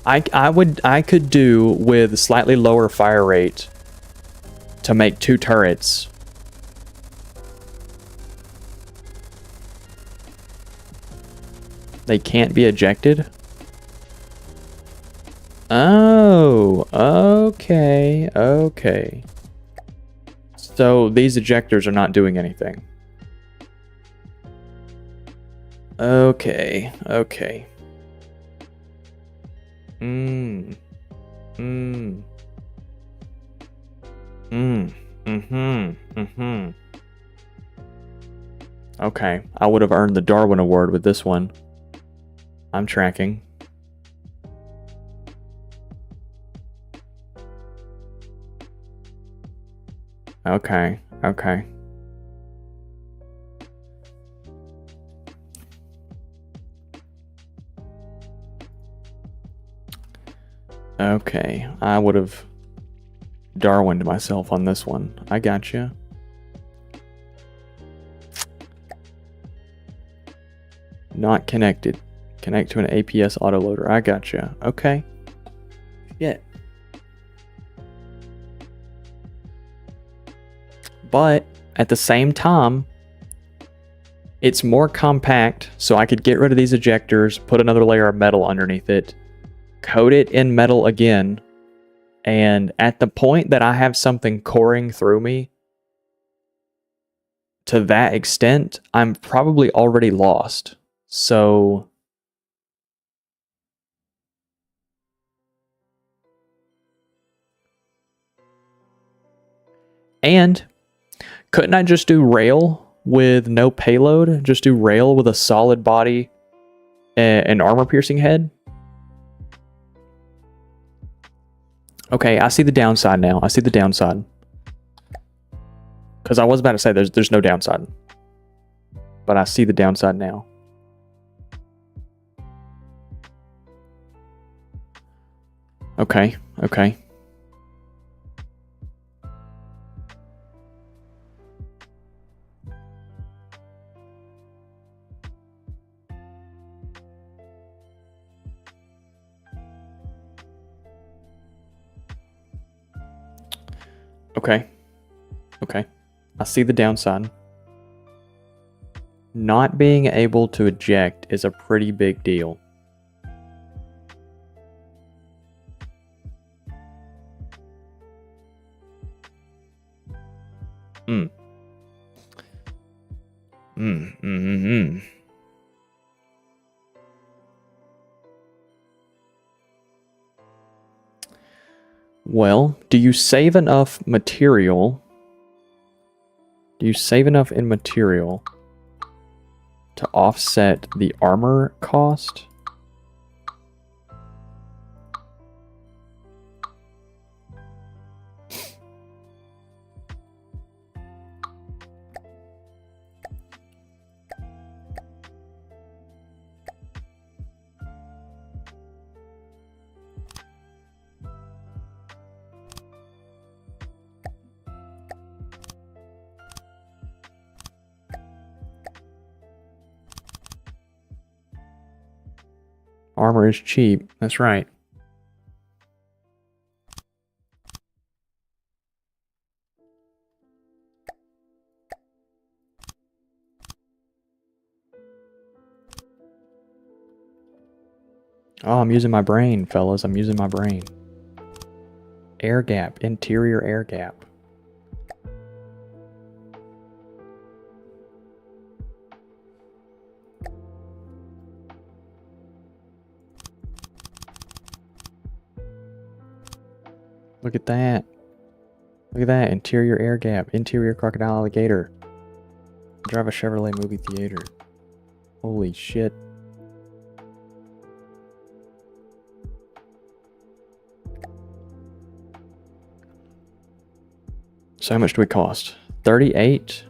I could do with slightly lower fire rate to make 2 turrets. They can't be ejected? Oh, okay, okay. So these ejectors are not doing anything. Okay. Okay, I would have earned the Darwin Award with this one. I'm tracking. Okay. Okay, I would have Darwined myself on this one. I gotcha. Not connected. Connect to an APS autoloader. I gotcha. Okay. Yeah. But at the same time, it's more compact, so I could get rid of these ejectors, put another layer of metal underneath it, coat it in metal again, and at the point that I have something coring through me, to that extent, I'm probably already lost. So and couldn't I just do rail with no payload? Just do rail with a solid body and armor-piercing head? Okay, I see the downside now. I see the downside. Because I was about to say there's no downside. But I see the downside now. Okay. Okay. I see the downside. Not being able to eject is a pretty big deal. Well, do you save enough material? Do you save enough in material to offset the armor cost? Armor is cheap. That's right. Oh, I'm using my brain, fellas. I'm using my brain. Air gap. Interior air gap. Look at that. Look at that. Interior air gap. Interior crocodile alligator. Drive a Chevrolet movie theater. Holy shit. So how much do we cost? 38.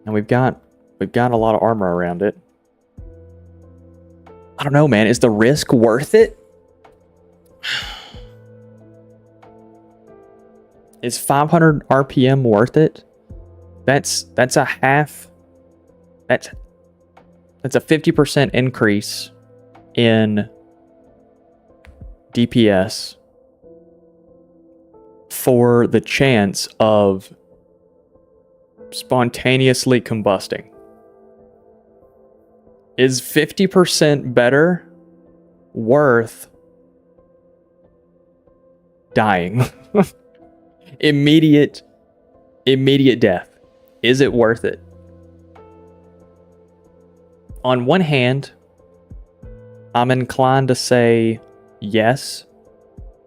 And we've got a lot of armor around it. I don't know, man. Is the risk worth it? Is 500 RPM worth it? That's a half. That's a 50% increase in DPS for the chance of spontaneously combusting. Is 50% better worth dying? Immediate Immediate death. Is it worth it? On one hand, I'm inclined to say yes,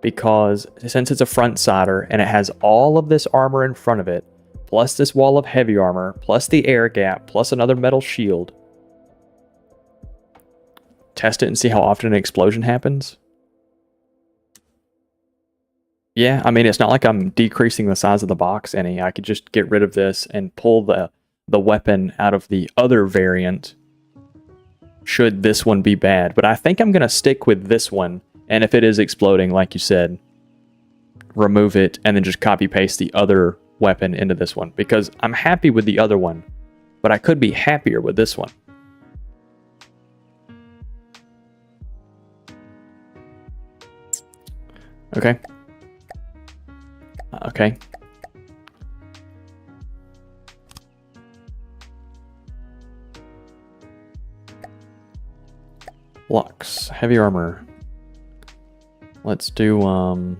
because since it's a front sider and it has all of this armor in front of it, plus this wall of heavy armor, plus the air gap, plus another metal shield. Test it and see how often an explosion happens. Yeah, I mean, it's not like I'm decreasing the size of the box any. I could just get rid of this and pull the weapon out of the other variant, should this one be bad. But I think I'm going to stick with this one, and if it is exploding, like you said, remove it and then just copy paste the other weapon into this one, because I'm happy with the other one, but I could be happier with this one. Okay. Okay. Lux, heavy armor. Let's do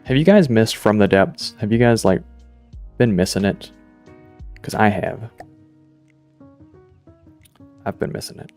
have you guys missed From the Depths? Have you guys like been missing it? Because I have. I've been missing it.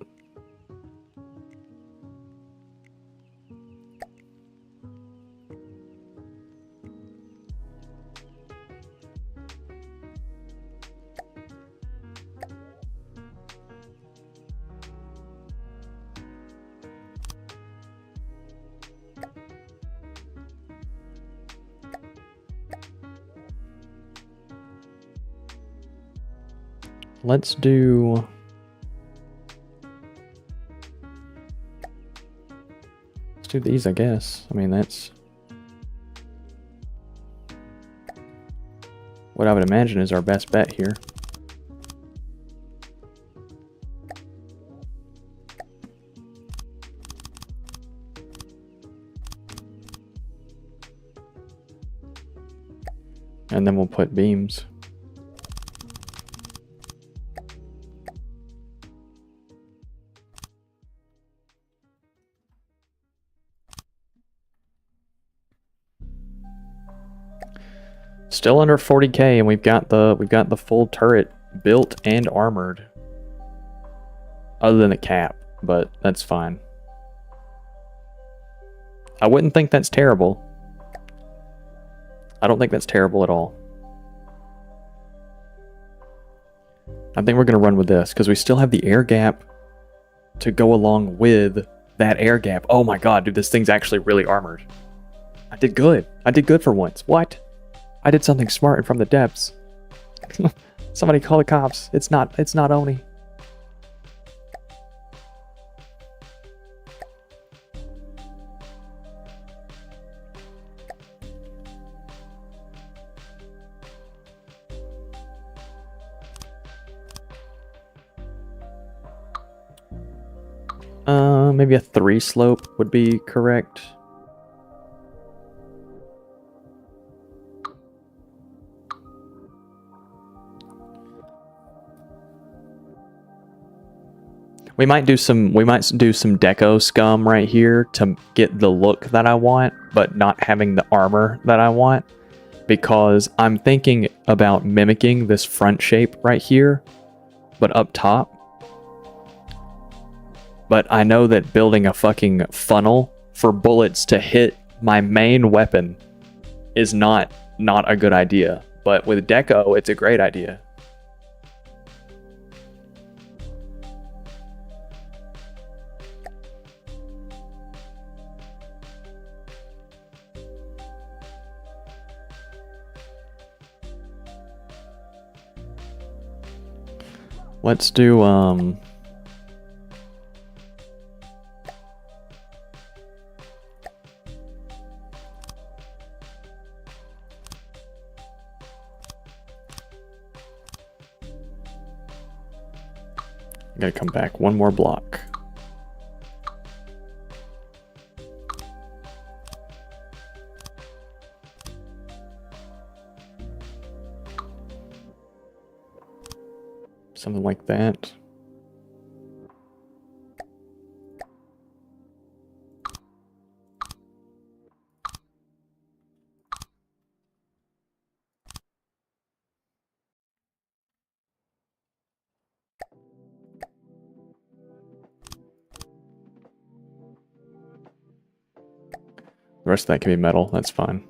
Let's do... let's do these, I guess. I mean, that's what I would imagine is our best bet here. And then we'll put beams. Still under 40k, and we've got the full turret built and armored. Other than the cap, but that's fine. I wouldn't think that's terrible. I don't think that's terrible at all. I think we're going to run with this, because we still have the air gap to go along with that air gap. Oh my god, dude, this thing's actually really armored. I did good. I did good for once. What? I did something smart and From the Depths. Somebody call the cops. It's not Oni. Maybe a 3 slope would be correct. We might do some deco scum right here to get the look that I want, but not having the armor that I want, because I'm thinking about mimicking this front shape right here, but up top. But I know that building a fucking funnel for bullets to hit my main weapon is not a good idea. But with deco, it's a great idea. Let's do gotta come back one more block. something like that. The rest of that can be metal, that's fine.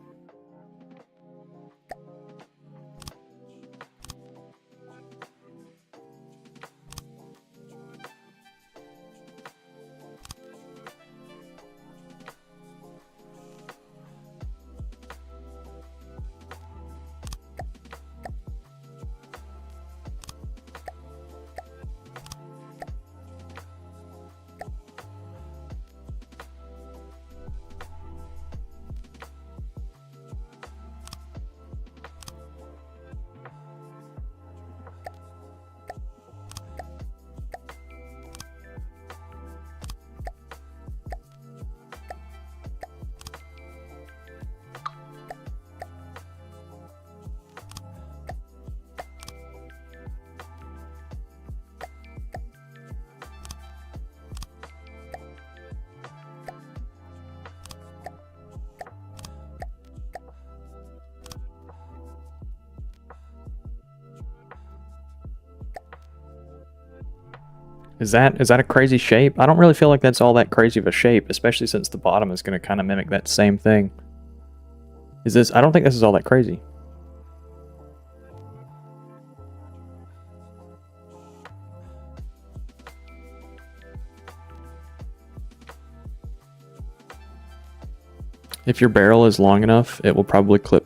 Is that a crazy shape? I don't really feel like that's all that crazy of a shape, especially since the bottom is going to kind of mimic that same thing. Is this? I don't think this is all that crazy. If your barrel is long enough, it will probably clip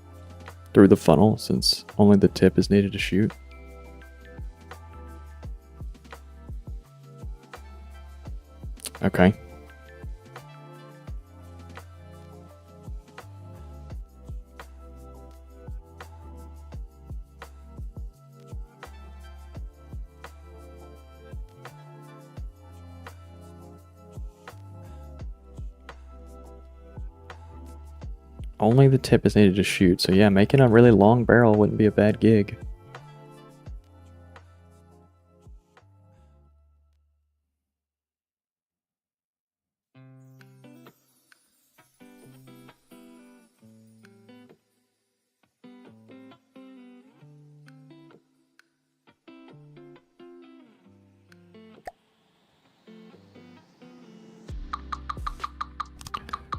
through the funnel since only the tip is needed to shoot. Okay. Only the tip is needed to shoot, so yeah, making a really long barrel wouldn't be a bad gig.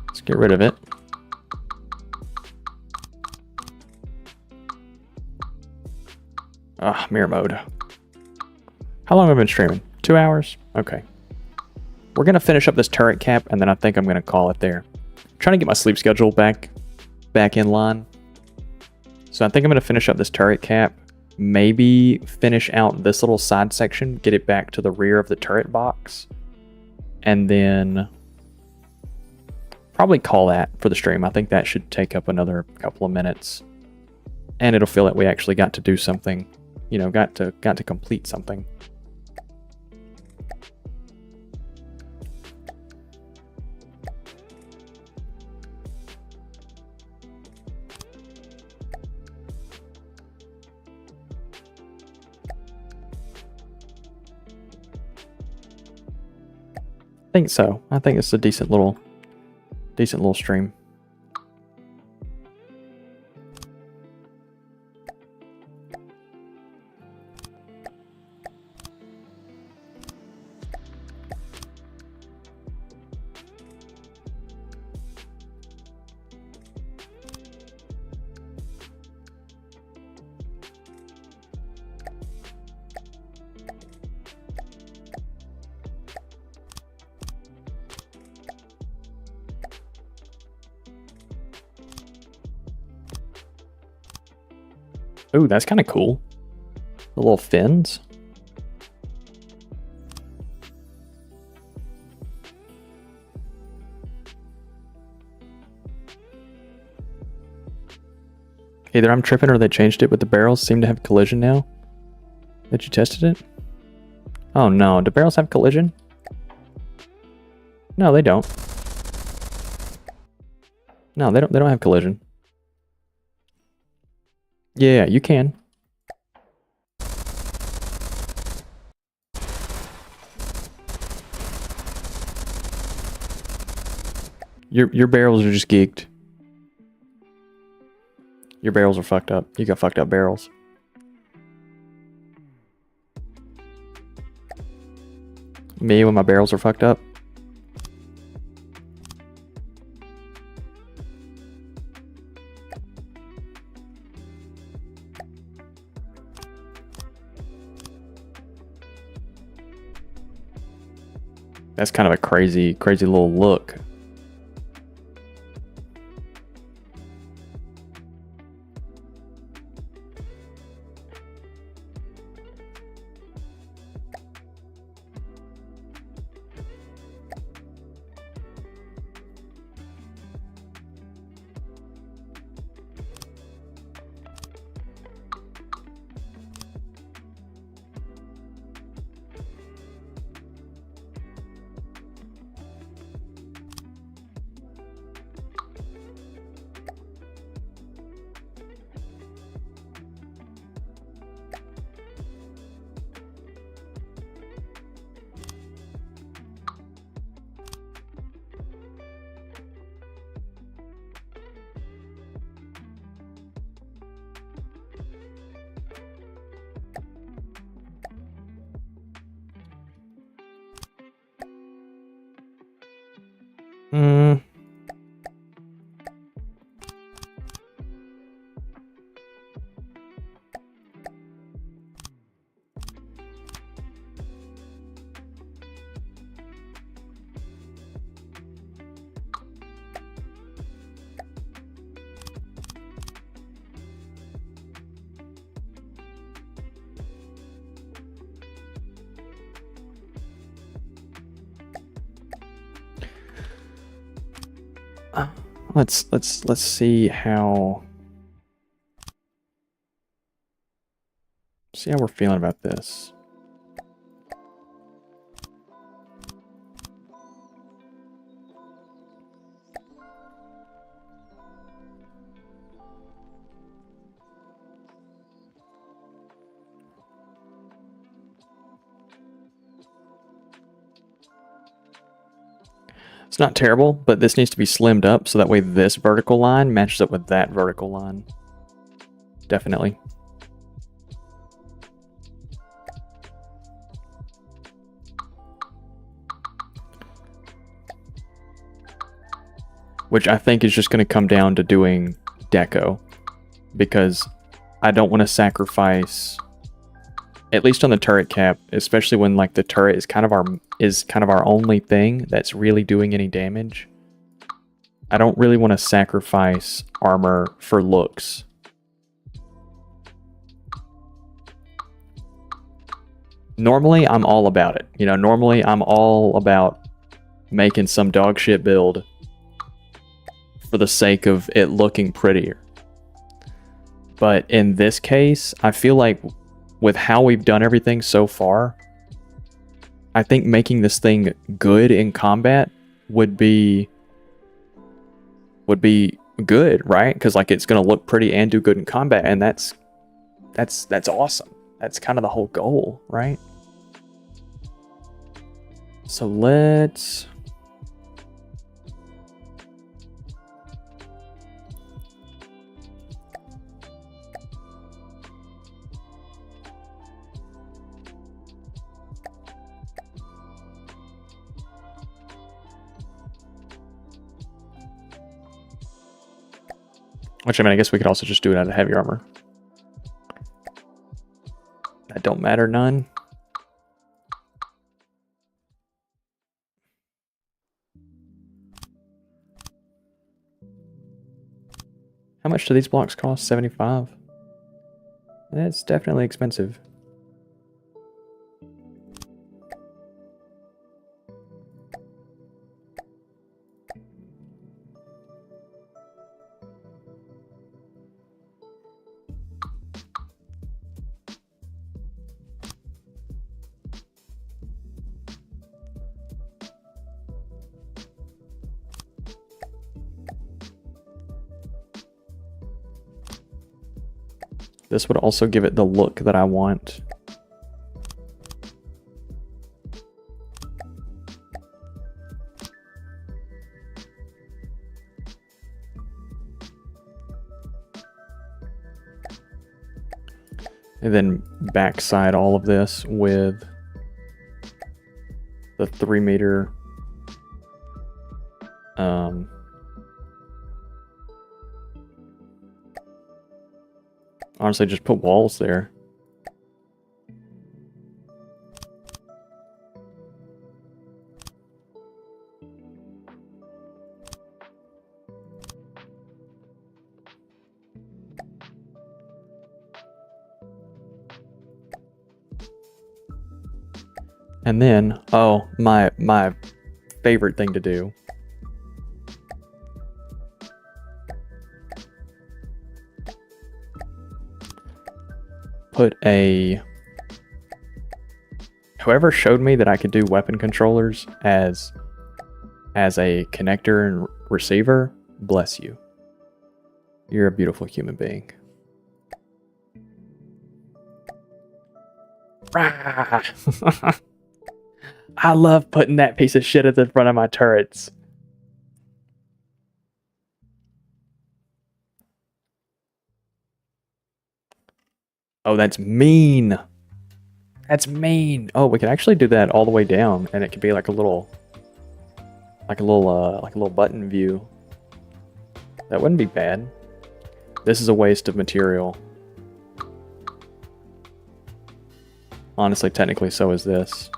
Let's get rid of it. Ah, mirror mode. How long have I been streaming? 2 hours? Okay. We're going to finish up this turret cap, and then I think I'm going to call it there. I'm trying to get my sleep schedule back in line. So I think I'm going to finish up this turret cap. Maybe finish out this little side section, get it back to the rear of the turret box. And then probably call that for the stream. I think that should take up another couple of minutes. And it'll feel like we actually got to do something. You know, got to complete something. I think so. I think it's a decent little stream. Ooh, that's kind of cool. The little fins. Either I'm tripping or they changed it, but the barrels seem to have collision now. Did you tested it? Oh no, do barrels have collision? No, they don't. No, they don't have collision. Yeah, you can. Your barrels are just geeked. Your barrels are fucked up. You got fucked up barrels. Me when my barrels are fucked up. That's kind of a crazy little look. Let's see how we're feeling about this. It's not terrible, but this needs to be slimmed up so that way this vertical line matches up with that vertical line. Definitely. Which I think is just going to come down to doing deco, because I don't want to sacrifice, at least on the turret cap, especially when like the turret is kind of our only thing that's really doing any damage. I don't really want to sacrifice armor for looks. Normally, I'm all about it. You know, normally I'm all about making some dog shit build for the sake of it looking prettier. But in this case, I feel like with how we've done everything so far, I think making this thing good in combat would be good, right? Because like it's gonna look pretty and do good in combat, and that's awesome. That's kind of the whole goal, right? So let's which, I mean, I guess we could also just do it out of heavy armor. That don't matter none. How much do these blocks cost? 75. That's definitely expensive. This would also give it the look that I want. And then backside all of this with the 3 meter honestly just put walls there. And then, oh, my favorite thing to do. Put a... Whoever showed me that I could do weapon controllers as a connector and receiver, bless you. You're a beautiful human being. I love putting that piece of shit at the front of my turrets. Oh, that's mean. That's mean. Oh, we can actually do that all the way down, and it could be like a little button view. That wouldn't be bad. This is a waste of material. Honestly, technically, so is this.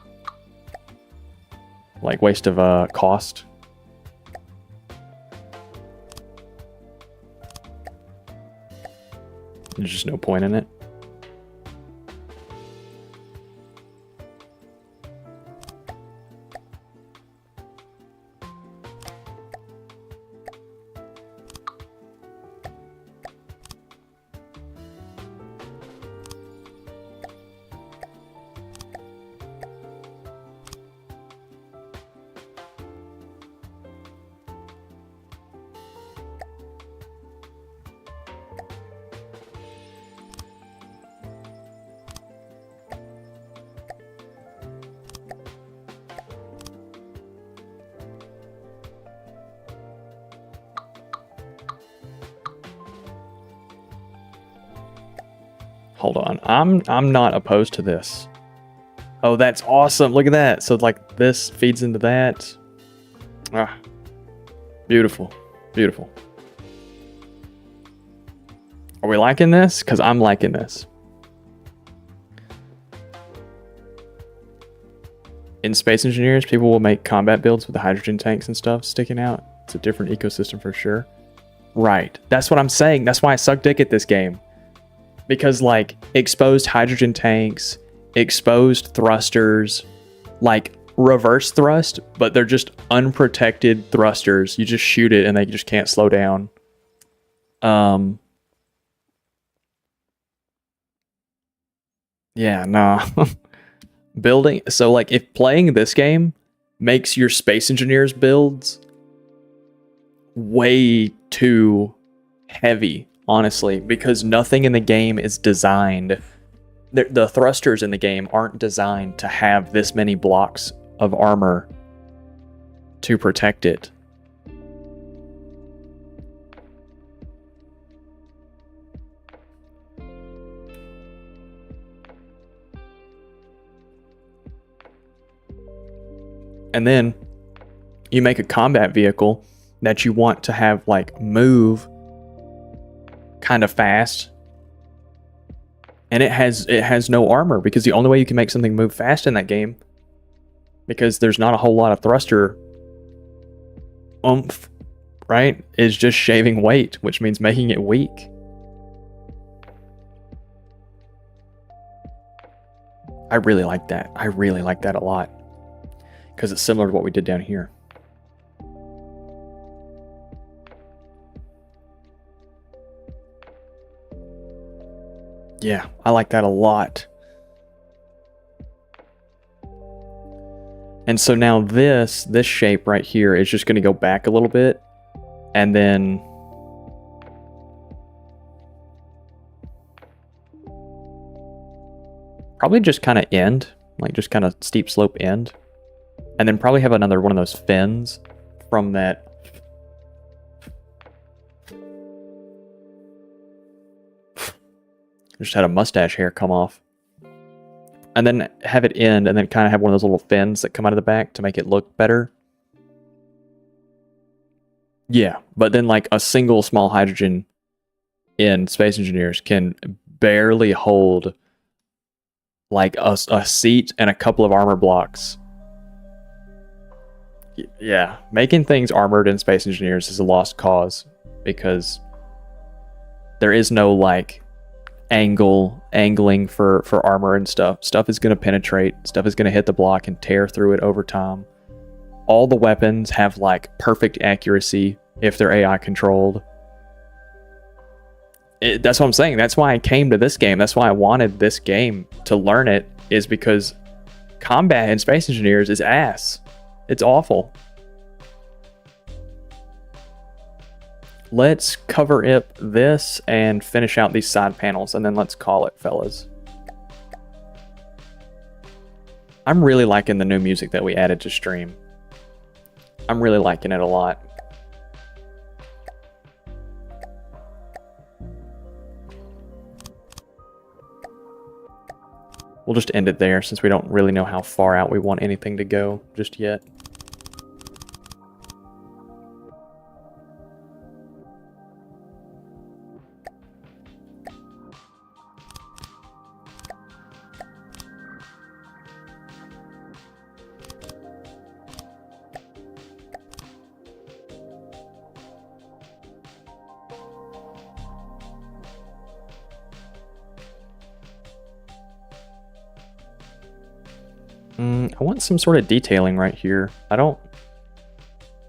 Like, waste of cost. There's just no point in it. Hold on, I'm not opposed to this. Oh, that's awesome! Look at that. So like this feeds into that. Ah, beautiful, beautiful. Are we liking this? Because I'm liking this. In Space Engineers, people will make combat builds with the hydrogen tanks and stuff sticking out. It's a different ecosystem for sure. Right, that's what I'm saying. That's why I suck dick at this game. Because, like, exposed hydrogen tanks, exposed thrusters, like, reverse thrust, but they're just unprotected thrusters. You just shoot it and they just can't slow down. Yeah, nah. Building... So, like, if playing this game makes your Space Engineers builds way too heavy, honestly, because nothing in the game is designed. The thrusters in the game aren't designed to have this many blocks of armor to protect it. And then you make a combat vehicle that you want to have, like, move kind of fast, and it has no armor, because the only way you can make something move fast in that game, because there's not a whole lot of thruster oomph, right, is just shaving weight, which means making it weak. I really like that. I really like that a lot, because it's similar to what we did down here. Yeah, I like that a lot. And so now this shape right here is just going to go back a little bit, and then probably just kind of end, like just kind of steep slope end, and then probably have another one of those fins from that. Just had a mustache hair come off. And then have it end, and then kind of have one of those little fins that come out of the back to make it look better. Yeah, but then like a single small hydrogen in Space Engineers can barely hold like a seat and a couple of armor blocks. Yeah, making things armored in Space Engineers is a lost cause because there is no like angling for armor and stuff. Stuff is going to penetrate, stuff is going to hit the block and tear through it over time. All the weapons have like perfect accuracy if they're AI controlled. That's what I'm saying. That's why I came to this game. That's why I wanted this game to learn it, is because combat in Space Engineers is ass. It's awful. Let's cover up this and finish out these side panels, and then let's call it, fellas. I'm really liking the new music that we added to stream. I'm really liking it a lot. We'll just end it there since we don't really know how far out we want anything to go just yet. I want some sort of detailing right here. I don't...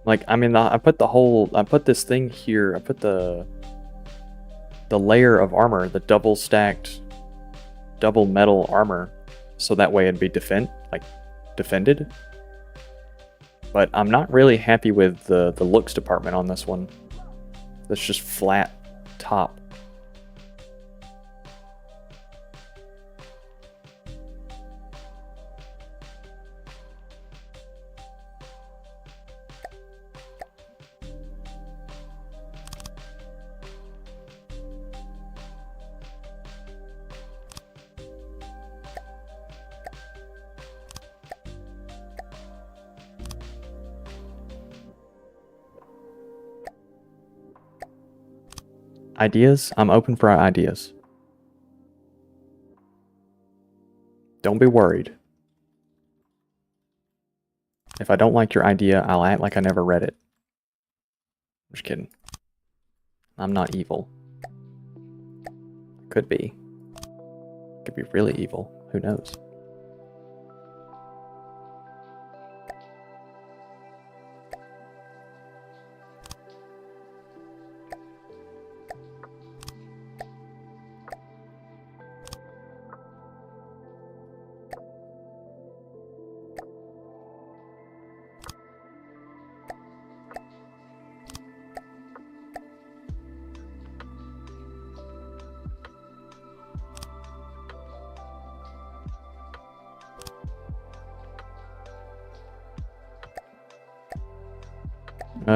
Like, I mean, I put this thing here. I put the layer of armor, the double stacked, double metal armor, so that way it'd be defended. But I'm not really happy with the looks department on this one. That's just flat top. Ideas? I'm open for ideas. Don't be worried. If I don't like your idea, I'll act like I never read it. I'm just kidding. I'm not evil. Could be. Could be really evil. Who knows?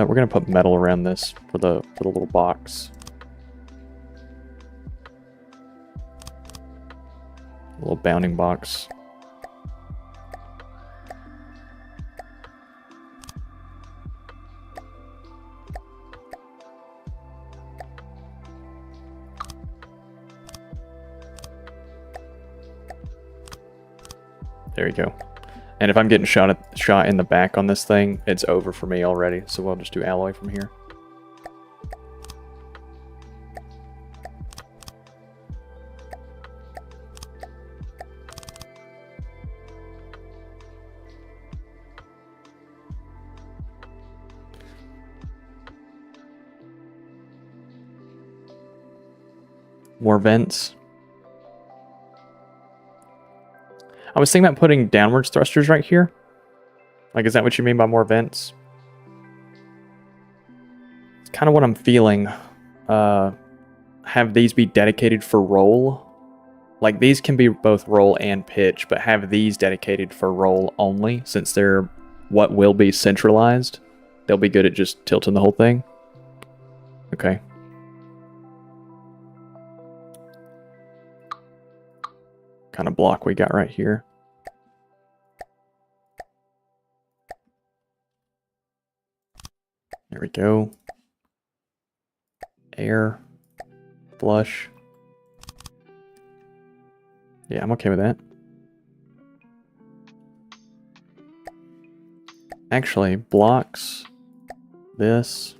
We're gonna put metal around this for the little box. A little bounding box. There you go. And if I'm getting shot in the back on this thing, it's over for me already. So we'll just do alloy from here. More vents. I was thinking about putting downwards thrusters right here. Like, is that what you mean by more vents? It's kind of what I'm feeling. Have these be dedicated for roll. Like, these can be both roll and pitch, but have these dedicated for roll only, since they're what will be centralized. They'll be good at just tilting the whole thing. Okay. kind of block we got right here. There we go. Air. Flush. Yeah, I'm okay with that. Actually, blocks. This.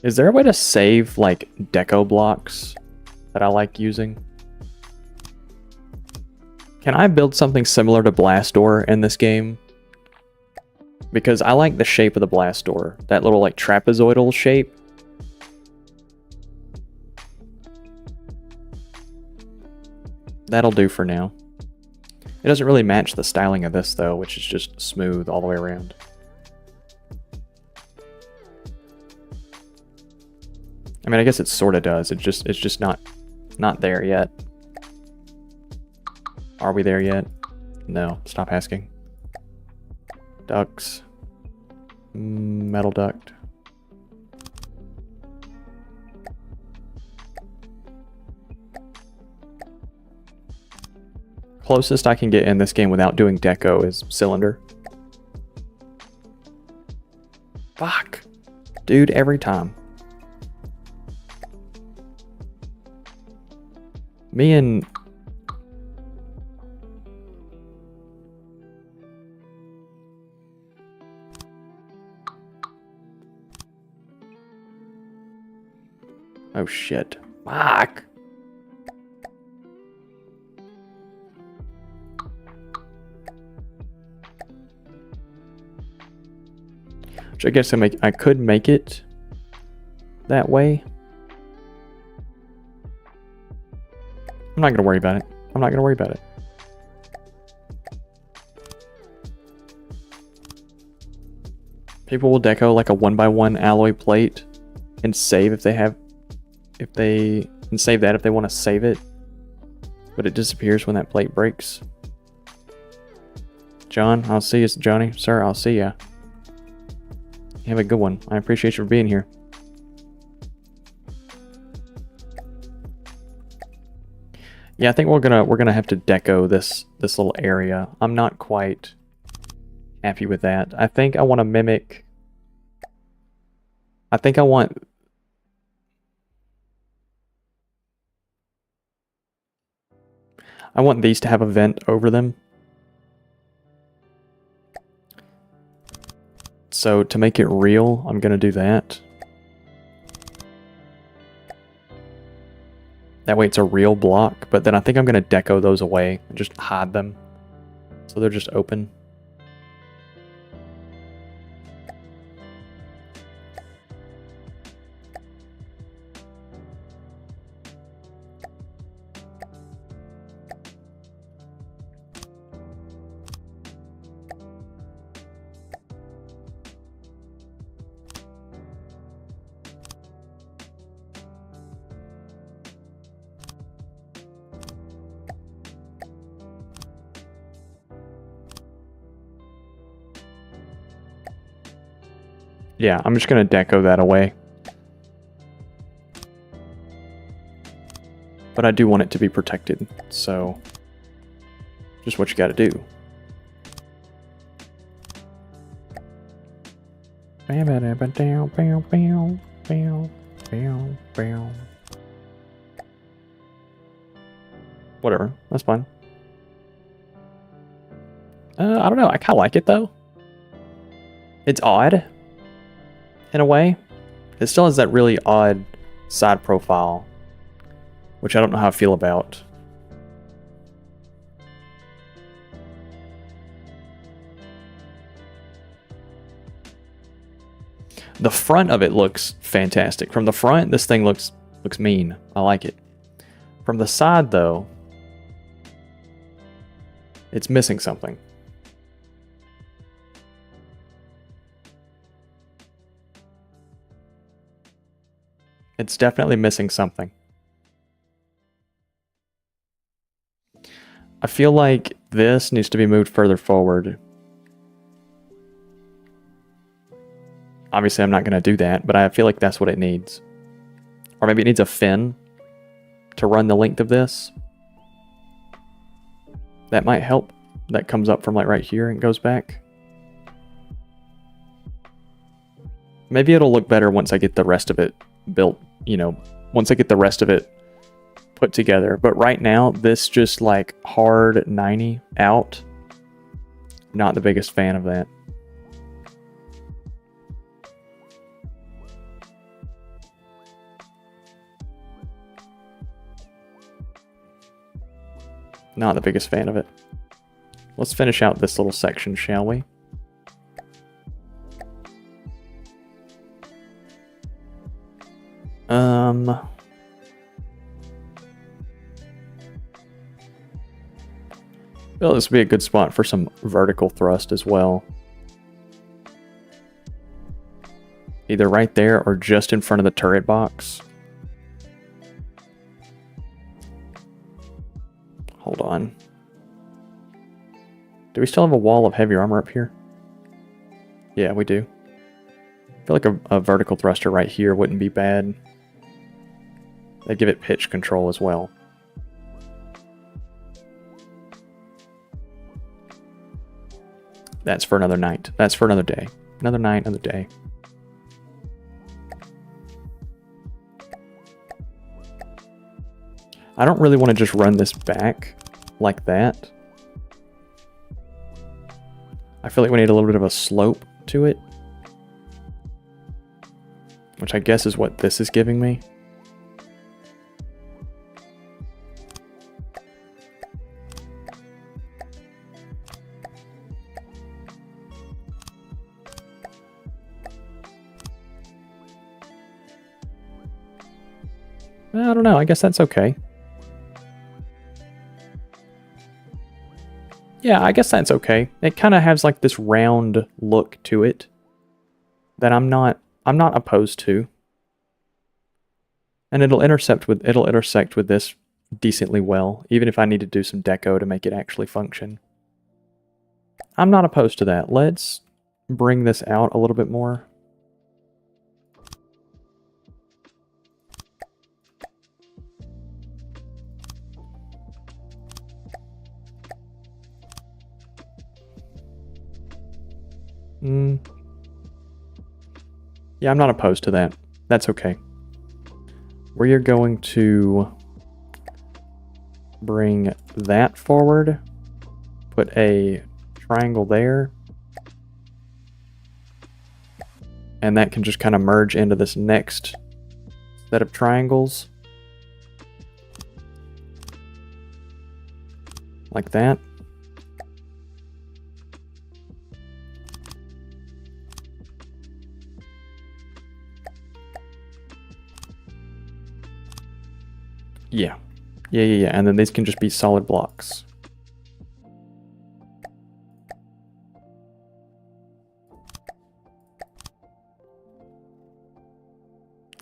Is there a way to save, like, deco blocks that I like using? Can I build something similar to blast door in this game? Because I like the shape of the blast door. That little, like, trapezoidal shape. That'll do for now. It doesn't really match the styling of this, though, which is just smooth all the way around. I mean, I guess it sort of does. It's just not there yet. Are we there yet? No. Stop asking. Ducts. Metal duct. Closest I can get in this game without doing deco is cylinder. Fuck. Dude, every time. Me and... Oh shit. Fuck. Which I guess I could make it that way. I'm not gonna worry about it. I'm not gonna worry about it. People will deco like a 1x1 alloy plate and save if they have, and save that if they want to save it, but it disappears when that plate breaks. John, I'll see you, Johnny. Sir, I'll see ya. Have a good one. I appreciate you for being here. Yeah, I think we're gonna have to deco this little area. I'm not quite happy with that. I think I want to mimic. I think I want. I want these to have a vent over them. So to make it real, I'm gonna do that. That way it's a real block, but then I think I'm gonna deco those away and just hide them. So they're just open. Yeah, I'm just gonna deco that away. But I do want it to be protected, so just what you gotta do. Whatever, that's fine. I don't know, I kinda like it though. It's odd. In a way, it still has that really odd side profile, which I don't know how I feel about. The front of it looks fantastic. From the front, this thing looks mean. I like it. From the side, though, it's missing something. It's definitely missing something. I feel like this needs to be moved further forward. Obviously, I'm not going to do that, but I feel like that's what it needs. Or maybe it needs a fin. to run the length of this. That might help. That comes up from like right here and goes back. Maybe it'll look better once I get the rest of it built, you know, once I get the rest of it put together. But right now, this just like hard 90 out. Not the biggest fan of that. Not the biggest fan of it. Let's finish out this little section, shall we? Well, this would be a good spot for some vertical thrust as well. Either right there or just in front of the turret box. Hold on. Do we still have a wall of heavy armor up here? Yeah, we do. I feel like a vertical thruster right here wouldn't be bad. They give it pitch control as well. That's for another night. That's for another day. Another night, another day. I don't really want to just run this back like that. I feel like we need a little bit of a slope to it. Which I guess is what this is giving me. I don't know. I guess that's okay. Yeah, I guess that's okay. It kind of has like this round look to it that I'm not opposed to. And it'll intersect with this decently well, even if I need to do some deco to make it actually function. I'm not opposed to that. Let's bring this out a little bit more. Yeah, I'm not opposed to that. That's okay. We are going to bring that forward, put a triangle there, and that can just kind of merge into this next set of triangles. Like that. Yeah. Yeah. And then these can just be solid blocks.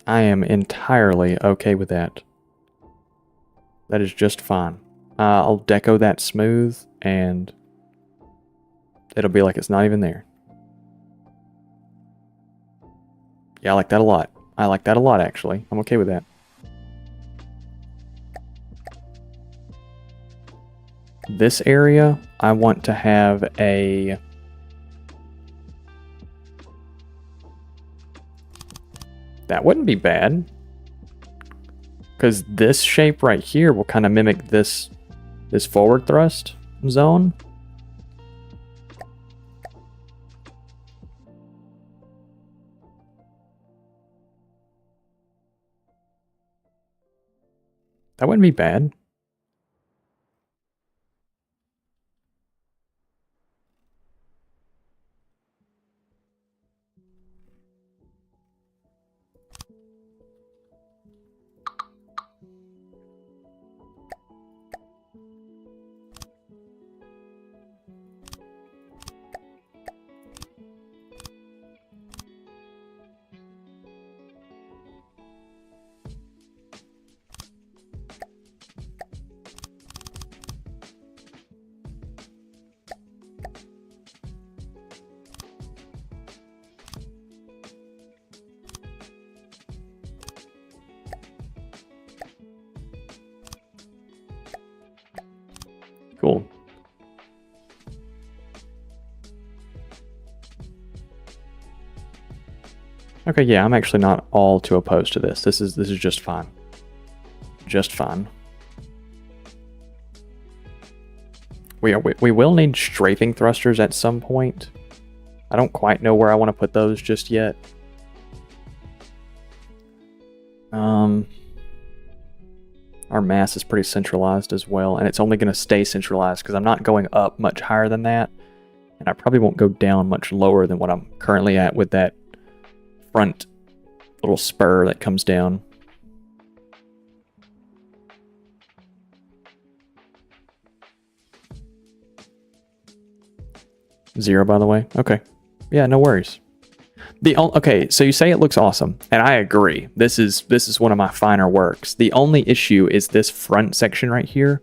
I am entirely okay with that. That is just fine. I'll deco that smooth and it'll be like it's not even there. Yeah, I like that a lot. I like that a lot, actually. I'm okay with that. This area, I want to have a... That wouldn't be bad. Because this shape right here will kind of mimic this forward thrust zone. That wouldn't be bad. cool. Okay, yeah, I'm actually not all too opposed to this. This is just fine. Just fine. We will need strafing thrusters at some point. I don't quite know where I want to put those just yet. Our mass is pretty centralized as well, and it's only going to stay centralized because I'm not going up much higher than that, and I probably won't go down much lower than what I'm currently at with that front little spur that comes down. Zero, by the way. Okay. Yeah, no worries. Okay, so you say it looks awesome, and I agree. This is one of my finer works. The only issue is this front section right here.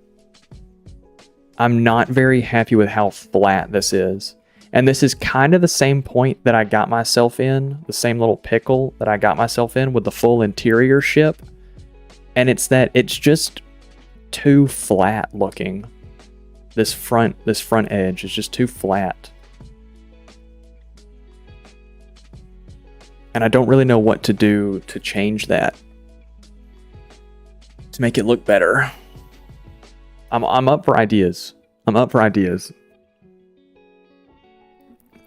I'm not very happy with how flat this is. And this is kind of the same point that I got myself in, the same little pickle that I got myself in with the full interior ship. And it's that it's just too flat looking. This front edge is just too flat. And I don't really know what to do to change that, to make it look better. I'm up for ideas. I'm up for ideas.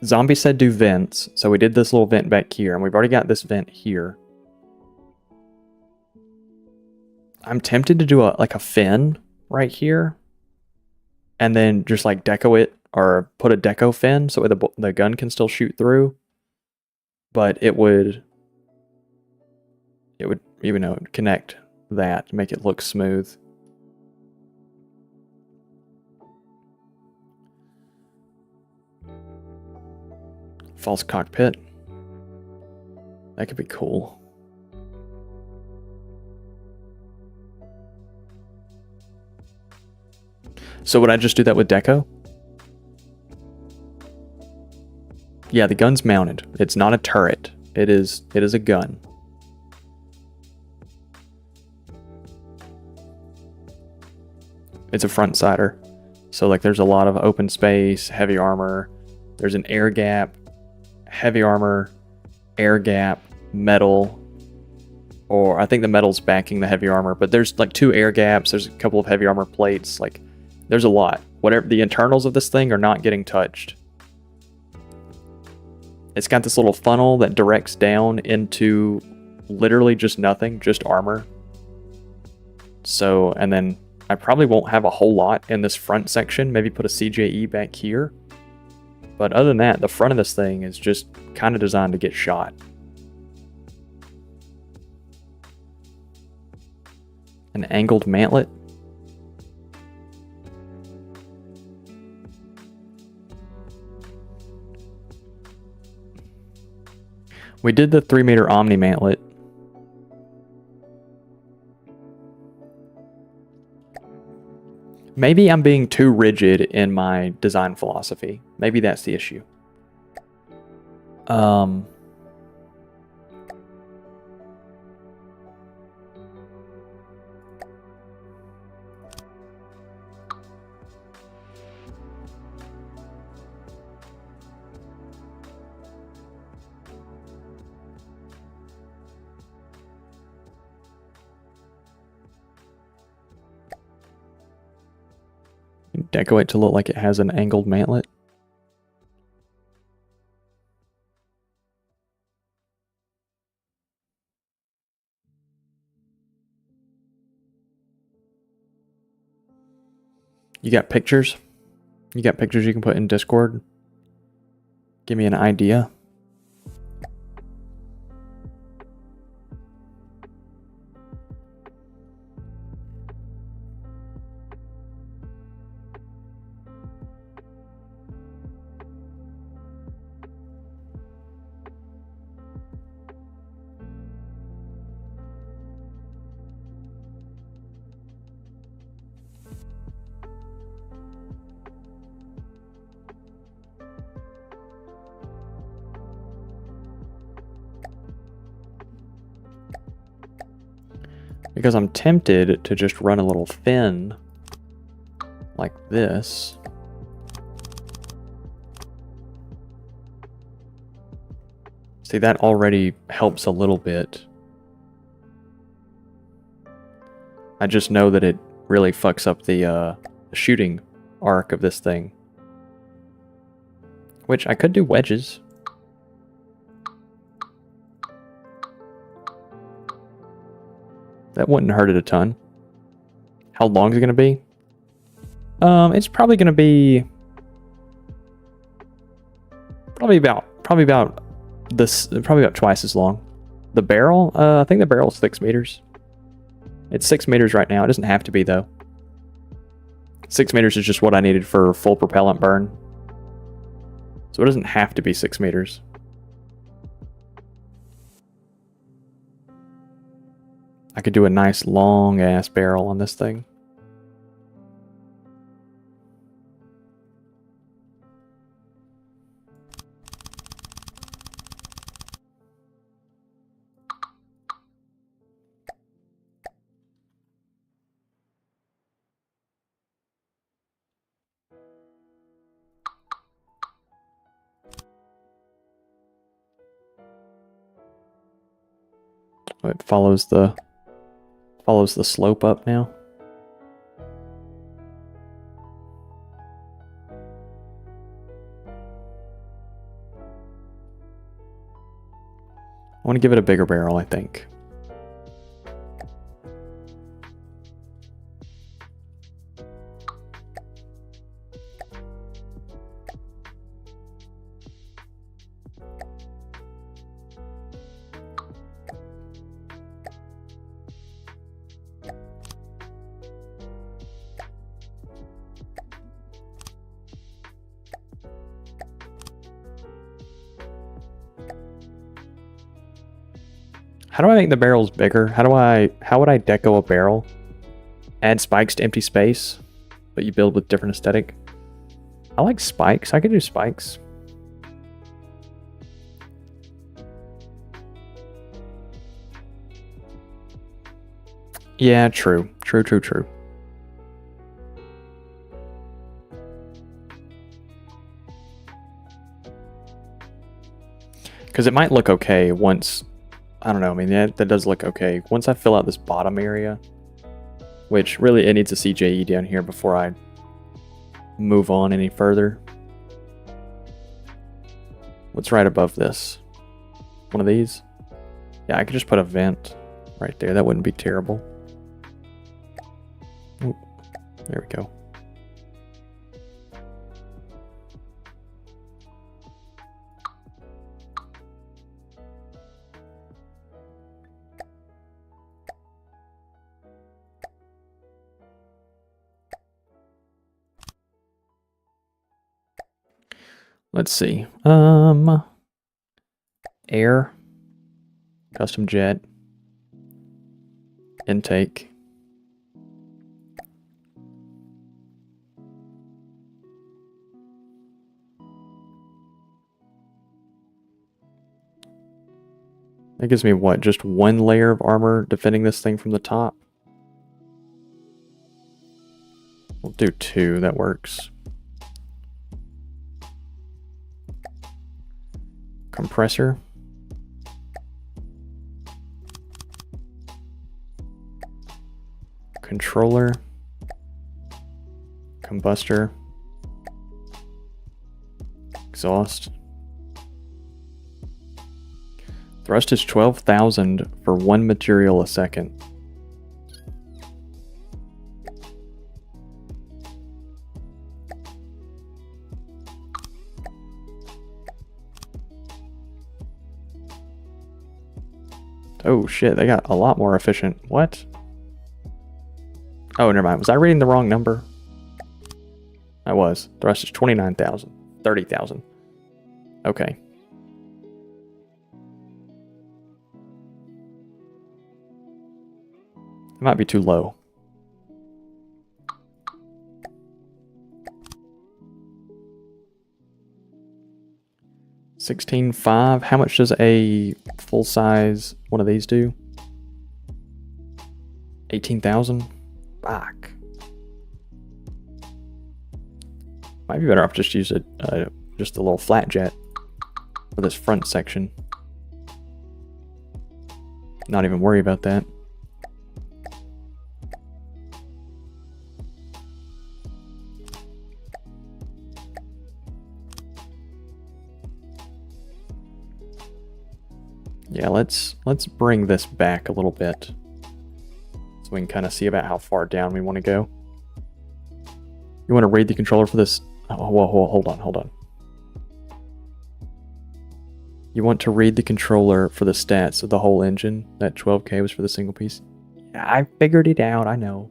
Zombie said do vents, so we did this little vent back here, and we've already got this vent here. I'm tempted to do like a fin right here, and then just like deco it, or put a deco fin so the gun can still shoot through. But it would connect that, make it look smooth. False cockpit. That could be cool. So would I just do that with deco? Yeah, the gun's mounted. It's not a turret. It is a gun. It's a front sider. So like there's a lot of open space, heavy armor. There's an air gap, heavy armor, air gap, metal. Or I think the metal's backing the heavy armor, but there's like 2 air gaps, there's a couple of heavy armor plates, like there's a lot. Whatever the internals of this thing are not getting touched. It's got this little funnel that directs down into literally just nothing, just armor. So, and then I probably won't have a whole lot in this front section, maybe put a CJE back here. But other than that, the front of this thing is just kind of designed to get shot. An angled mantlet. We did the 3-meter Omni mantlet. Maybe I'm being too rigid in my design philosophy. Maybe that's the issue. Deco it to look like it has an angled mantlet. You got pictures? You got pictures you can put in Discord? Give me an idea. Because I'm tempted to just run a little fin like this. See, that already helps a little bit. I just know that it really fucks up the shooting arc of this thing. Which I could do wedges. That wouldn't hurt it a ton. How long is it going to be? It's probably going to be probably about twice as long. The barrel, I think the barrel is 6 meters. It's 6 meters right now. It doesn't have to be though. 6 meters is just what I needed for full propellant burn. So it doesn't have to be 6 meters. I could do a nice long ass barrel on this thing. It follows the slope up now. I want to give it a bigger barrel, I think. How do I make the barrels bigger? How would I deco a barrel? Add spikes to empty space, but you build with different aesthetic. I like spikes. I could do spikes. Yeah, true. True. Because it might look okay once... I don't know, I mean, that does look okay. Once I fill out this bottom area, which really it needs a CJE down here before I move on any further. What's right above this? One of these? Yeah, I could just put a vent right there. That wouldn't be terrible. Ooh, there we go. Let's see. Air, custom jet, intake. That gives me what? Just one layer of armor defending this thing from the top? We'll do 2, that works. Compressor. Controller. Combustor. Exhaust. Thrust is 12,000 for 1 material a second. Oh shit, they got a lot more efficient. What? Oh, never mind. Was I reading the wrong number? I was. Thrust is 29,000. 30,000. Okay. It might be too low. $16,500. How much does a full size one of these do? 18,000? Fuck. Might be better off just use just a little flat jet for this front section. Not even worry about that. Yeah, let's bring this back a little bit so we can kind of see about how far down we want to go. You want to read the controller for this? Oh, whoa, hold on. You want to read the controller for the stats of the whole engine? That 12K was for the single piece? Yeah, I figured it out. I know.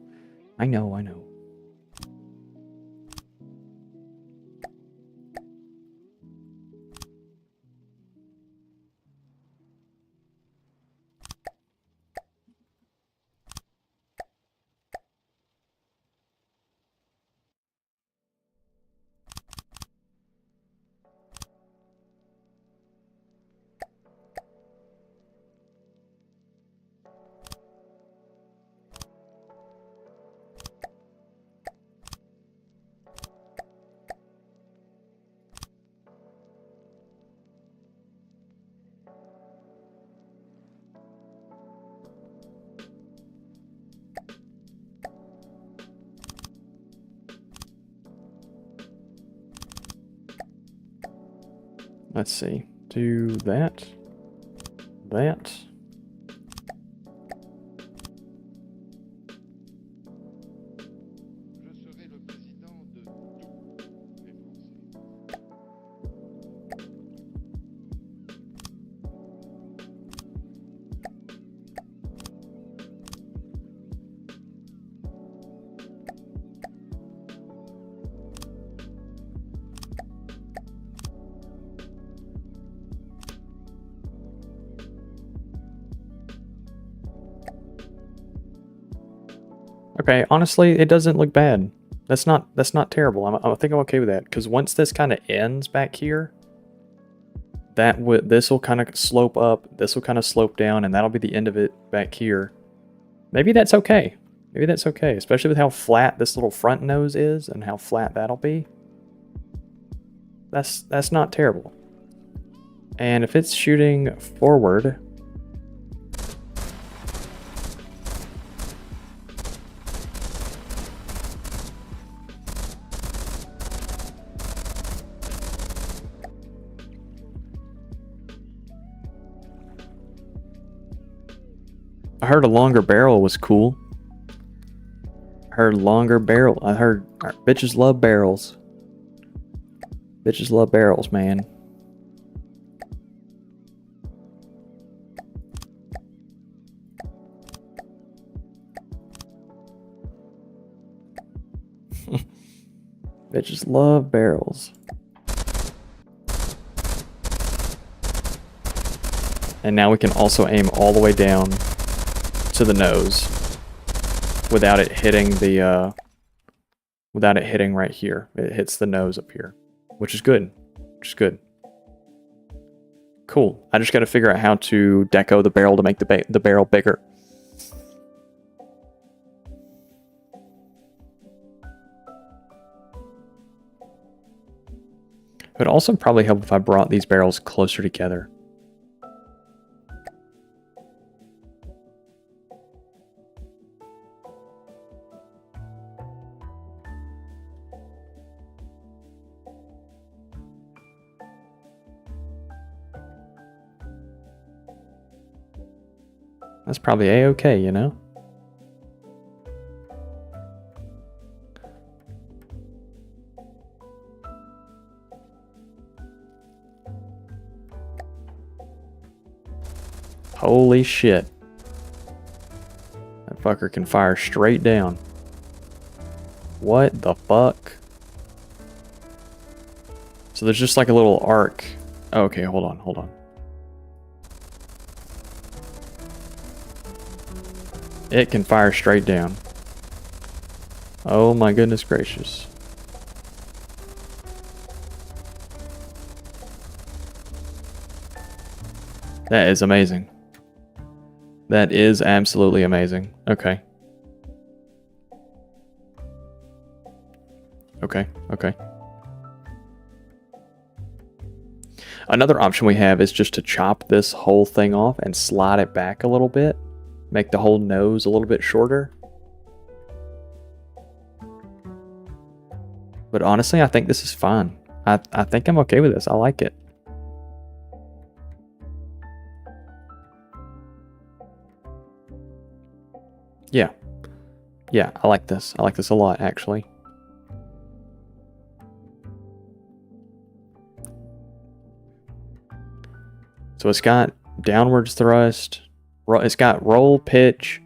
Let's see. Do that. That. Okay, honestly, it doesn't look bad. That's not terrible. I think I'm okay with that, because once this kind of ends back here, this will kind of slope up, this will kind of slope down, and that'll be the end of it back here. Maybe that's okay. Maybe that's okay, especially with how flat this little front nose is and how flat that'll be. That's not terrible. And if it's shooting forward, I heard a longer barrel was cool. I heard longer barrel. I heard bitches love barrels. Bitches love barrels, man. Bitches love barrels. And now we can also aim all the way down to the nose without it hitting the without it hitting right here. It hits the nose up here, which is good. Cool. I just got to figure out how to deco the barrel to make the barrel bigger. It would also probably help if I brought these barrels closer together. That's probably a-okay, you know? Holy shit. That fucker can fire straight down. What the fuck? So there's just like a little arc. Oh, okay, hold on. It can fire straight down. Oh my goodness gracious. That is amazing. That is absolutely amazing. Okay. Okay. Another option we have is just to chop this whole thing off and slide it back a little bit. Make the whole nose a little bit shorter. But honestly, I think this is fine. I think I'm okay with this. I like it. Yeah. Yeah, I like this. I like this a lot, actually. So it's got downwards thrust. It's got roll, pitch,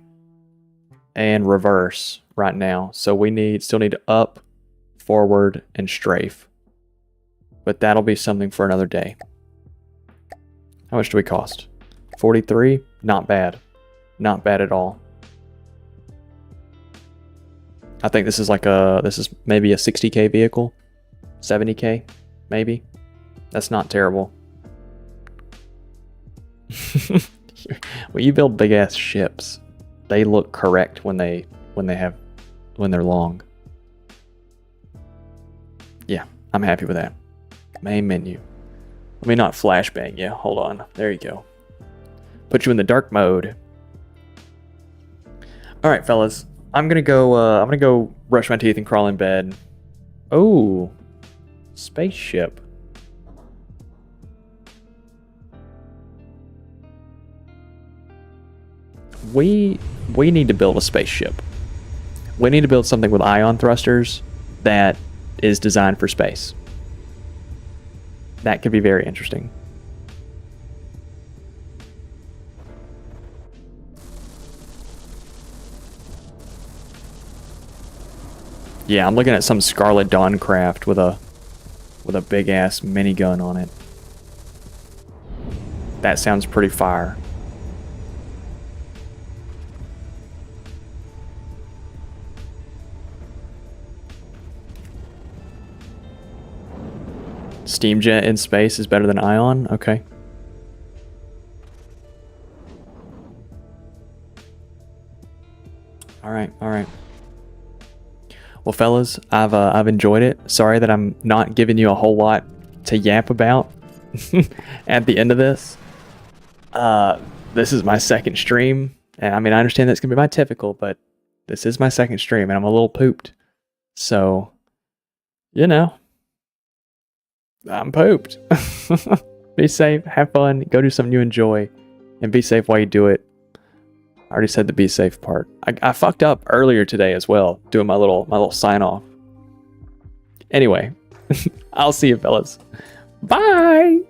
and reverse right now. So we still need up, forward, and strafe. But that'll be something for another day. How much do we cost? 43? Not bad. Not bad at all. I think this is maybe a 60K vehicle. 70K, maybe. That's not terrible. Well, you build big ass ships. They look correct when they're long. Yeah, I'm happy with that. Main menu. Let me not flashbang you. Hold on. There you go. Put you in the dark mode. All right, fellas. I'm gonna go brush my teeth and crawl in bed. Oh, spaceship. We need to build a spaceship. We need to build something with ion thrusters that is designed for space. That could be very interesting. Yeah, I'm looking at some Scarlet Dawn craft with a big ass minigun on it. That sounds pretty fire. Steam jet in space is better than ion? Okay. Alright, alright. Well, fellas, I've enjoyed it. Sorry that I'm not giving you a whole lot to yap about at the end of this. This is my second stream. And I mean, I understand that's going to be my typical, but this is my second stream and I'm a little pooped. So, you know, I'm pooped. Be safe, have fun, go do something you enjoy, and be safe while you do it. I already said the be safe part. I fucked up earlier today as well, doing my little sign off. Anyway, I'll see you fellas. Bye!